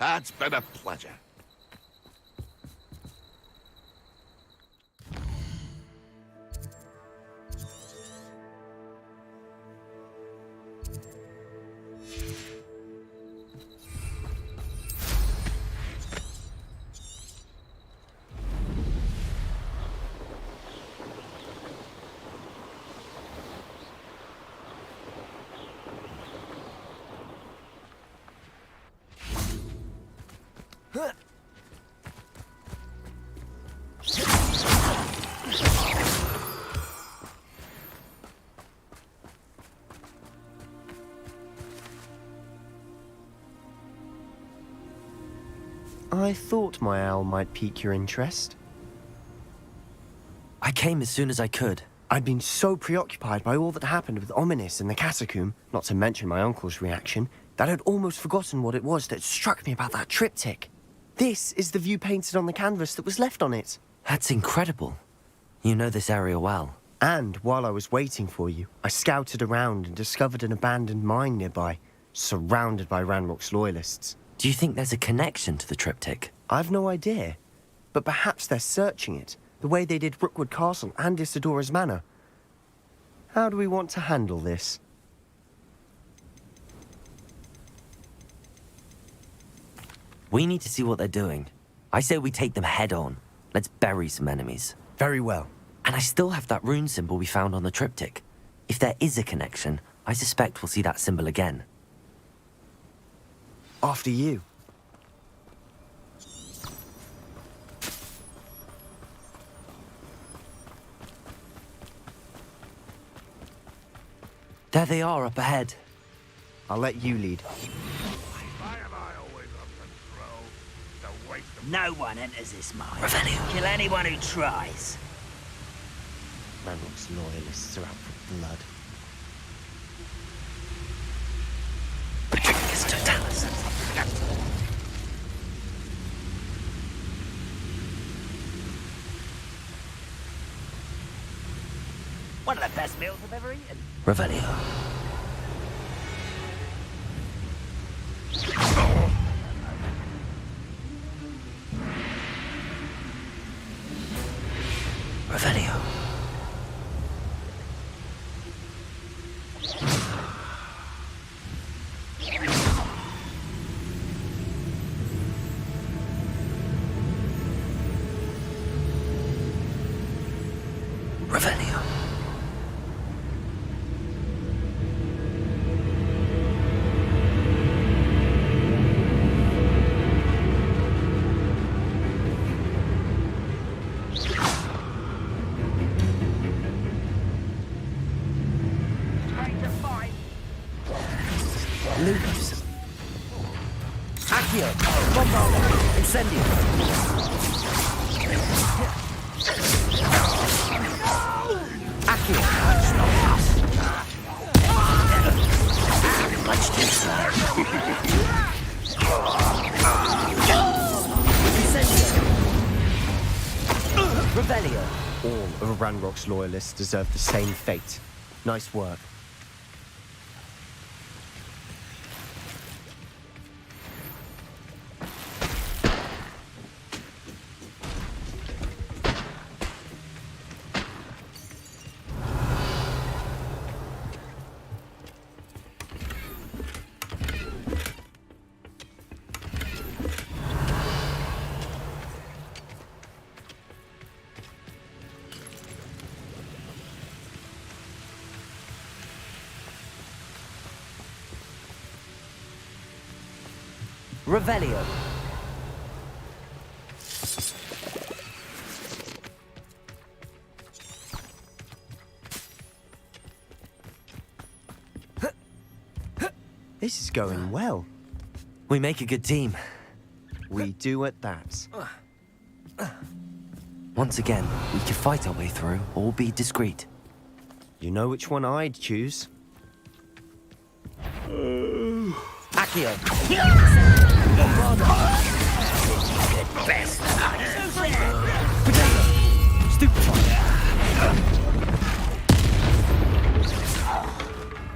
It's been a pleasure. I thought my owl might pique your interest. I came as soon as I could. I'd been so preoccupied by all that happened with Ominis and the catacomb, not to mention my uncle's reaction, that I'd almost forgotten what it was that struck me about that triptych. This is the view painted on the canvas that was left on it. That's incredible. You know this area well. And while I was waiting for you, I scouted around and discovered an abandoned mine nearby, surrounded by Ranrock's loyalists. Do you think there's a connection to the triptych? I've no idea, but perhaps they're searching it, the way they did Rookwood Castle and Isidora's Manor. How do we want to handle this? We need to see what they're doing. I say we take them head on. Let's bury some enemies. Very well. And I still have that rune symbol we found on the triptych. If there is a connection, I suspect we'll see that symbol again. After you. There they are up ahead. I'll let you lead. No one enters this mine. Revelio. Kill anyone who tries. Ranrock's loyalists are out for blood. One of the best meals I've ever eaten. Revelio. Revelio. Revelio. Lucas. Accio. Bombardo. Incendio. Accio. Much too slow. Incendio. Revelio. All of Ranrock's loyalists deserve the same fate. Nice work. Revelio. This is going well. We make a good team. We do at that. Once again, we can fight our way through or be discreet. You know which one I'd choose. Accio. Best.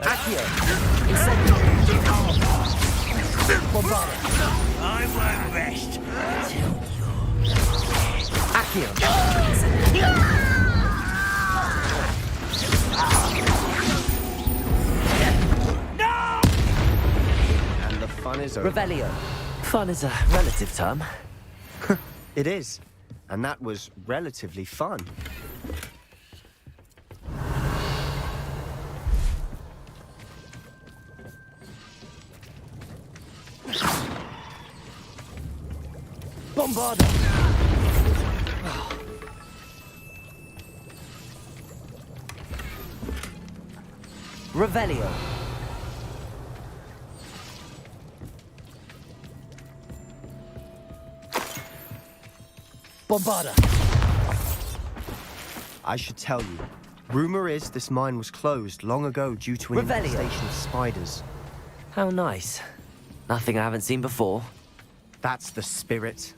Accio. Incendio. Bombardo. I'm is over. Revelio. Fun is a relative term. It is. And that was relatively fun. Bombarda. Revelio. Bombarda. I should tell you. Rumor is this mine was closed long ago due to an Revelio. infestation of spiders. How nice. Nothing I haven't seen before. That's the spirit.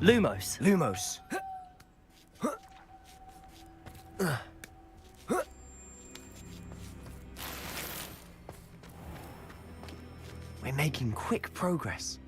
Lumos. Lumos. We're making quick progress.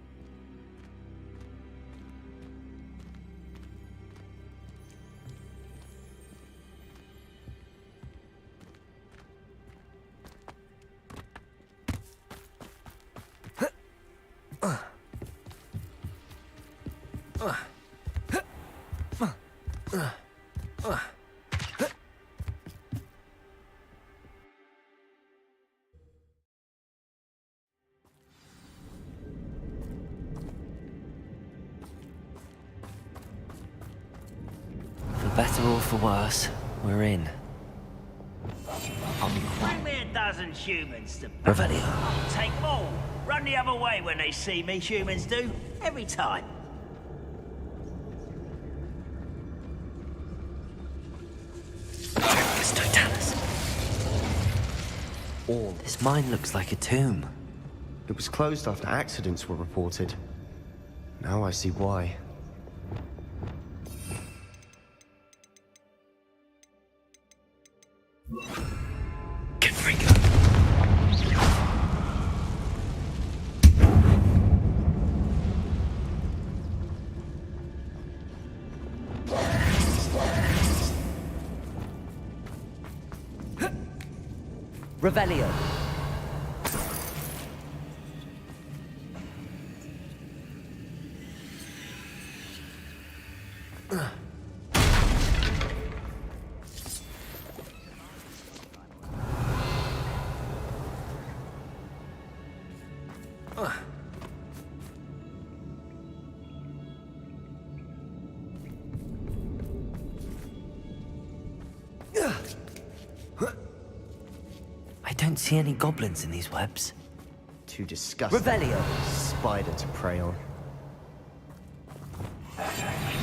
For better or for worse, we're in. Bring me a dozen humans to Revelio. I'll take them all. Run the other way when they see me, humans do. Every time. All. This mine looks like a tomb. It was closed after accidents were reported. Now I see why. Revelio. I don't see any goblins in these webs. Too disgusting. Revelio. Spider to prey on. We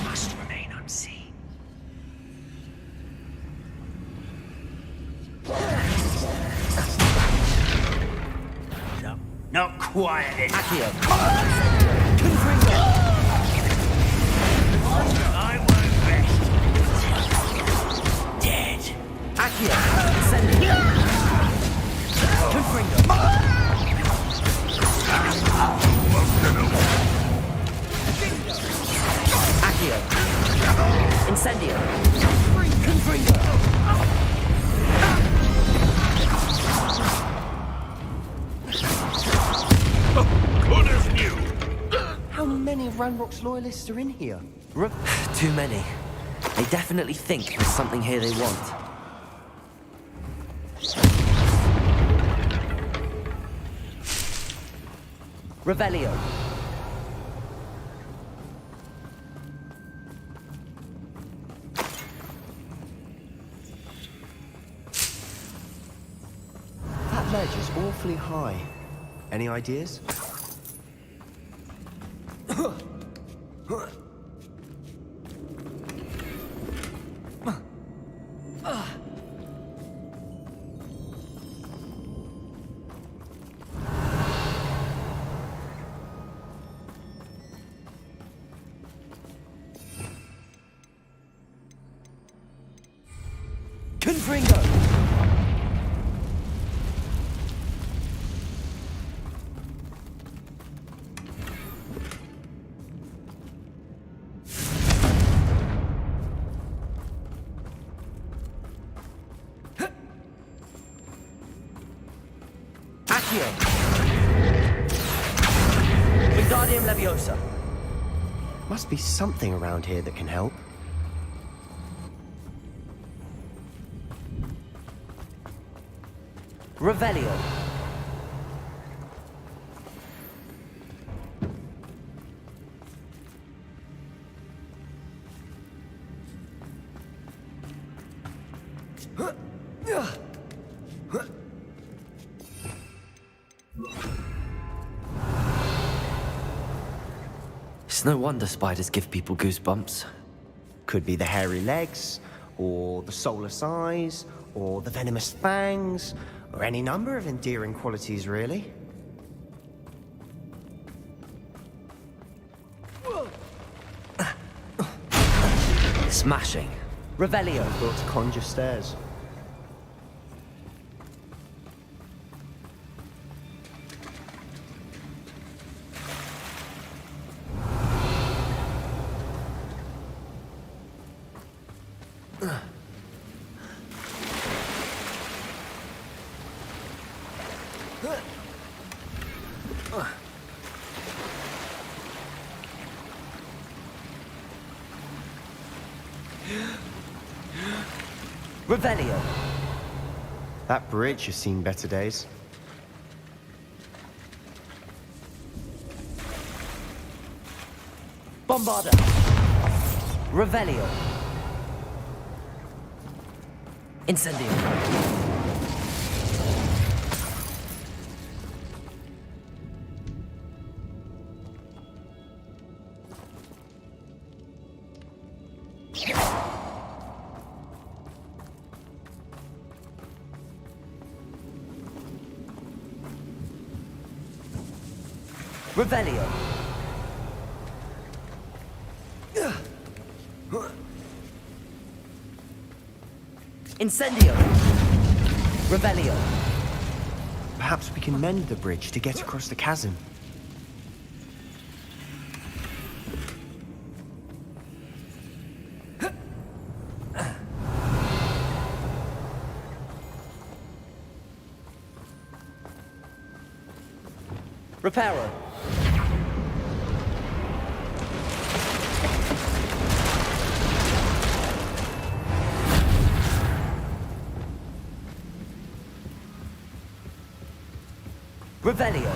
must remain unseen. Not quiet. Accio. I won't rest. Dead. Accio. Incendio. Confringo. Accio. Incendio. Confringo. Good as new. How many Ranrock's loyalists are in here? Too many. They definitely think there's something here they want. Revelio. That ledge is awfully high. Any ideas? Confringo. Accio! Wingardium Leviosa! Must be something around here that can help. Revelio! It's no wonder spiders give people goosebumps. Could be the hairy legs, or the soulless eyes, or the venomous fangs, or any number of endearing qualities, really. Smashing. Revelio! Built to conjure stairs. Revelio! That bridge has seen better days. Bombarda! Revelio! Incendio! Revelio! Incendio! Revelio! Perhaps we can mend the bridge to get across the chasm. Reparo! Revelio!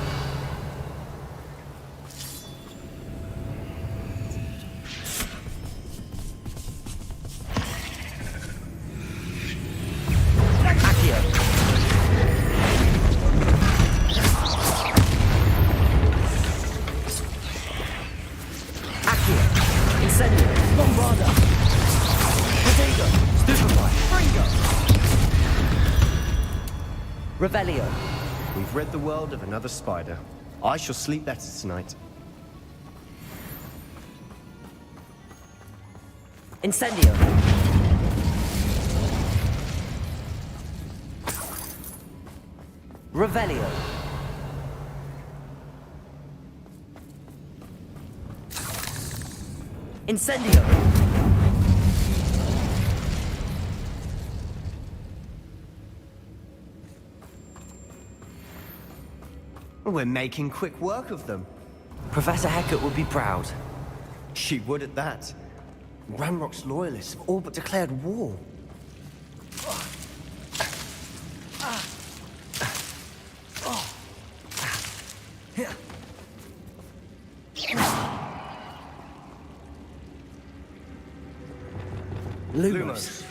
Accio! Accio! Incendio! Bombarda! Protego! Stupefy! Fringo! Revelio! We've rid the world of another spider. I shall sleep better tonight. Incendio! Revelio! Incendio! We're making quick work of them. Professor Hecat would be proud. She would at that. Ranrock's loyalists have all but declared war. Lumos.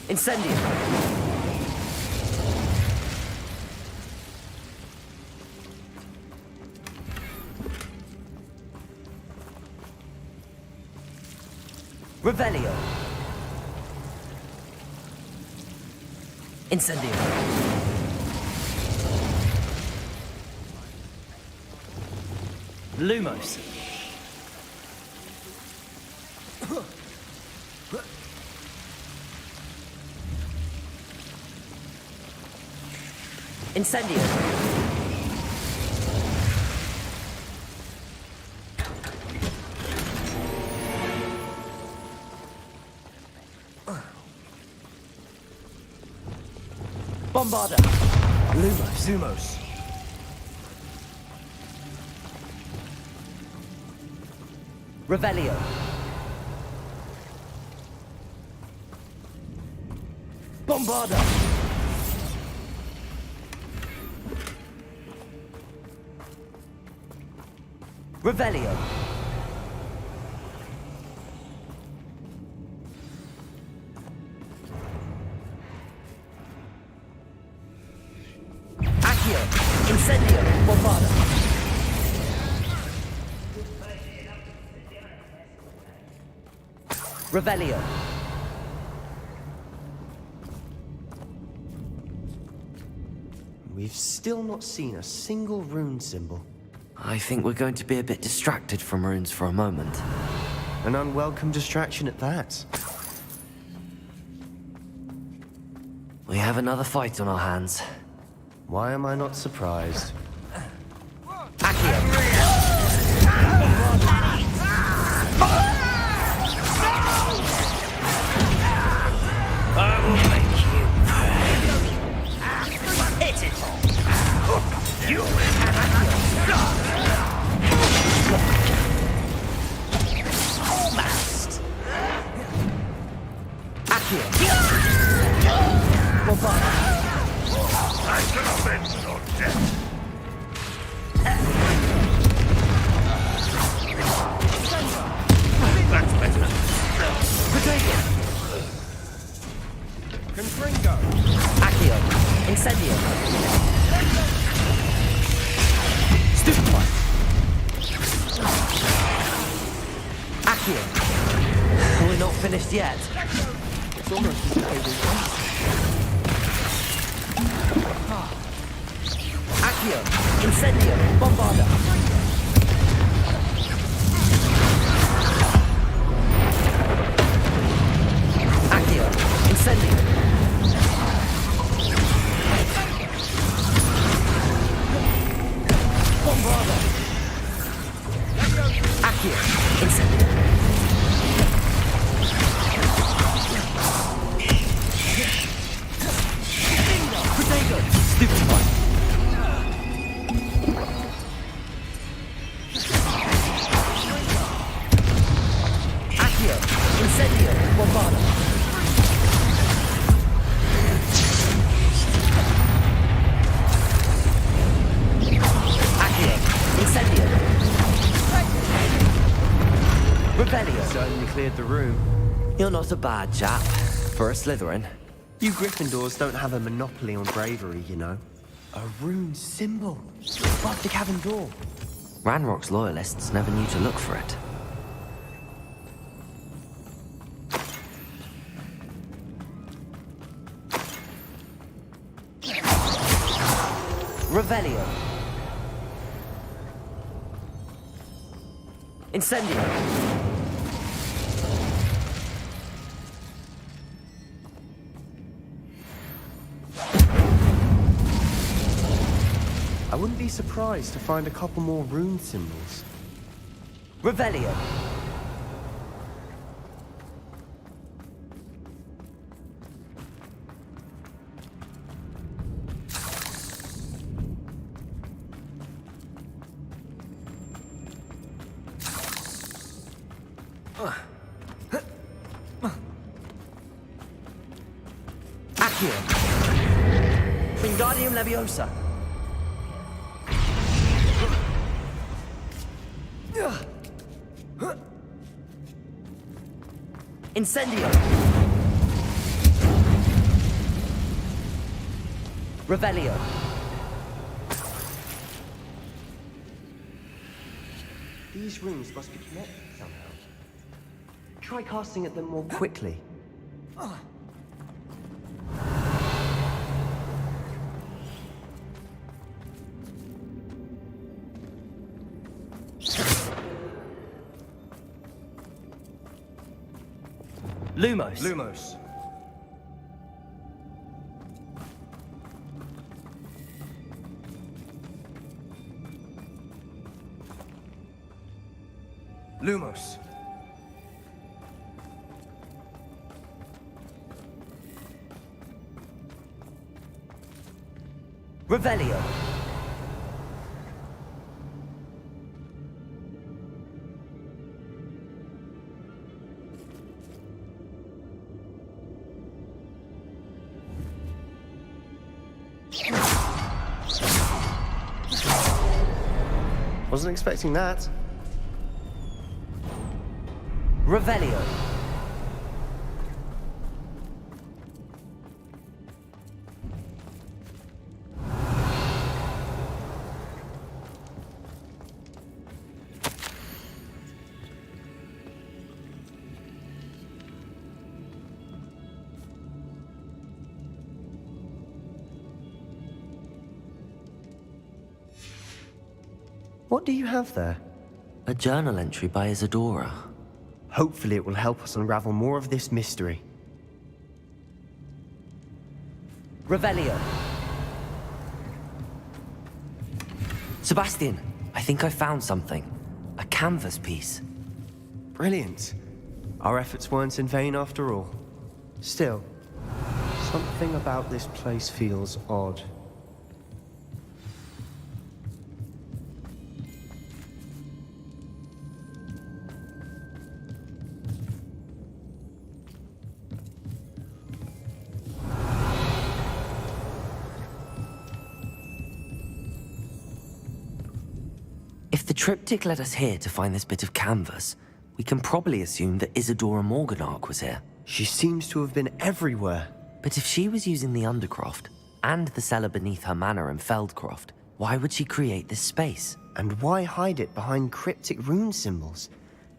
Incendio. Revelio. Incendio. Lumos. Incendio. Bombarda! Lumos. Revelio. Bombarda! Revelio. Accio. Incendio. Bombarda. Revelio. We've still not seen a single rune symbol. I think we're going to be a bit distracted from runes for a moment. An unwelcome distraction at that. We have another fight on our hands. Why am I not surprised? I will make you pay. Hit it! You will have almost! Accio! Bombarda! I should have been so dead. That's better. Potato! Confringo! Accio! Incendio! Stupefy! Accio! We're not finished yet. It's almost as if Accio! Incendio! Bombarda! Accio! Incendio! Bombarda! Accio! Incendio! Potato! Stupefy! Accio! Incendio! Bombarda! Accio! Incendio! Revelio! certainly cleared the room. You're not a bad chap for a Slytherin. You Gryffindors don't have a monopoly on bravery, you know. A rune symbol above the cabin door. Ranrock's loyalists never knew to look for it. Revelio! Incendio! I wouldn't be surprised to find a couple more rune symbols. Revelio! Accio! Wingardium Leviosa! Incendio! Revelio! These runes must be connected somehow. Try casting at them more quickly. Lumos! Lumos. Lumos. Revelio. Wasn't expecting that. Revelio. What do you have there? A journal entry by Isadora. Hopefully it will help us unravel more of this mystery. Revelio. Sebastian, I think I found something. A canvas piece. Brilliant. Our efforts weren't in vain after all. Still, something about this place feels odd. If the triptych led us here to find this bit of canvas, we can probably assume that Isadora Morganach was here. She seems to have been everywhere. But if she was using the Undercroft, and the cellar beneath her manor in Feldcroft, why would she create this space? And why hide it behind cryptic rune symbols?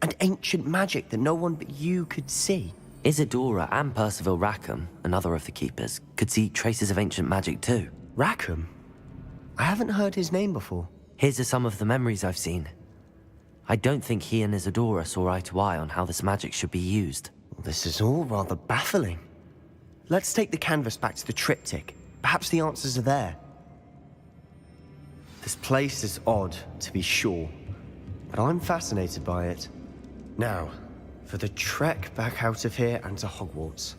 And ancient magic that no one but you could see? Isadora and Percival Rackham, another of the Keepers, could see traces of ancient magic too. Rackham? I haven't heard his name before. His are some of the memories I've seen. I don't think he and Isadora saw eye to eye on how this magic should be used. This is all rather baffling. Let's take the canvas back to the triptych. Perhaps the answers are there. This place is odd, to be sure, but I'm fascinated by it. Now, for the trek back out of here and to Hogwarts.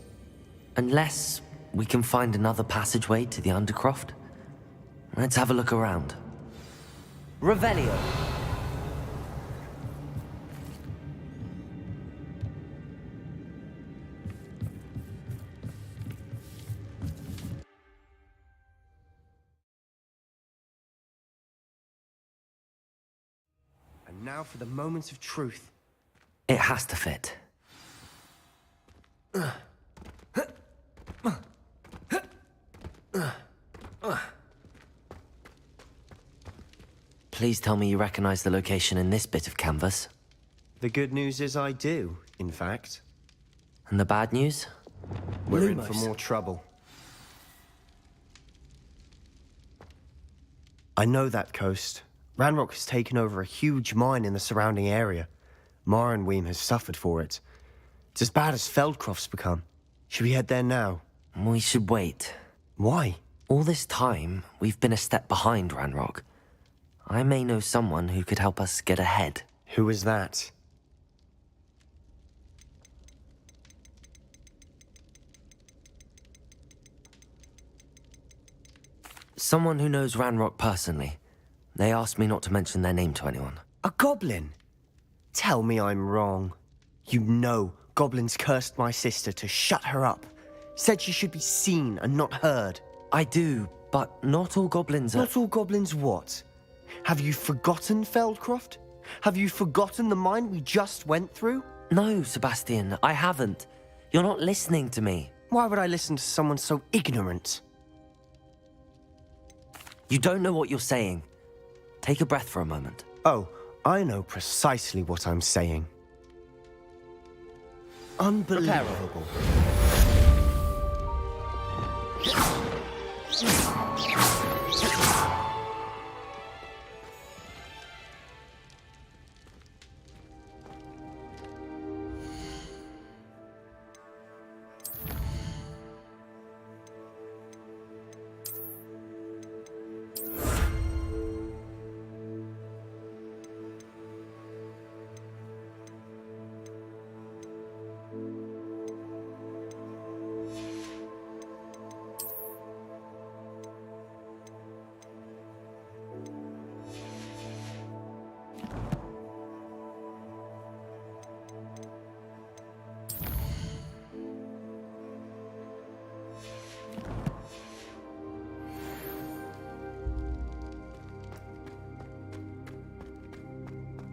Unless we can find another passageway to the Undercroft. Let's have a look around. Revelio. And now for the moment of truth. It has to fit. Please tell me you recognize the location in this bit of canvas. The good news is I do, in fact. And the bad news? We're in for more trouble. I know that coast. Ranrock has taken over a huge mine in the surrounding area. Marrenweem has suffered for it. It's as bad as Feldcroft's become. Should we head there now? We should wait. Why? All this time, we've been a step behind Ranrock. I may know someone who could help us get ahead. Who is that? Someone who knows Ranrock personally. They asked me not to mention their name to anyone. A goblin? Tell me I'm wrong. You know goblins cursed my sister to shut her up. Said she should be seen and not heard. I do, but not all goblins are... Not all goblins what? Have you forgotten Feldcroft? Have you forgotten the mine we just went through? No, Sebastian, I haven't. You're not listening to me. Why would I listen to someone so ignorant? You don't know what you're saying. Take a breath for a moment. Oh, I know precisely what I'm saying. Unbelievable.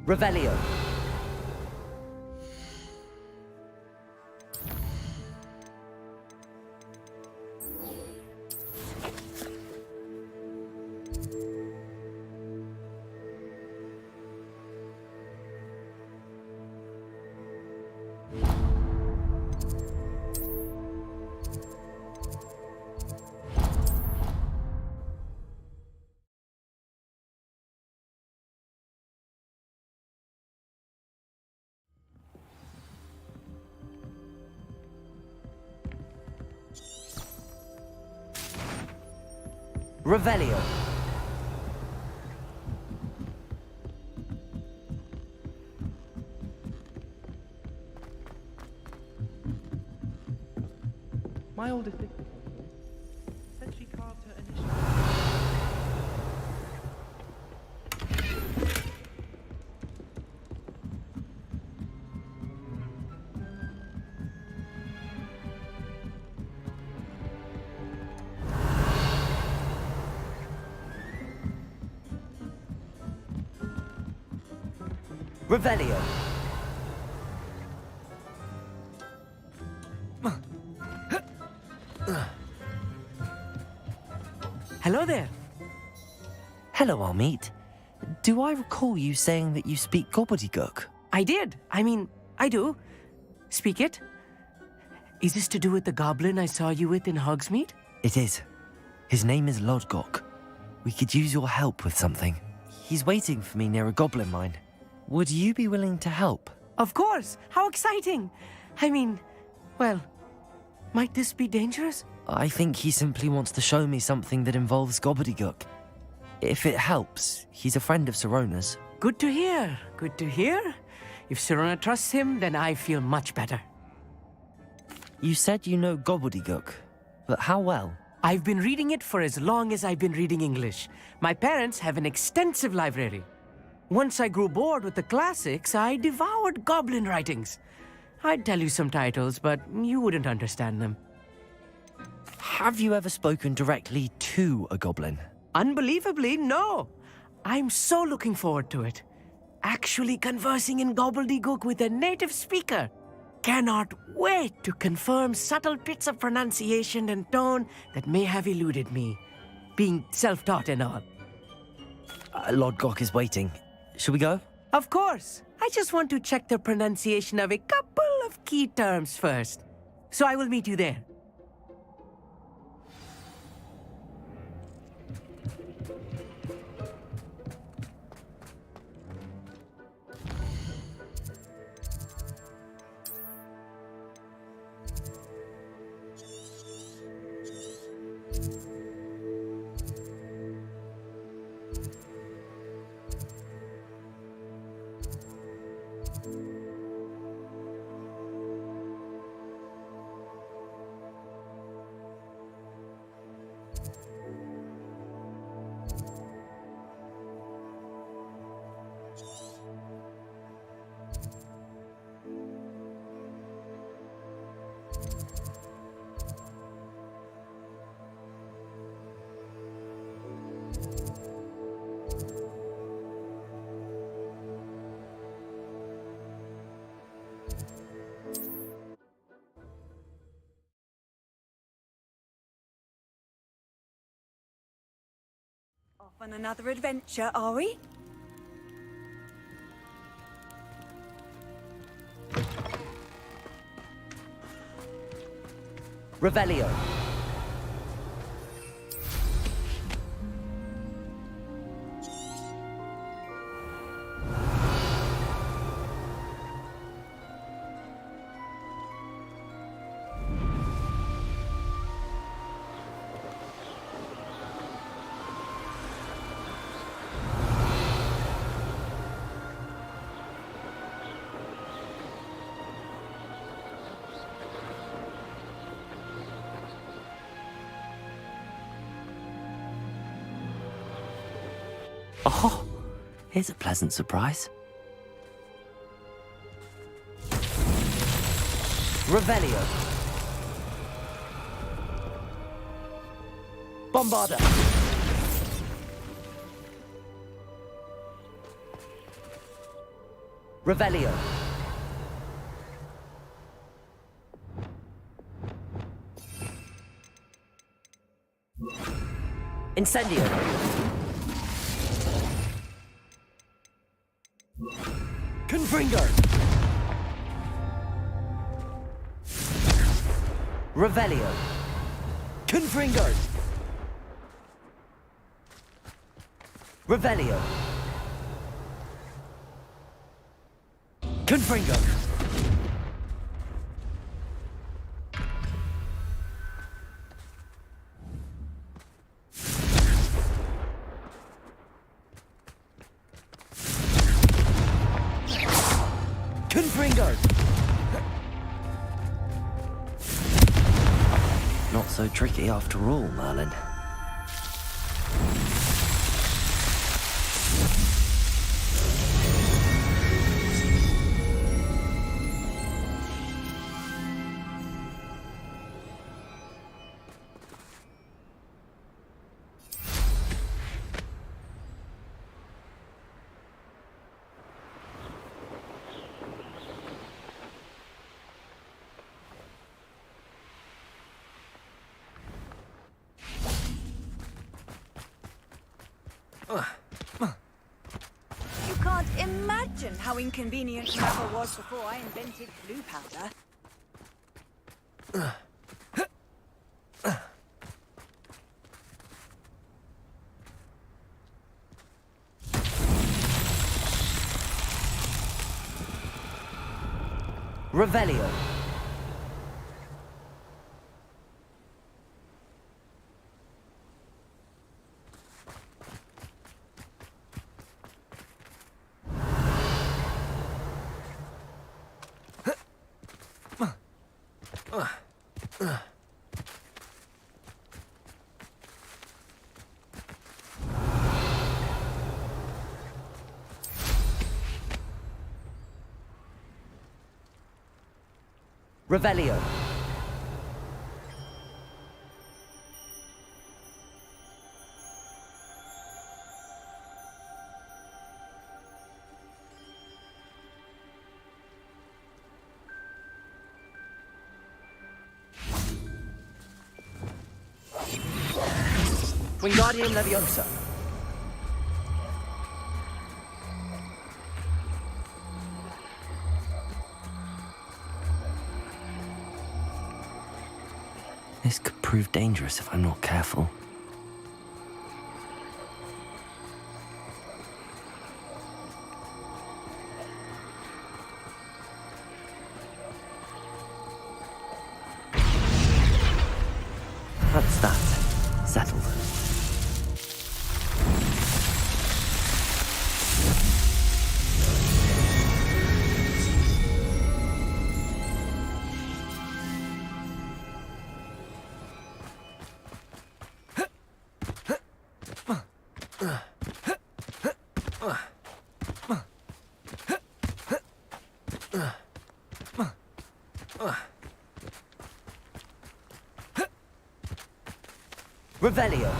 Revelio. Revelio. My oldest sister said she carved her initials. Revelio. Hello there. Hello, Armeet. Do I recall you saying that you speak gobbledygook? I did. I mean, I do. Speak it. Is this to do with the goblin I saw you with in Hogsmeade? It is. His name is Lodgok. We could use your help with something. He's waiting for me near a goblin mine. Would you be willing to help? Of course. How exciting. I mean, well, might this be dangerous? I think he simply wants to show me something that involves gobbledygook. If it helps, he's a friend of Sirona's. Good to hear. Good to hear. If Sirona trusts him, then I feel much better. You said you know gobbledygook, but how well? I've been reading it for as long as I've been reading English. My parents have an extensive library. Once I grew bored with the classics, I devoured goblin writings. I'd tell you some titles, but you wouldn't understand them. Have you ever spoken directly to a goblin? Unbelievably, no. I'm so looking forward to it. Actually conversing in gobbledygook with a native speaker. Cannot wait to confirm subtle bits of pronunciation and tone that may have eluded me, being self-taught and all. Lodgok is waiting. Shall we go? Of course. I just want to check the pronunciation of a couple of key terms first. So I will meet you there. Off on another adventure, are we? Revelio. Oh, here's a pleasant surprise. Revelio. Bombarda. Revelio. Incendio. Confringo. Revelio. Confringo. Revelio. Confringo. Confringo. Not so tricky after all, Merlin. You can't imagine how inconvenient gravel was before I invented blue powder. Revelio. Revelio. Wingardium Leviosa. This could prove dangerous if I'm not careful. That's that. Settled. Revelio.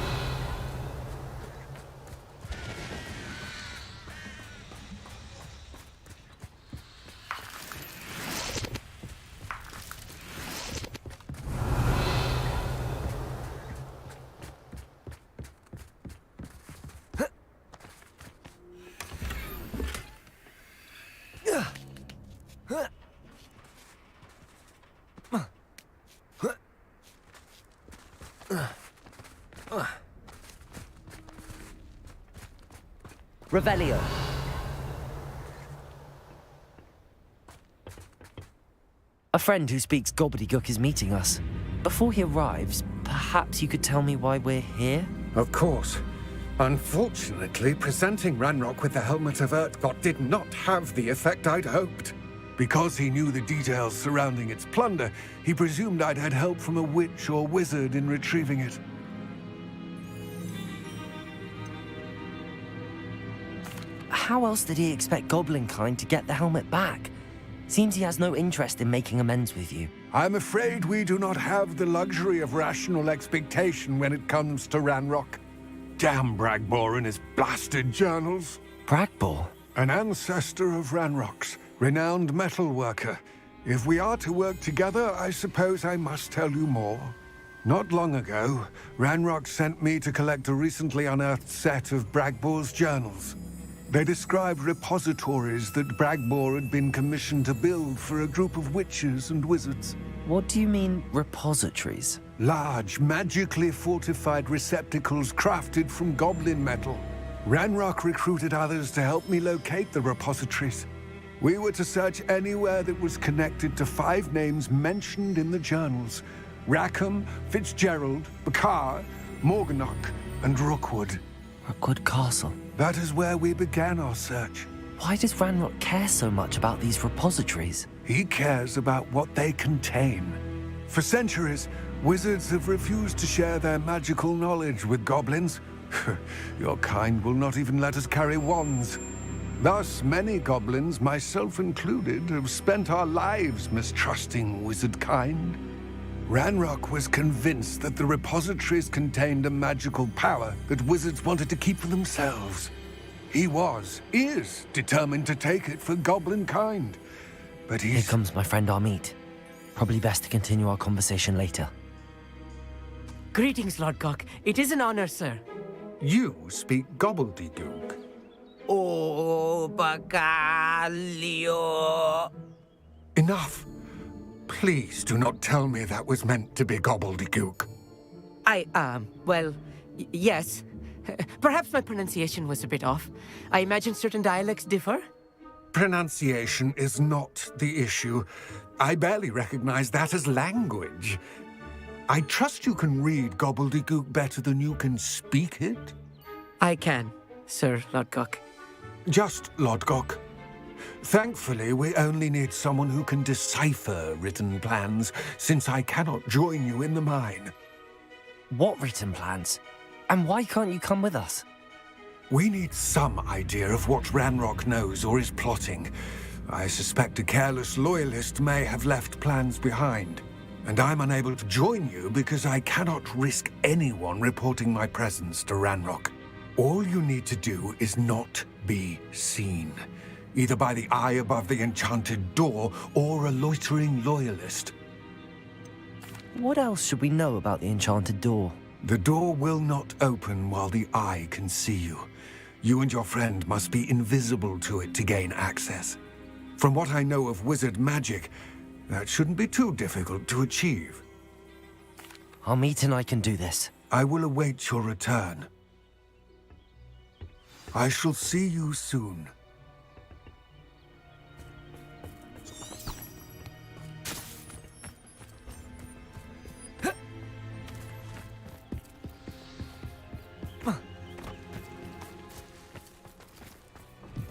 Revelio. A friend who speaks gobbledygook is meeting us. Before he arrives, perhaps you could tell me why we're here? Of course. Unfortunately, presenting Ranrock with the Helmet of Urtkot did not have the effect I'd hoped. Because he knew the details surrounding its plunder, he presumed I'd had help from a witch or wizard in retrieving it. How else did he expect Goblinkind to get the helmet back? Seems he has no interest in making amends with you. I'm afraid we do not have the luxury of rational expectation when it comes to Ranrock. Damn Bragbor and his blasted journals. Bragbor? An ancestor of Ranrock's, renowned metal worker. If we are to work together, I suppose I must tell you more. Not long ago, Ranrock sent me to collect a recently unearthed set of Bragbor's journals. They described repositories that Bragbor had been commissioned to build for a group of witches and wizards. What do you mean, repositories? Large, magically fortified receptacles crafted from goblin metal. Ranrock recruited others to help me locate the repositories. We were to search anywhere that was connected to 5 names mentioned in the journals: Rackham, Fitzgerald, Bakar, Morganach, and Rookwood. Rookwood Castle. That is where we began our search. Why does Ranrock care so much about these repositories? He cares about what they contain. For centuries, wizards have refused to share their magical knowledge with goblins. Your kind will not even let us carry wands. Thus, many goblins, myself included, have spent our lives mistrusting wizard kind. Ranrock was convinced that the repositories contained a magical power that wizards wanted to keep for themselves. He is determined to take it for goblin kind. But Here comes my friend Amit. Probably best to continue our conversation later. Greetings, Lord Cock. It is an honor, sir. You speak gobbledygook. Oh, Bacalio. Enough. Please do not tell me that was meant to be gobbledygook. Well, yes. Perhaps my pronunciation was a bit off. I imagine certain dialects differ? Pronunciation is not the issue. I barely recognize that as language. I trust you can read gobbledygook better than you can speak it? I can, Sir Lodgok. Just Lodgok. Thankfully, we only need someone who can decipher written plans, since I cannot join you in the mine. What written plans? And why can't you come with us? We need some idea of what Ranrock knows or is plotting. I suspect a careless loyalist may have left plans behind. And I'm unable to join you because I cannot risk anyone reporting my presence to Ranrock. All you need to do is not be seen, either by the eye above the enchanted door or a loitering loyalist. What else should we know about the enchanted door? The door will not open while the eye can see you. You and your friend must be invisible to it to gain access. From what I know of wizard magic, that shouldn't be too difficult to achieve. Amit and I can do this. I will await your return. I shall see you soon.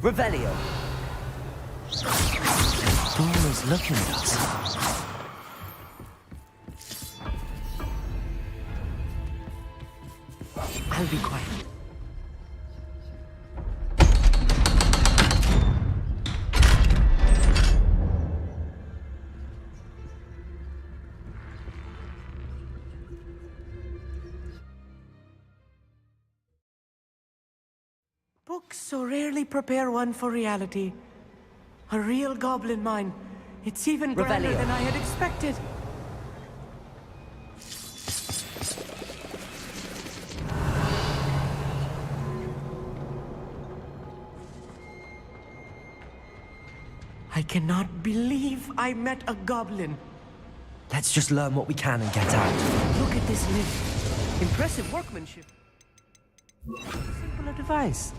Revelio! Door is looking at us. I'll be quiet. Books so rarely prepare one for reality. A real goblin mine. It's even grander than I had expected. I cannot believe I met a goblin. Let's just learn what we can and get out. Look at this lift. Impressive workmanship. Simple a device.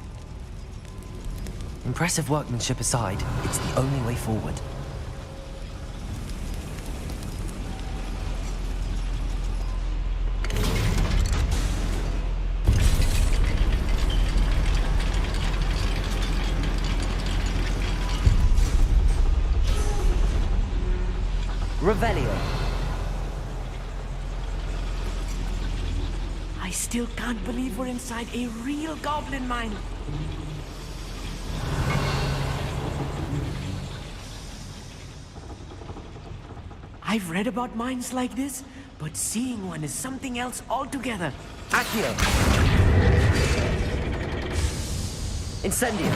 Impressive workmanship aside, it's the only way forward. Revelio. I still can't believe we're inside a real goblin mine. I've read about mines like this, but seeing one is something else altogether. Accio! Incendio!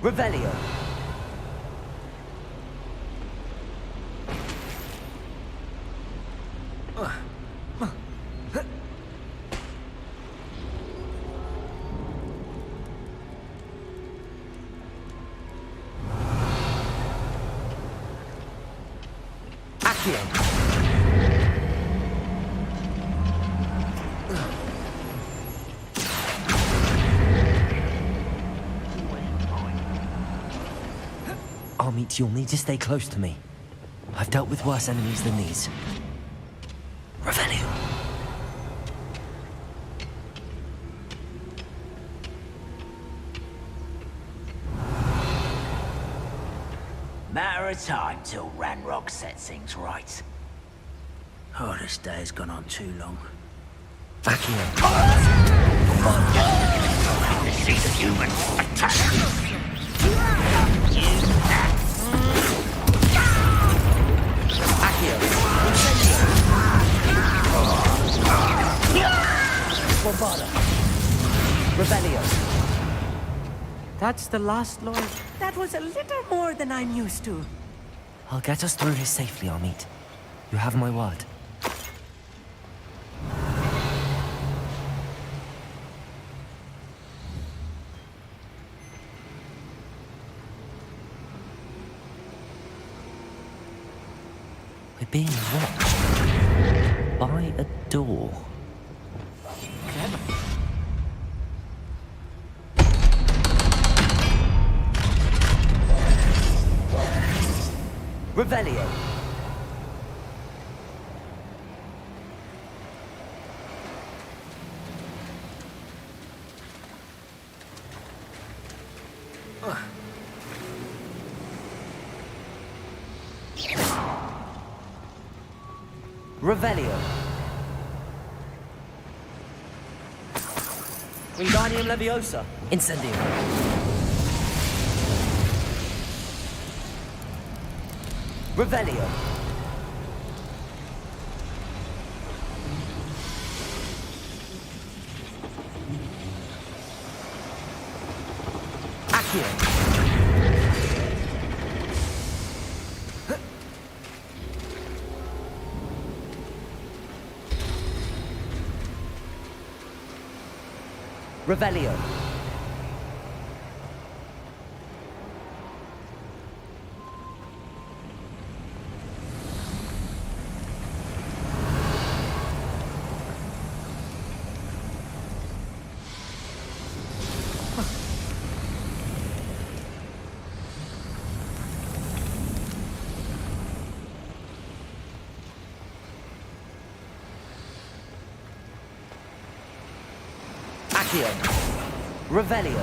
Revelio. Amit, you'll need to stay close to me. I've dealt with worse enemies than these. Revelio. Matter of time till Ranrock sets things right. Oh, this day has gone on too long. Accio. To see the humans attack. Accio. Bombarda. Revelio. That's the last lord. That was a little more than I'm used to. I'll get us through this safely, Amit. You have my word. We're being watched by a door. Revelio. Revelio. Wingardium Leviosa. Incendio. Revelio. Accio. Revelio. Accio. Revelio.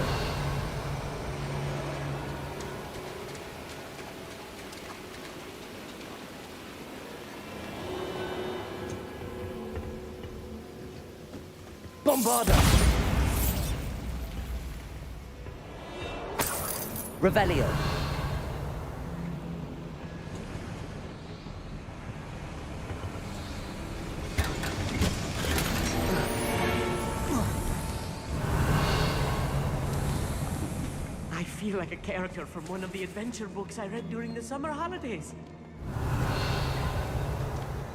Bombarda. Revelio. I feel like a character from one of the adventure books I read during the summer holidays.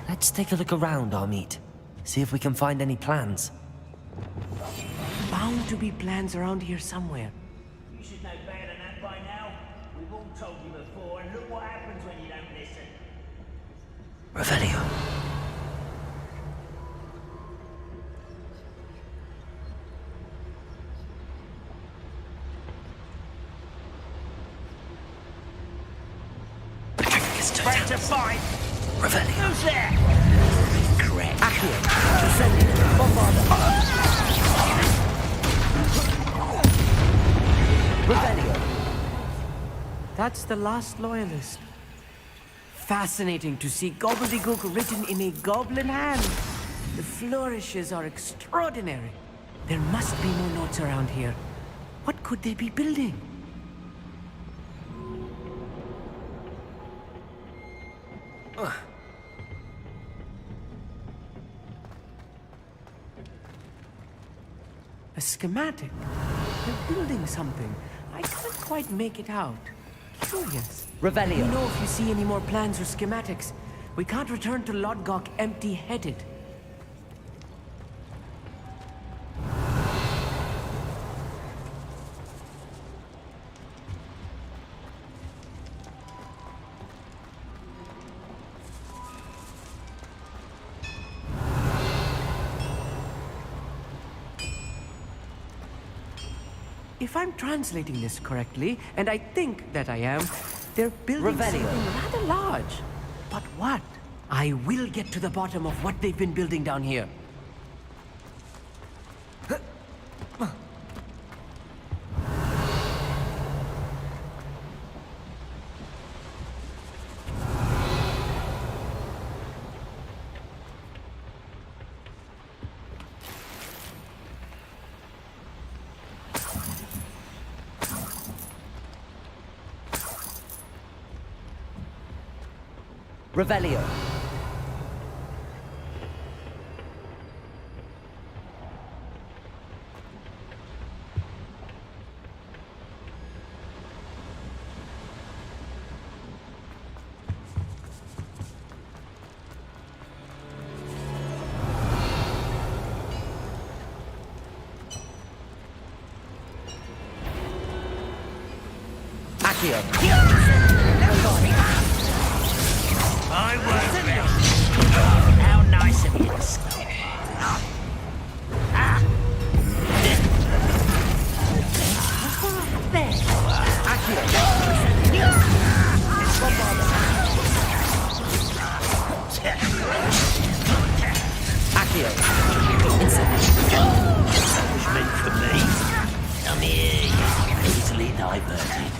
Let's take a look around, Amit. See if we can find any plans. Bound to be plans around here somewhere. You should know better than that by now. We've all told you before, and look what happens when you don't listen. Revelio. Ready to fight? Revelio. Who's there? Correct. Accio. Incendio. Bombarda. Revelio. That's the last loyalist. Fascinating to see gobbledygook written in a goblin hand. The flourishes are extraordinary. There must be more notes around here. What could they be building? A schematic. They're building something. I can't quite quite make it out. Curious. Revelio. You know if you see any more plans or schematics. We can't return to Lodgok empty-headed. If I'm translating this correctly, and I think that I am, they're building something rather large. But what? I will get to the bottom of what they've been building down here. Revelio. Accio. I won't rest. How nice of you to stop. There. Accio. That was meant for me. Come here, you easily diverted.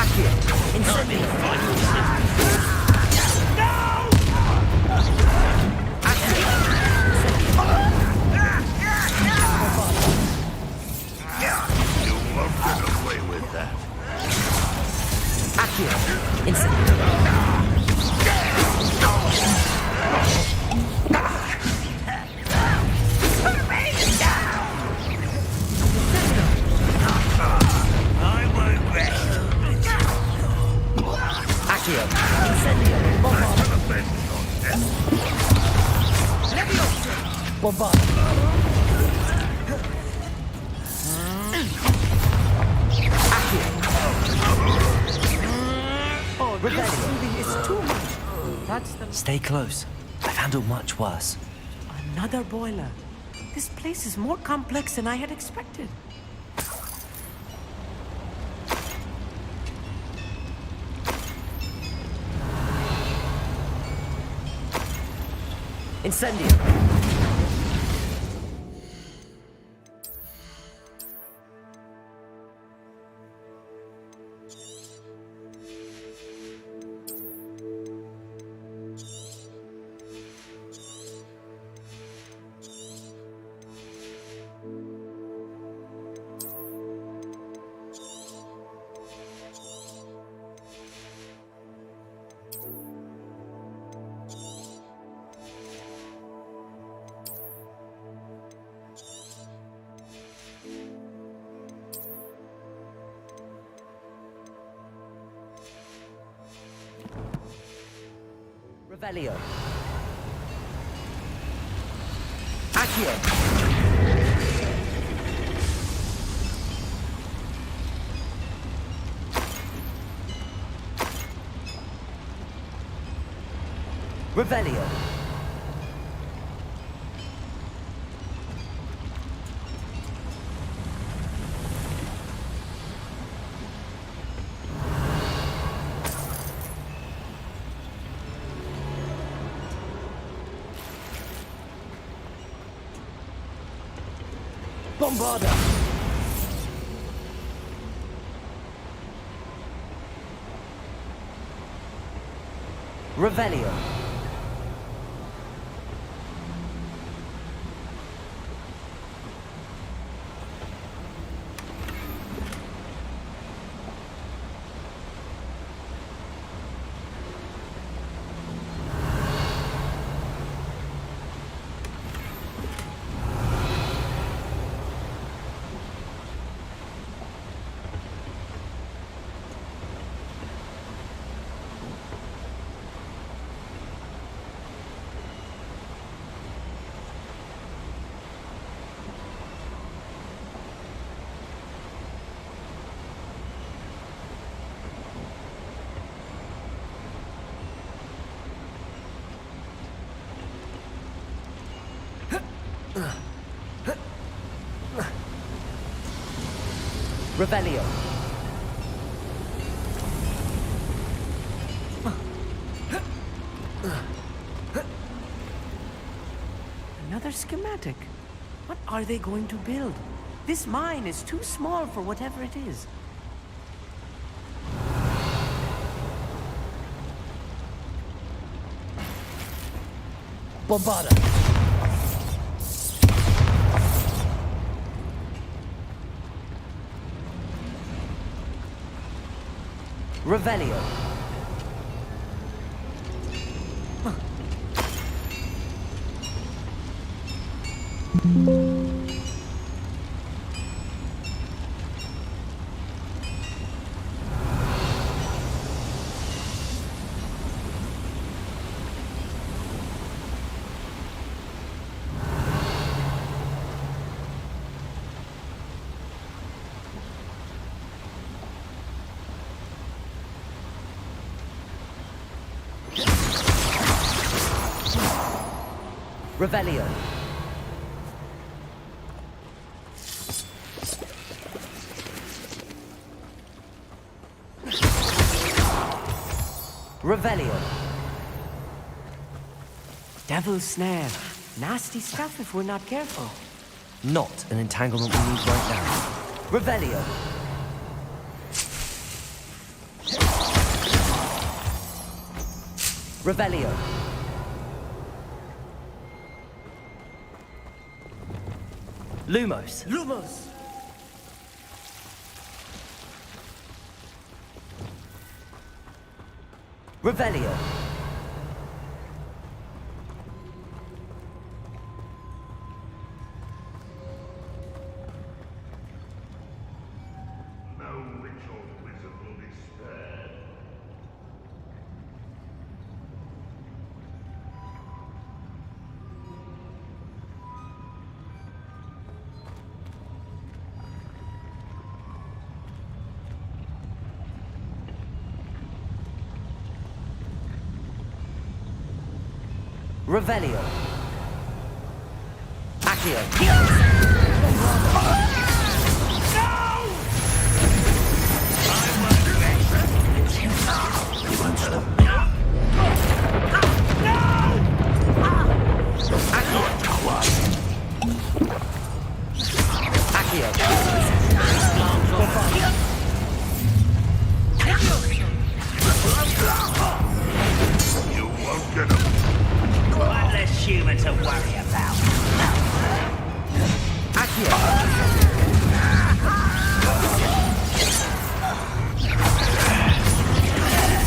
Accio. Incendio. You won't get away with that. Accio. Incendio. Bombard. Oh, this building is too much. That's the... Stay close. I've handled much worse. Another boiler. This place is more complex than I had expected. Incendio. Revelio. Accio. Revelio. Bombarda! Revelio. Revelio. Another schematic. What are they going to build? This mine is too small for whatever it is. Bombarda. Revelio. Revelio. Revelio. Devil's snare. Nasty stuff if we're not careful. Not an entanglement we need right now. Revelio. Revelio. Lumos. Lumos! Revelio. No witch or wizard will be spared. Revelio. Accio. You won't get him. One less human to worry about.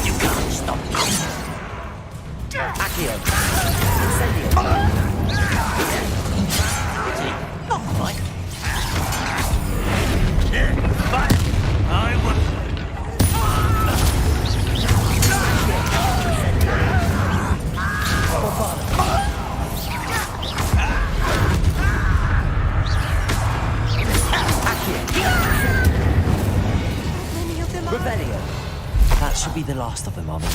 You can't stop me. Accio. Incendio. Not quite. But I will. Revelio. That should be the last of them, Armin.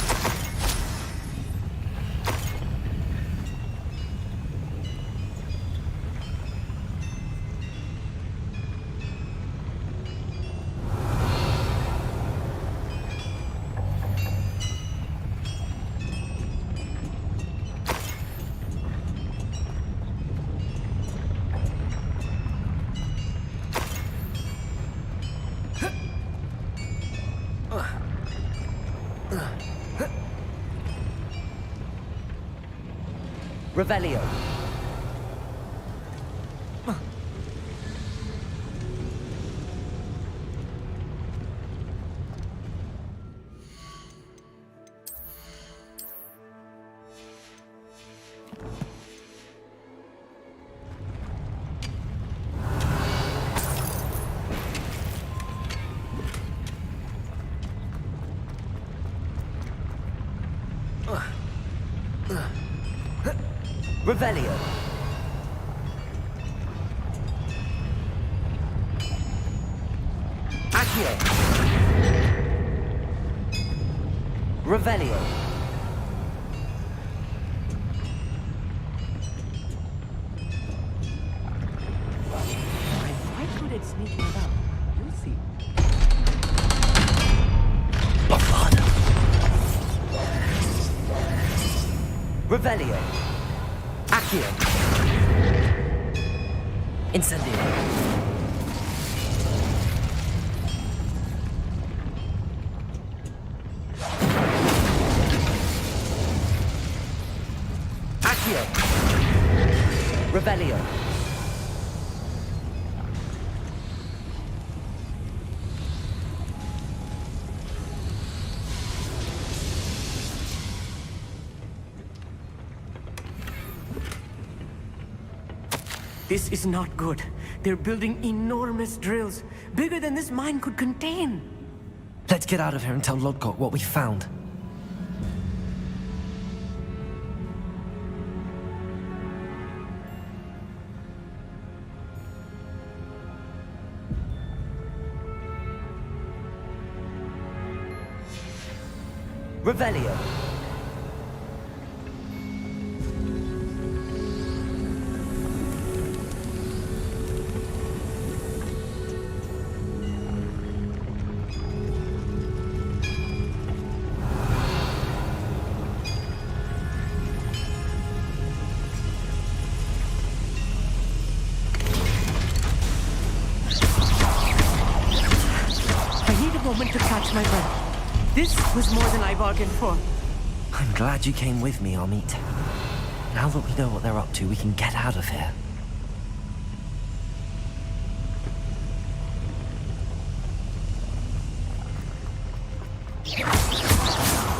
Revelio. Revelio. Accio. Revelio. Revelio. Accio. Incendio. Accio. Revelio. This is not good. They're building enormous drills, bigger than this mine could contain. Let's get out of here and tell Lodgok what we found. Revelio. I need a moment to catch my breath. This was more than I bargained for. I'm glad you came with me, Amit. Now that we know what they're up to, we can get out of here.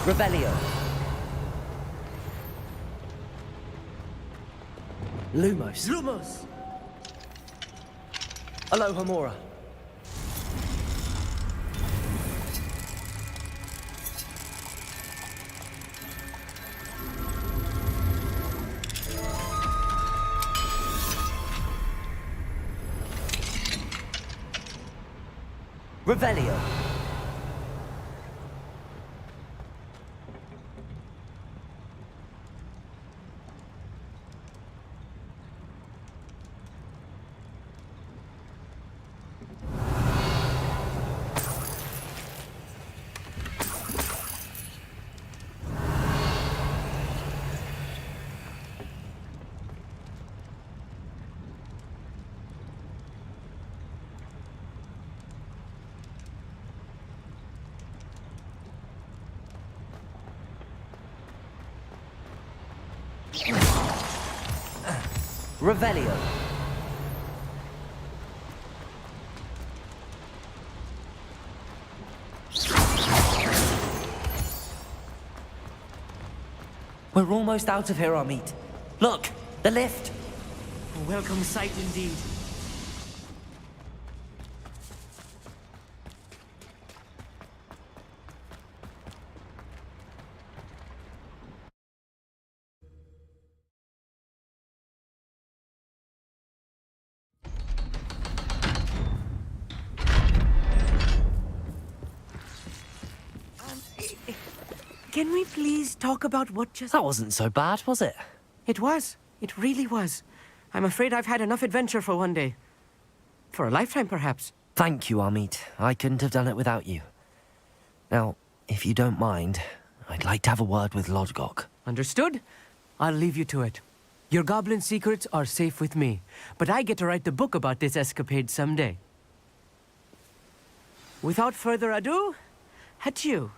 Revelio. Lumos. Lumos! Alohomora. Revelio. Revelio. We're almost out of here, Amit. Look, the lift. A welcome sight indeed. Can we please talk about what just... That wasn't so bad, was it? It was. It really was. I'm afraid I've had enough adventure for one day. For a lifetime, perhaps. Thank you, Amit. I couldn't have done it without you. Now, if you don't mind, I'd like to have a word with Lodgok. Understood? I'll leave you to it. Your goblin secrets are safe with me, but I get to write the book about this escapade someday. Without further ado, adieu.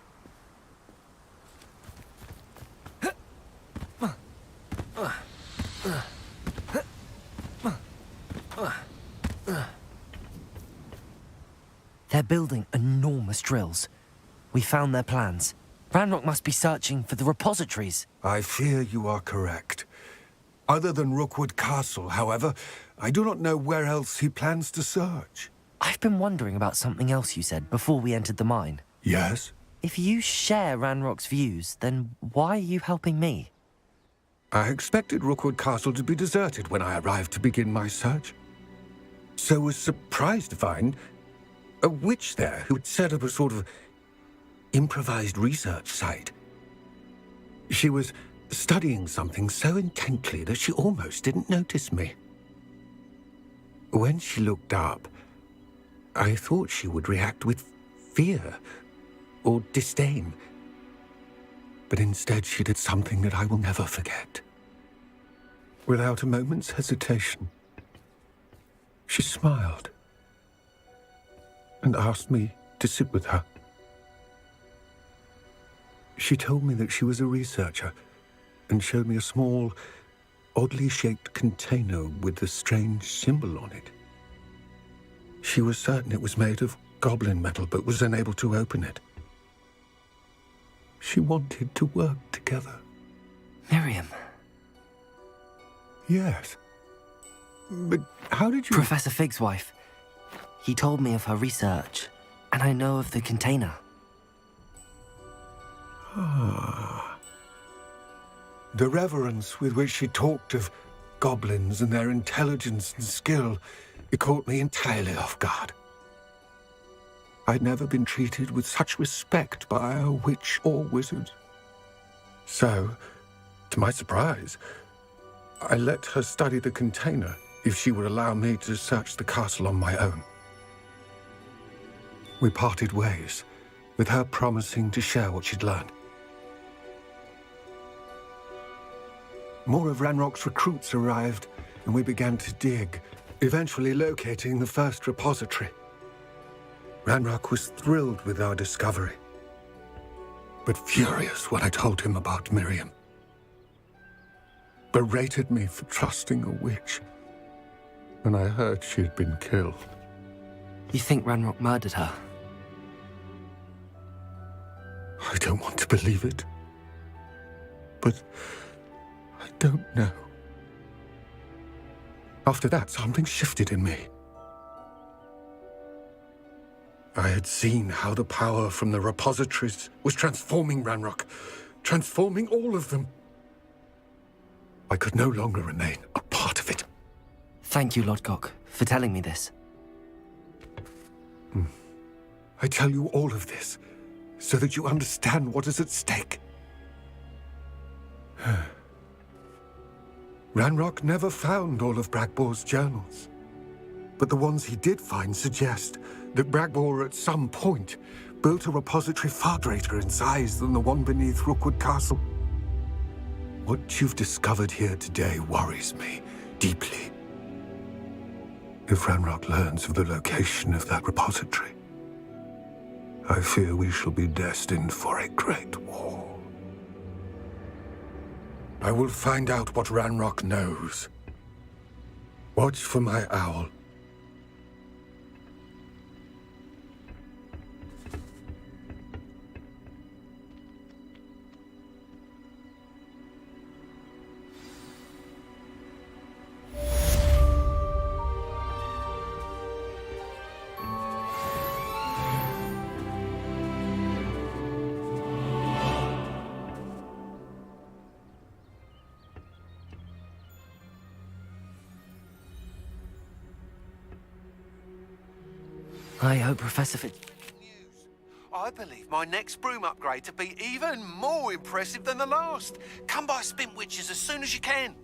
They're building enormous drills. We found their plans. Ranrock must be searching for the repositories. I fear you are correct. Other than Rookwood Castle, however, I do not know where else he plans to search. I've been wondering about something else you said before we entered the mine. Yes? If you share Ranrock's views, then why are you helping me? I expected Rookwood Castle to be deserted when I arrived to begin my search. So was surprised to find a witch there who had set up a sort of improvised research site. She was studying something so intently that she almost didn't notice me. When she looked up, I thought she would react with fear or disdain. But instead she did something that I will never forget. Without a moment's hesitation, she smiled and asked me to sit with her. She told me that she was a researcher and showed me a small, oddly shaped container with a strange symbol on it. She was certain it was made of goblin metal, but was unable to open it. She wanted to work together. Miriam. Yes. But how did you... Professor Fig's wife. He told me of her research, and I know of the container. Ah. The reverence with which she talked of goblins and their intelligence and skill, it caught me entirely off guard. I'd never been treated with such respect by a witch or wizard. So, to my surprise, I let her study the container if she would allow me to search the castle on my own. We parted ways, with her promising to share what she'd learned. More of Ranrock's recruits arrived, and we began to dig, eventually locating the first repository. Ranrock was thrilled with our discovery, but furious when I told him about Miriam. Berated me for trusting a witch, and I heard she had been killed. You think Ranrock murdered her? I don't want to believe it, but I don't know. After that, something shifted in me. I had seen how the power from the repositories was transforming Ranrock, transforming all of them. I could no longer remain a part of it. Thank you, Lodgok, for telling me this. I tell you all of this so that you understand what is at stake. Ranrock never found all of Bragbor's journals, but the ones he did find suggest that Bragbor at some point built a repository far greater in size than the one beneath Rookwood Castle. What you've discovered here today worries me deeply. If Ranrock learns of the location of that repository, I fear we shall be destined for a great war. I will find out what Ranrock knows. Watch for my owl. I hope Professor Fig... I believe my next broom upgrade to be even more impressive than the last. Come by Spintwitches as soon as you can.